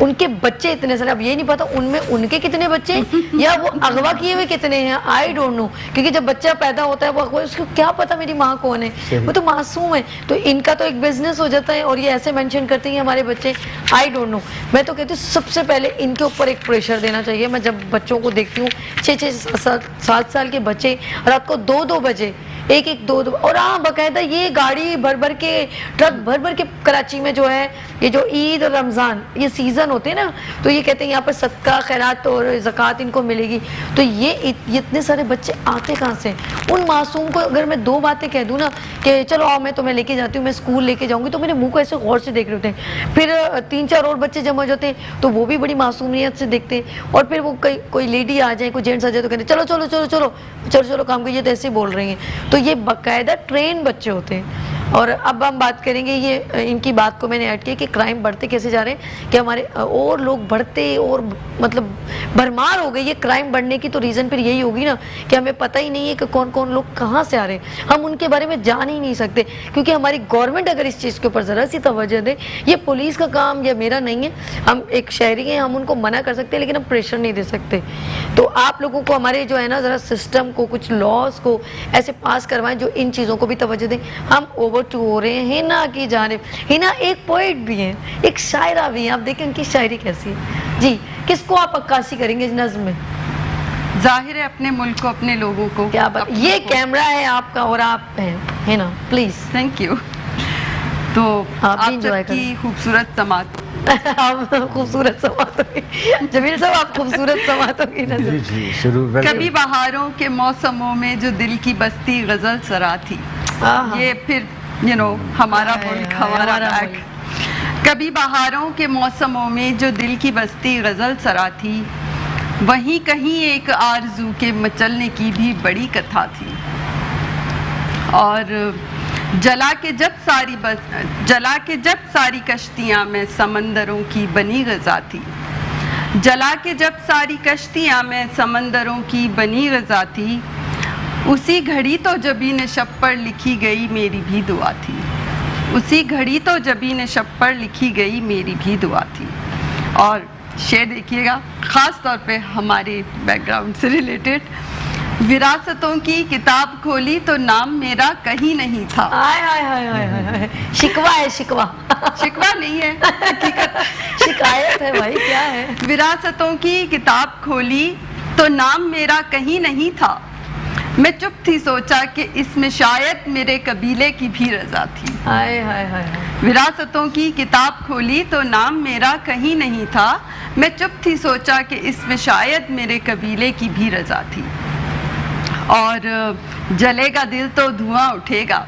उनके बच्चे इतने सारे, अब ये नहीं पता उनमें उनके कितने बच्चे या वो अगवा किए हुए कितने हैं, आई डोंट नो। क्योंकि जब बच्चा पैदा होता है वो उसको क्या पता मेरी माँ कौन है, वो तो मासूम है। तो इनका तो एक बिजनेस हो जाता है, और ये ऐसे मेंशन करते हैं हमारे बच्चे, आई डोंट नो। मैं तो कहती हूँ सबसे पहले इनके ऊपर एक प्रेशर देना चाहिए। मैं जब बच्चों को देखती हूँ 6-7 साल के बच्चे रात को 2-2 बजे 1-1-2-2, और हाँ बाकायदा ये गाड़ी भर के, ट्रक भर के कराची में जो है, ये जो ईद और रमज़ान ये सीज़न होते हैं ना, तो ये कहते हैं यहाँ पर सदका खैरात और ज़कात इनको मिलेगी। तो ये इतने सारे बच्चे आते कहाँ से? उन मासूम को अगर मैं 2 बातें कह दूँ ना कि चलो आओ मैं तुम्हें लेके जाती हूँ, मैं स्कूल लेके जाऊँगी, तो मेरे मुँह को ऐसे गौर से देख रहे होते हैं। फिर 3-4 और बच्चे जमा हो जाते हैं, तो वो भी बड़ी मासूमियत से देखते हैं। और फिर वो कोई लेडी आ जाए, कोई जेंट्स आ जाए, तो कहते चलो चलो चलो चलो चलो चलो काम करिए, तो ऐसे बोल रही हैं। तो ये बाकायदा ट्रेन बच्चे होते हैं। और अब हम बात करेंगे, ये इनकी बात को मैंने ऐड किया कि क्राइम बढ़ते कैसे जा रहे हैं, कि हमारे और लोग बढ़ते और मतलब भरमार हो गई है क्राइम बढ़ने की। तो रीज़न फिर यही होगी ना कि हमें पता ही नहीं है कि कौन कौन लोग कहाँ से आ रहे हैं, हम उनके बारे में जान ही नहीं सकते। क्योंकि हमारी गवर्नमेंट अगर इस चीज़ के ऊपर ज़रा सी तवज्जो दे, ये पुलिस का काम या मेरा नहीं है, हम एक शहरी हैं, हम उनको मना कर सकते हैं लेकिन हम प्रेशर नहीं दे सकते। तो आप लोगों को हमारे जो है ना ज़रा सिस्टम को, कुछ लॉज को ऐसे पास करवाएं जो इन चीज़ों को भी तवज्जो दें। हम ओवर टू हो रहे हैं हिना की जानिब। हिना एक पोइट भी है, एक शायरा भी है, आप देखें उनकी शायरी कैसी है जी। किसको आप अक्कासी करेंगे इस नज़्म में? जाहिर है अपने मुल्क को, अपने लोगों को। क्या बात, ये कैमरा है आपका और आप हैं, है ना, प्लीज। Thank you. तो आप सबकी खूबसूरत आप खूबसूरत समातोगी, जमील साहब आप खूबसूरत समातोगी जी नजर। जी शुरू कभी बहारों के मौसमों में जो दिल की बस्ती गजल सरा थी, आहा। ये फिर हमारा मुल्क, हमारा बैग। कभी बहारों के मौसमों में जो दिल की बस्ती गजल सरा थी, वहीं कहीं एक आरज़ू के मचलने की भी बड़ी कथा थी। और जला के जब सारी कश्तियाँ में समंदरों की बनी गज़ा थी, जला के जब सारी कश्तियाँ में समंदरों की बनी गज़ा थी, उसी घड़ी तो जबीन शब पर लिखी गई मेरी भी दुआ थी, उसी घड़ी तो जबीन शब पर लिखी गई मेरी भी दुआ थी। और शेर देखिएगा, ख़ास तौर पे हमारे बैकग्राउंड से रिलेटेड। विरासतों की किताब खोली तो नाम मेरा कहीं नहीं था। हाय हाय हाय हाय हाय हाय, शिकवा है शिकवा। शिकवा नहीं है, हकीकत शिकायत है भाई, क्या है। विरासतों की किताब खोली तो नाम मेरा कहीं नहीं था, मैं चुप थी सोचा कि इसमें शायद मेरे कबीले की भी रजा थी। हाय हाय हाय हाय। विरासतों की किताब खोली तो नाम मेरा कहीं नहीं था, मैं चुप थी सोचा कि इसमें शायद मेरे कबीले की भी रजा थी। और जलेगा दिल तो धुआं उठेगा,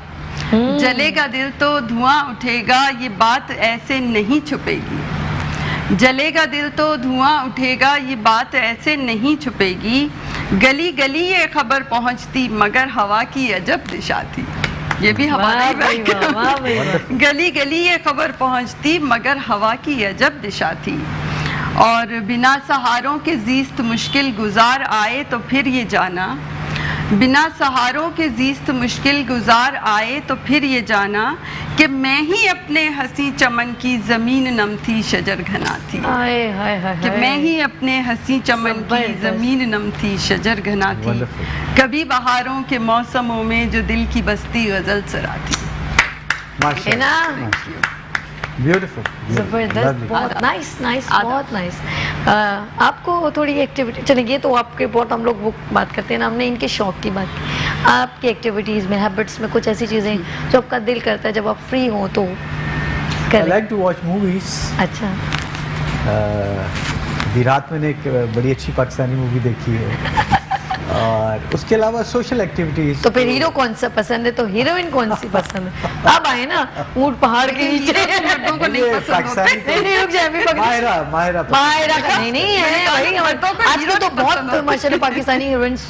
जलेगा दिल तो धुआं उठेगा, ये बात ऐसे नहीं छुपेगी। जलेगा दिल तो धुआं उठेगा, ये बात ऐसे नहीं छुपेगी। गली गली ये खबर पहुंचती मगर हवा की अजब दिशा थी। ये भी हमारा ही बैकग्राउंड है। गली गली ये खबर पहुंचती मगर हवा की अजब दिशा थी। और बिना सहारों के ज़ीस्त मुश्किल गुजार आए तो फिर ये जाना, बिना सहारों के ज़ीस्त मुश्किल गुजार आए तो फिर ये जाना कि मैं ही अपने हंसी चमन की ज़मीन नम थी शजर घना थी। हाय हाय हाय कि मैं ही अपने हंसी चमन की ज़मीन नम थी शजर घना थी। कभी बहारों के मौसमों में जो दिल की बस्ती गजल सरा थी। है ना, ब्यूटीफुल, जबरदस्त, बहुत नाइस नाइस, बहुत नाइस। आपको थोड़ी एक्टिविटी, चलिए ये तो आपके बहुत, हम लोग वो बात करते हैं ना, हमने इनके शौक की बात की। आपकी एक्टिविटीज़ में, हैबिट्स में कुछ ऐसी चीज़ें जो आपका दिल करता है जब आप फ्री हो तो I करें? like to watch movies. अच्छा, अभी रात मैंने एक बड़ी अच्छी पाकिस्तानी मूवी देखी है। और उसके अलावा सोशल एक्टिविटीज। तो फिर हीरो कौन सा पसंद है, तो हीरोइन कौन सी पसंद है? अब आए ना ऊँट पहाड़ के नीचे। मर्दों को नहीं पसंद होते। नहीं नहीं, रुक जाए, अभी मायरा मायरा मायरा का नहीं है भाई, आजकल तो बहुत माशाल्लाह पाकिस्तानी हीरोइंस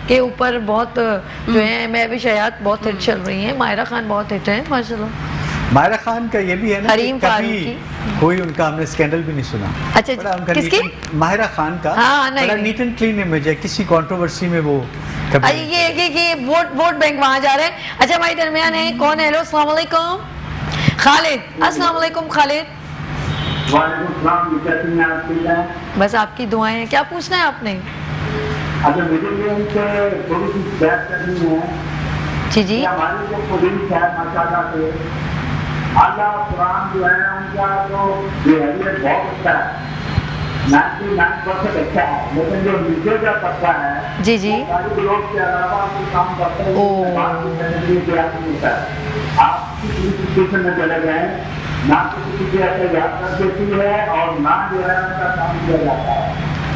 के ऊपर बहुत जो है, मैं भी शायद बहुत हिट चल रही हैं। मायरा खान बहुत हिट है माशाल्लाह। मायरा खान का ये भी है ना कि हरीम कभी फारूकी। कोई उनका हमने स्कैंडल भी नहीं सुना। अच्छा, बड़ा उनका किसकी? माहिरा खान का हाँ, नहीं, बड़ा नहीं। नीट एंड क्लीन इमेज है, किसी कंट्रोवर्सी में वो कभी ये वोट बैंक वहाँ जा रहे हैं। अच्छा हमारे दरमियान है कौन? हेलो, अस्सलाम वालेकुम खालिद। अस्सलाम वालेकुम खालिद। बस आपकी दुआएं हैं। क्या पूछना है आपने? अच्छा, मुझे ये उनसे थोड़ी सी बात करनी है। जी जी। हमारे जो पुलिस है माशाल्लाह से, अल्लाह कुरान जो है उनका तो बिहेवियर बहुत अच्छा है, 99% अच्छा है, लेकिन जो नीचे का तबका है जी जी। सारे लोग के अलावा कोई काम करते हैं, ओह। बात करने के लिए तैयार नहीं होता है। आप किसी सिचुएशन में चले गए, ना तो किसी की ऐसे याद कर देती है और ना जो है उनका काम किया जाता है,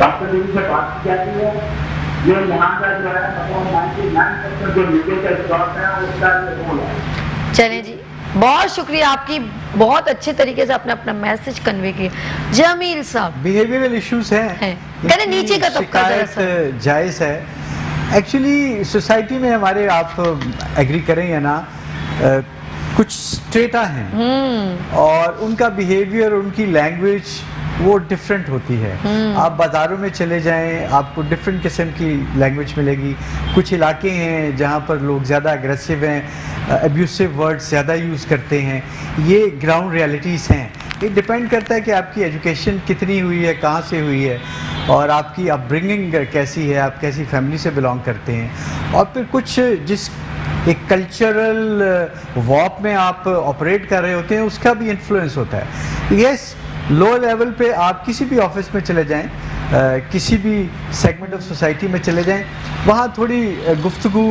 बदतमीजी से बात की जाती है। ये यहाँ का जो है मतलब 99% जो नीचे का स्टॉक है उसका ये रोल है। चलें जी, बहुत शुक्रिया आपकी, बहुत अच्छे तरीके से आपने अपना मैसेज कन्वे किया। जमील साहब, बिहेवियरल इश्यूज हैं। कहते नीचे का तबका शिकायत जायज़ है। एक्चुअली सोसाइटी में हमारे, आप एग्री करें या ना, कुछ स्ट्रेटा हैं और उनका बिहेवियर, उनकी लैंग्वेज वो डिफरेंट होती है। आप बाज़ारों में चले जाएं, आपको डिफरेंट किस्म की लैंग्वेज मिलेगी। कुछ इलाके हैं जहाँ पर लोग ज़्यादा अग्रेसिव हैं, अब्यूसिव वर्ड्स ज़्यादा यूज़ करते हैं। ये ग्राउंड रियलिटीज़ हैं। ये डिपेंड करता है कि आपकी एजुकेशन कितनी हुई है, कहाँ से हुई है और आपकी अपब्रिंगिंग कैसी है, आप कैसी फैमिली से बिलोंग करते हैं। और फिर कुछ जिस एक कल्चरल वॉक में आप ऑपरेट कर रहे होते हैं उसका भी इन्फ्लुएंस होता है। यस, लो लेवल पे आप किसी भी ऑफिस में चले जाएं, किसी भी सेगमेंट ऑफ सोसाइटी में चले जाएं, वहाँ थोड़ी गुफ्तगू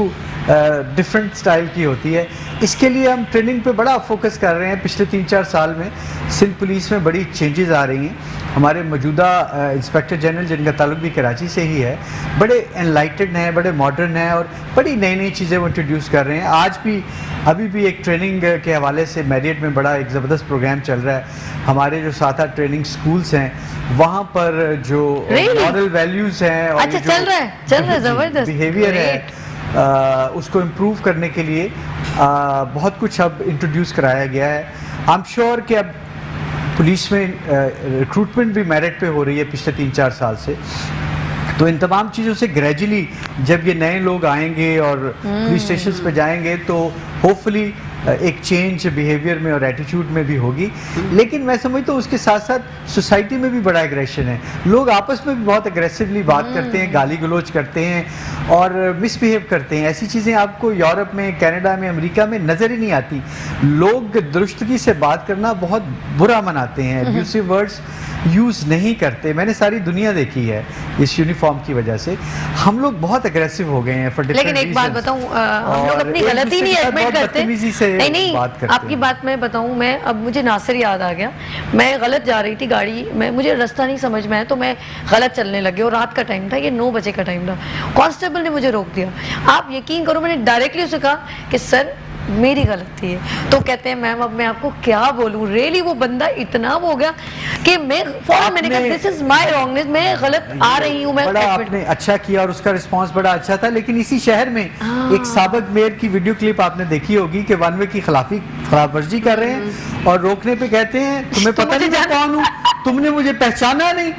डिफरेंट स्टाइल की होती है। इसके लिए हम ट्रेनिंग पे बड़ा फोकस कर रहे हैं। पिछले 3-4 साल में सिंध पुलिस में बड़ी चेंजेस आ रही हैं। हमारे मौजूदा इंस्पेक्टर जनरल, जिनका ताल्लुक भी कराची से ही है, बड़े एनलाइटेड हैं, बड़े मॉडर्न हैं और बड़ी नई नई चीज़ें वो इंट्रोड्यूस कर रहे हैं। आज भी अभी भी एक ट्रेनिंग के हवाले से मैरियट में बड़ा एक ज़बरदस्त प्रोग्राम चल रहा है। हमारे जो 7-8 ट्रेनिंग स्कूल्स हैं वहाँ पर जो मॉरल वैल्यूज़ हैं और अच्छा, चल रहा है ज़बरदस्त बिहेवियर है, उसको इम्प्रूव करने के लिए बहुत कुछ अब इंट्रोड्यूस कराया गया है। आई एम श्योर कि अब पुलिस में रिक्रूटमेंट भी मेरिट पे हो रही है पिछले 3-4 साल से। तो इन तमाम चीज़ों से ग्रेजुअली जब ये नए लोग आएंगे और पुलिस स्टेशन पे जाएंगे तो होपफुली एक चेंज बिहेवियर में और एटीट्यूड में भी होगी। लेकिन मैं समझता हूँ उसके साथ साथ सोसाइटी में भी बड़ा एग्रेशन है। लोग आपस में भी बहुत एग्रेसिवली बात करते हैं, गाली गलौज करते हैं और मिसबिहेव करते हैं। ऐसी चीज़ें आपको यूरोप में, कनाडा में, अमेरिका में नज़र ही नहीं आती। लोग दुरुस्तगी से बात करना बहुत बुरा मनाते हैं, एब्यूसिव वर्ड्स यूज़ नहीं करते। मैंने सारी दुनिया देखी है इस यूनिफॉर्म की वजह से। हम लोग बहुत एग्रेसिव हो गए हैं फॉर डिफरेंट लेकिन एक बात बताऊं, हम लोग अपनी गलती नहीं एडमिट करते। नहीं, आपकी बात मैं बताऊं, मैं अब मुझे नासिर याद आ गया। मैं गलत जा रही थी गाड़ी में, मुझे रास्ता नहीं समझ में आया तो मैं गलत चलने लगी और रात का टाइम था, ये 9 बजे का टाइम था। कांस्टेबल ने मुझे रोक दिया। आप यकीन करो, मैंने डायरेक्टली उसे कहा कि सर मेरी गलती है। तो कहते हैं मैम अब मैं आपको क्या बोलूं, रियली वो बंदा इतना हो गया कि मैं फौरन मैंने कहा दिस इज माय रॉन्गनेस, मैं गलत आ रही हूं। मैं बड़ा आपने अच्छा किया और उसका रिस्पांस बड़ा अच्छा था। लेकिन इसी शहर में एक साबिक मेयर की वीडियो क्लिप आपने देखी होगी कि वन वे की खिलाफ वर्जी कर रहे हैं और रोकने पे कहते हैं तुम्हें पता नहीं मैं कौन हूँ, तुमने मुझे पहचाना नहीं।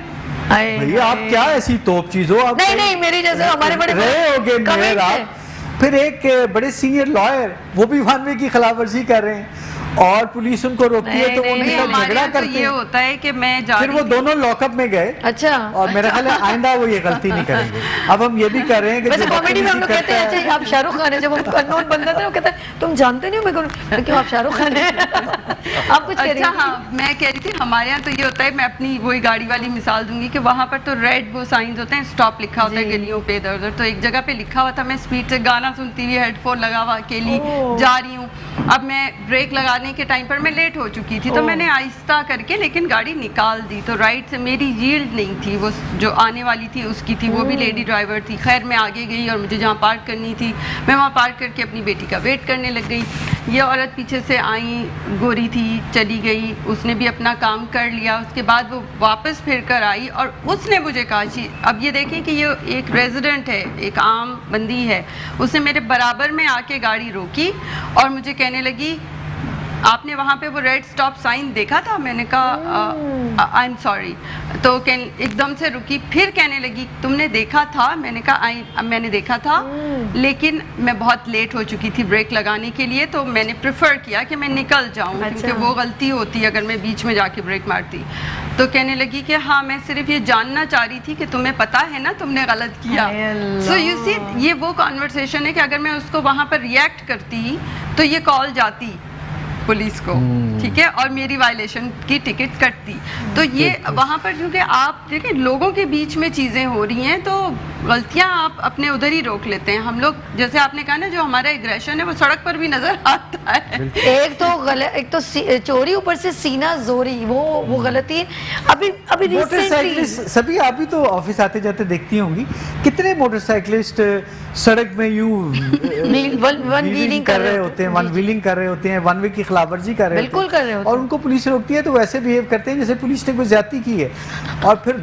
भैया आप क्या ऐसी तोप चीज हो? आप नहीं मेरी जैसे हमारे बड़े रहे होगे मेयर आप। फिर एक बड़े सीनियर लॉयर वो भी वन वे की खिलाफवर्जी कर रहे हैं और पुलिस उनको रोकती है तो उनके साथ झगड़ा करते हैं। ये होता है कि मैं जा फिर वो दोनों लॉकअप में गए। अच्छा, और मेरा ख्याल है आइंदा वो ये गलती नहीं करेंगे। अब हम ये भी कर रहे हैं कि वैसे कॉमेडी में हम लोग कहते हैं अच्छा आप शाहरुख खान है, जब हम अननोन बंदा था वो कहता है तुम जानते नहीं हो मैं क्यों, आप शाहरुख खान है। आप कुछ कह रही थी? हाँ, मैं कह रही थी हमारे यहाँ तो ये होता है, मैं अपनी वही गाड़ी वाली मिसाल दूंगी कि वहाँ पर तो रेड वो साइंस होते हैं, स्टॉप लिखा होता है गलियों पे इधर उधर। तो एक जगह पे लिखा हुआ था, मैं स्पीड से गाना सुनती हुई हेडफोन लगा हुआ अकेली जा रही हूँ। अब मैं ब्रेक लगाने के टाइम पर मैं लेट हो चुकी थी तो मैंने आहिस्ता करके लेकिन गाड़ी निकाल दी। तो राइट से मेरी यील्ड नहीं थी, वो जो आने वाली थी उसकी थी, वो भी लेडी ड्राइवर थी। खैर मैं आगे गई और मुझे जहाँ पार्क करनी थी मैं वहाँ पार्क करके अपनी बेटी का वेट करने लग गई। ये औरत पीछे से आई, गोरी थी, चली गई, उसने भी अपना काम कर लिया। उसके बाद वो वापस फिर कर आई और उसने मुझे कहा जी, अब ये देखें कि ये एक रेजिडेंट है, एक आम बंदी है, उसने मेरे बराबर में आके गाड़ी रोकी और मुझे कहने लगी आपने वहाँ पे वो रेड स्टॉप साइन देखा था? मैंने कहा आई एम सॉरी। तो एकदम से रुकी, फिर कहने लगी तुमने देखा था? मैंने कहा मैंने देखा था लेकिन मैं बहुत लेट हो चुकी थी ब्रेक लगाने के लिए, तो मैंने प्रेफर किया कि मैं निकल जाऊँ। अच्छा। क्योंकि वो गलती होती अगर मैं बीच में जाके ब्रेक मारती। तो कहने लगी कि हाँ मैं सिर्फ ये जानना चाह रही थी कि तुम्हें पता है ना तुमने गलत किया। सो यू सी, ये वो कॉन्वर्सेशन है कि अगर मैं उसको वहाँ पर रिएक्ट करती तो ये कॉल जाती पुलिस को, ठीक है, और मेरी वायलेशन की टिकट कटती। तो ये वहाँ पर क्योंकि आप देखिए लोगों के बीच में चीज़ें हो रही हैं तो गलतियाँ आप अपने उधर ही रोक लेते हैं। हम लोग जैसे आपने कहा ना, जो हमारा एग्रेशन है वो सड़क पर भी नजर आता है। एक तो चोरी, ऊपर से सीना जोरी, वो गलती। अभी मोटरसाइकिलिस्ट सभी, आप भी तो ऑफिस आते जाते देखती होंगी, कितने मोटरसाइकिलिस्ट सड़क में यूं वन व्हीलिंग कर रहे होते हैं, वन व्हीलिंग कर रहे होते हैं, वन वे की खिलाफवर्जी कर रहे बिल्कुल कर रहे होते हैं। और उनको पुलिस रोकती है तो वैसे बिहेव करते हैं जैसे पुलिस ने कोई ज्यादती की है। और फिर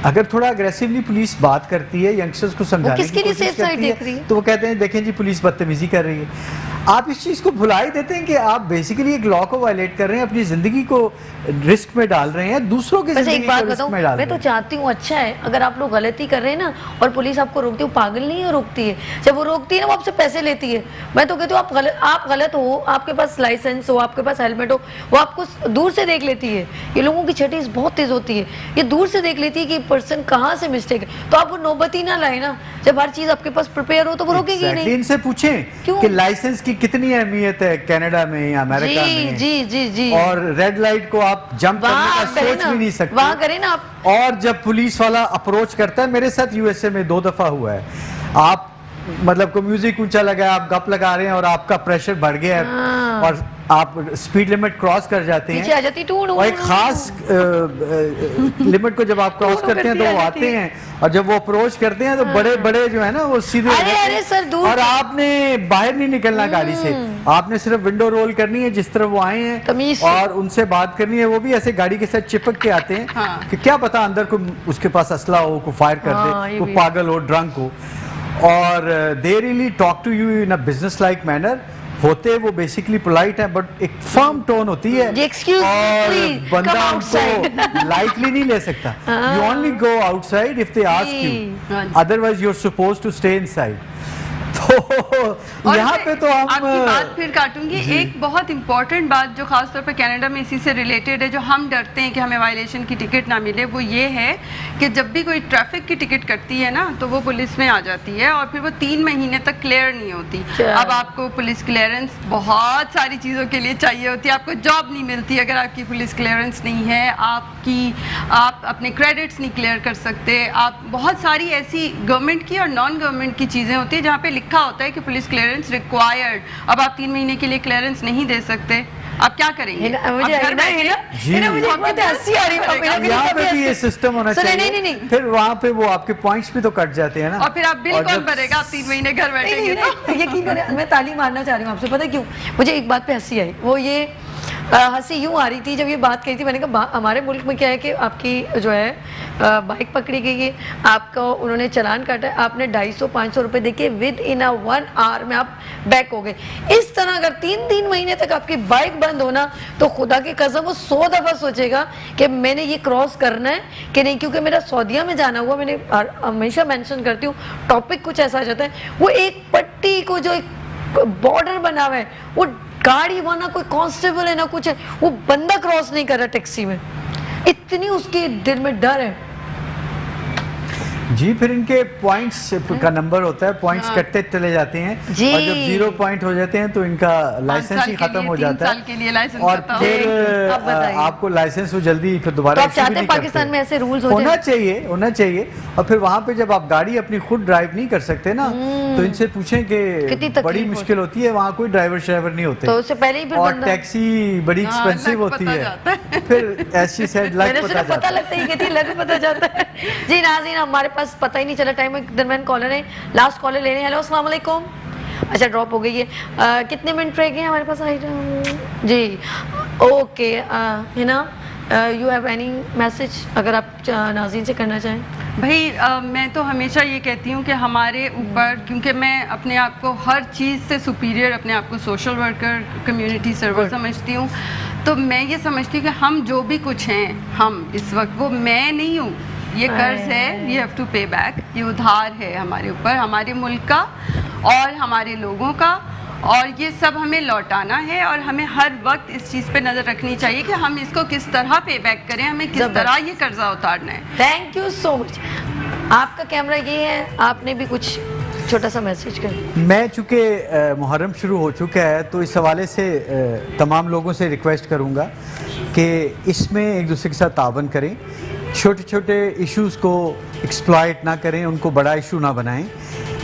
अगर थोड़ा अग्रेसिवली पुलिस बात करती है, यंगस्टर्स को समझाने की कोशिश करती है तो वो कहते हैं देखें जी पुलिस बदतमीजी कर रही है। आप इस चीज़ को भुला ही देते हैं कि आप बेसिकली एक लॉ को वायलेट कर रहे हैं, अपनी ज़िंदगी को रिस्क में डाल रहे हैं, दूसरों की ज़िंदगी को रिस्क में डाल रहे हैं। मैं तो चाहती हूँ अच्छा है अगर आप लोग गलती कर रहे हैं ना और पुलिस आपको रोकती है, वो पागल नहीं है रोकती है। जब वो रोकती है ना वो आपसे पैसे लेती है। मैं तो कहती हूँ आप गलत हो, आपके पास लाइसेंस हो, आपके पास हेलमेट हो, वो आपको दूर से देख लेती है। ये लोगों की छठी बहुत तेज होती है, ये दूर से देख लेती है कि पर्सन कहाँ से मिस्टेक है। तो आप वो नौबत ही ना लाए ना, जब हर चीज़ आपके पास प्रिपेयर हो तो वो रोकेगी नहीं। इनसे पूछें कि लाइसेंस की कितनी अहमियत है कनाडा में या अमेरिका में। जी। और रेड लाइट को आप जंप करने का सोच भी नहीं सकते, वहाँ करें ना आप। और जब पुलिस वाला अप्रोच करता है, मेरे साथ यूएसए में 2 दफा हुआ है, आप मतलब को म्यूजिक ऊंचा लगा है, आप गप लगा रहे हैं और आपका प्रेशर बढ़ गया है और आप स्पीड लिमिट क्रॉस कर जाते पीछे आ हैं जाती टू और एक खास लिमिट को जब आप क्रॉस करते हैं तो वो आते हैं और जब वो अप्रोच करते हैं तो बड़े बड़े जो है ना वो सीधे अरे अरे सर दूर और आपने बाहर नहीं निकलना गाड़ी से, आपने सिर्फ विंडो रोल करनी है जिस तरह वो आए हैं तमीज से। और उनसे बात करनी है। वो भी ऐसे गाड़ी के साथ चिपक के आते हैं हाँ। कि क्या पता अंदर को उसके पास असला हो, को फायर कर हाँ, दे, ये को भी। पागल हो, ड्रंक हो। और they really talk to you in a business like manner. होते वो बेसिकली पोलाइट है बट एक फर्म टोन होती है जी, excuse me, और please, बंदा come उनको outside. लाइटली नहीं ले सकता। You only go outside if they ask जी। यू, हाँ जी। Otherwise you are supposed to stay inside. तो और यहाँ मैं पे तो हम आपकी बात फिर काटूंगी। एक बहुत इंपॉर्टेंट बात जो खास तौर पे कनाडा में इसी से रिलेटेड है, जो हम डरते हैं कि हमें वायलेशन की टिकट ना मिले, वो ये है कि जब भी कोई ट्रैफिक की टिकट कटती है ना तो वो पुलिस में आ जाती है और फिर वो 3 महीने तक क्लियर नहीं होती। अच्छा। अब आपको पुलिस क्लियरेंस बहुत सारी चीज़ों के लिए चाहिए होती है, आपको जॉब नहीं मिलती अगर आपकी पुलिस क्लियरेंस नहीं है, आप अपने क्रेडिट्स नहीं क्लियर कर सकते, आप बहुत सारी ऐसी गवर्नमेंट की और नॉन गवर्नमेंट की चीज़ें होती है जहाँ पे लिखा होता है कि पुलिस क्लियरेंस रिक्वायर्ड। अब आप 3 महीने के लिए क्लियरेंस नहीं दे सकते, आप क्या करेंगे? मुझे आप घर बैठे- मुझे एक बात हंसी आ रही है। यहाँ पे भी ये सिस्टम होना सुनिए, चाहिए। नहीं। फिर वहाँ पे वो आपके पॉइंट्स भी तो कट जाते हैं ना। और फिर आप बिल और कौन जब- भरेगा? आप 3 महीने घर बैठेंगे तो यकीन करें मैं ताली मारना चाह रही हूँ आपसे, पता है क्यों? मुझे एक बात पे हंसी आई, वो ये हंसी यूँ आ रही थी जब ये बात कही थी। मैंने कहा हमारे मुल्क में क्या है कि आपकी जो है बाइक पकड़ी गई है, आपका उन्होंने चालान काटा है, आपने 250-500 रुपये देके विद इन अ 1 आवर में आप बैक हो गए। इस तरह अगर 3 महीने तक आपकी बाइक बंद होना तो खुदा की कसम वो 100 दफ़ा सोचेगा कि मैंने ये क्रॉस करना है कि नहीं, क्योंकि मेरा सऊदीया में जाना हुआ। मैंने हमेशा मेंशन करती हूँ, टॉपिक कुछ ऐसा आ जाता है, वो एक पट्टी को जो एक बॉर्डर बना हुआ है, वो गाड़ी वहाँ ना कोई कांस्टेबल है ना कुछ है, वो बंदा क्रॉस नहीं कर रहा टैक्सी में, इतनी उसके दिल में डर है। जी फिर इनके पॉइंट्स का नंबर होता है, पॉइंट्स कटते चले जाते हैं जी। और जब 0 पॉइंट हो जाते हैं तो इनका लाइसेंस साल ही के खत्म लिए, हो 3 जाता साल के लिए लाइसेंस और खत्म। फिर अब बताइए। आपको लाइसेंस वो जल्दी फिर दोबारा तो आप issue भी चाहते हैं नहीं करते। पाकिस्तान में ऐसे रूल्स हो होना जाए? चाहिए, होना चाहिए। और फिर वहाँ पे जब आप गाड़ी अपनी खुद ड्राइव नहीं कर सकते ना तो इनसे पूछें कितनी कि तकलीफ बड़ी मुश्किल होती है, वहाँ कोई ड्राइवर श्राइवर नहीं होते तो उससे पहले ही फिर और बंदा टैक्सी बड़ी हाँ, एक्सपेंसिव लग होती पता है। जाता है। फिर ऐसी सेड लग मैंने पता सिर्फ पता जाता है। लगता ही थी, लग पता जाता है। जी नाज़रीन, हमारे पास पता ही नहीं चला टाइम, एक दरमियान कॉलर है, लास्ट कॉलर ले रहे हैं। हेलो अस्सलाम वालेकुम। अच्छा ड्रॉप हो गई है। कितने मिनट रह गए हैं हमारे पास? जी ओके है ना, यू हैव एनी मैसेज अगर आप नाज़रीन से करना चाहें? भाई मैं तो हमेशा ये कहती हूँ कि हमारे ऊपर, क्योंकि मैं अपने आप को हर चीज़ से सुपीरियर, अपने आप को सोशल वर्कर, कम्युनिटी सर्वर समझती हूँ, तो मैं ये समझती हूँ कि हम जो भी कुछ हैं, हम इस वक्त, वो मैं नहीं हूँ, ये कर्ज है, ये हैव टू पे बैक, ये उधार है हमारे ऊपर, हमारे मुल्क का और हमारे लोगों का, और ये सब हमें लौटाना है। और हमें हर वक्त इस चीज़ पे नज़र रखनी चाहिए कि हम इसको किस तरह पे बैक करें, हमें किस तरह ये कर्जा उतारना है। Thank you so much. आपका कैमरा ये है, आपने भी कुछ छोटा सा मैसेज कर। मैं चूँकि मुहर्रम शुरू हो चुका है तो इस हवाले से तमाम लोगों से रिक्वेस्ट करूँगा कि इसमें एक दूसरे के साथ तावन करें, छोटे छोटे इश्यूज़ को एक्सप्लॉइट ना करें, उनको बड़ा इशू ना बनाएं,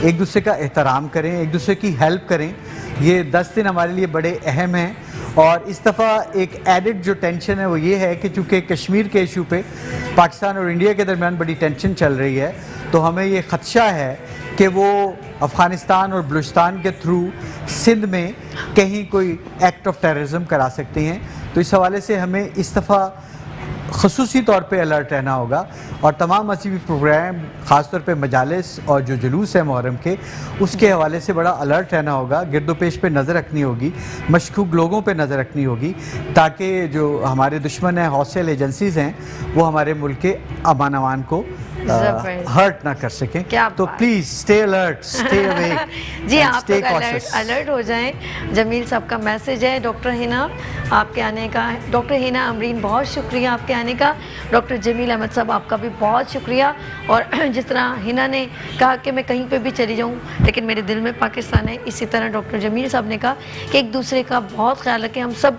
एक दूसरे का एहतराम करें, एक दूसरे की हेल्प करें। ये 10 दिन हमारे लिए बड़े अहम हैं। और इस दफ़ा एक एडिड जो टेंशन है वो ये है कि चूँकि कश्मीर के इशू पे पाकिस्तान और इंडिया के दरमियान बड़ी टेंशन चल रही है, तो हमें ये ख़दशा है कि वो अफ़गानिस्तान और बलूचिस्तान के थ्रू सिंध में कहीं कोई एक्ट ऑफ टेररिज्म करा सकते हैं। तो इस हवाले से हमें इस दफ़ा ख़ुसूसी तौर पे अलर्ट रहना होगा और तमाम मज़हबी प्रोग्राम, ख़ास तौर पे मजालिस और जो जुलूस है मुहर्रम के, उसके हवाले से बड़ा अलर्ट रहना होगा, गिरदोपेश पे नज़र रखनी होगी, मशकूक लोगों पे नज़र रखनी होगी, ताकि जो हमारे दुश्मन हैं, हौसल एजेंसीज़ हैं, वो हमारे मुल्क के अमान अमान को हर्ट ना कर सकें। तो please stay alert, stay awake जी आप लोग अलर्ट हो जाएं। जमील साहब का मैसेज है, डॉक्टर हिना आपके आने का, डॉक्टर हिना अमरीन बहुत शुक्रिया आपके आने का, डॉक्टर जमील अहमद साहब आपका भी बहुत शुक्रिया। और जिस तरह हिना ने कहा कि मैं कहीं पे भी चली जाऊँ लेकिन मेरे दिल में पाकिस्तान है, इसी तरह डॉक्टर जमील साहब ने कहा कि एक दूसरे का बहुत ख्याल रखें। हम सब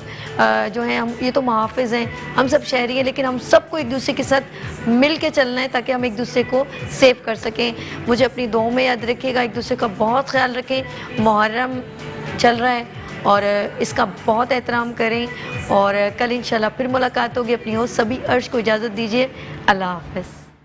जो हैं, हम ये तो मुहाफ़िज़ हैं, हम सब शहरी हैं, लेकिन हम सबको एक दूसरे के साथ मिल के चलना है ताकि हम एक एक दूसरे को सेव कर सकें। मुझे अपनी दुआओं में याद रखिएगा, एक दूसरे का बहुत ख्याल रखें। मुहर्रम चल रहा है और इसका बहुत एहतराम करें और कल इंशाल्लाह फिर मुलाकात होगी। अपनी हो सभी अर्श को इजाज़त दीजिए। अल्लाह हाफ़िज़।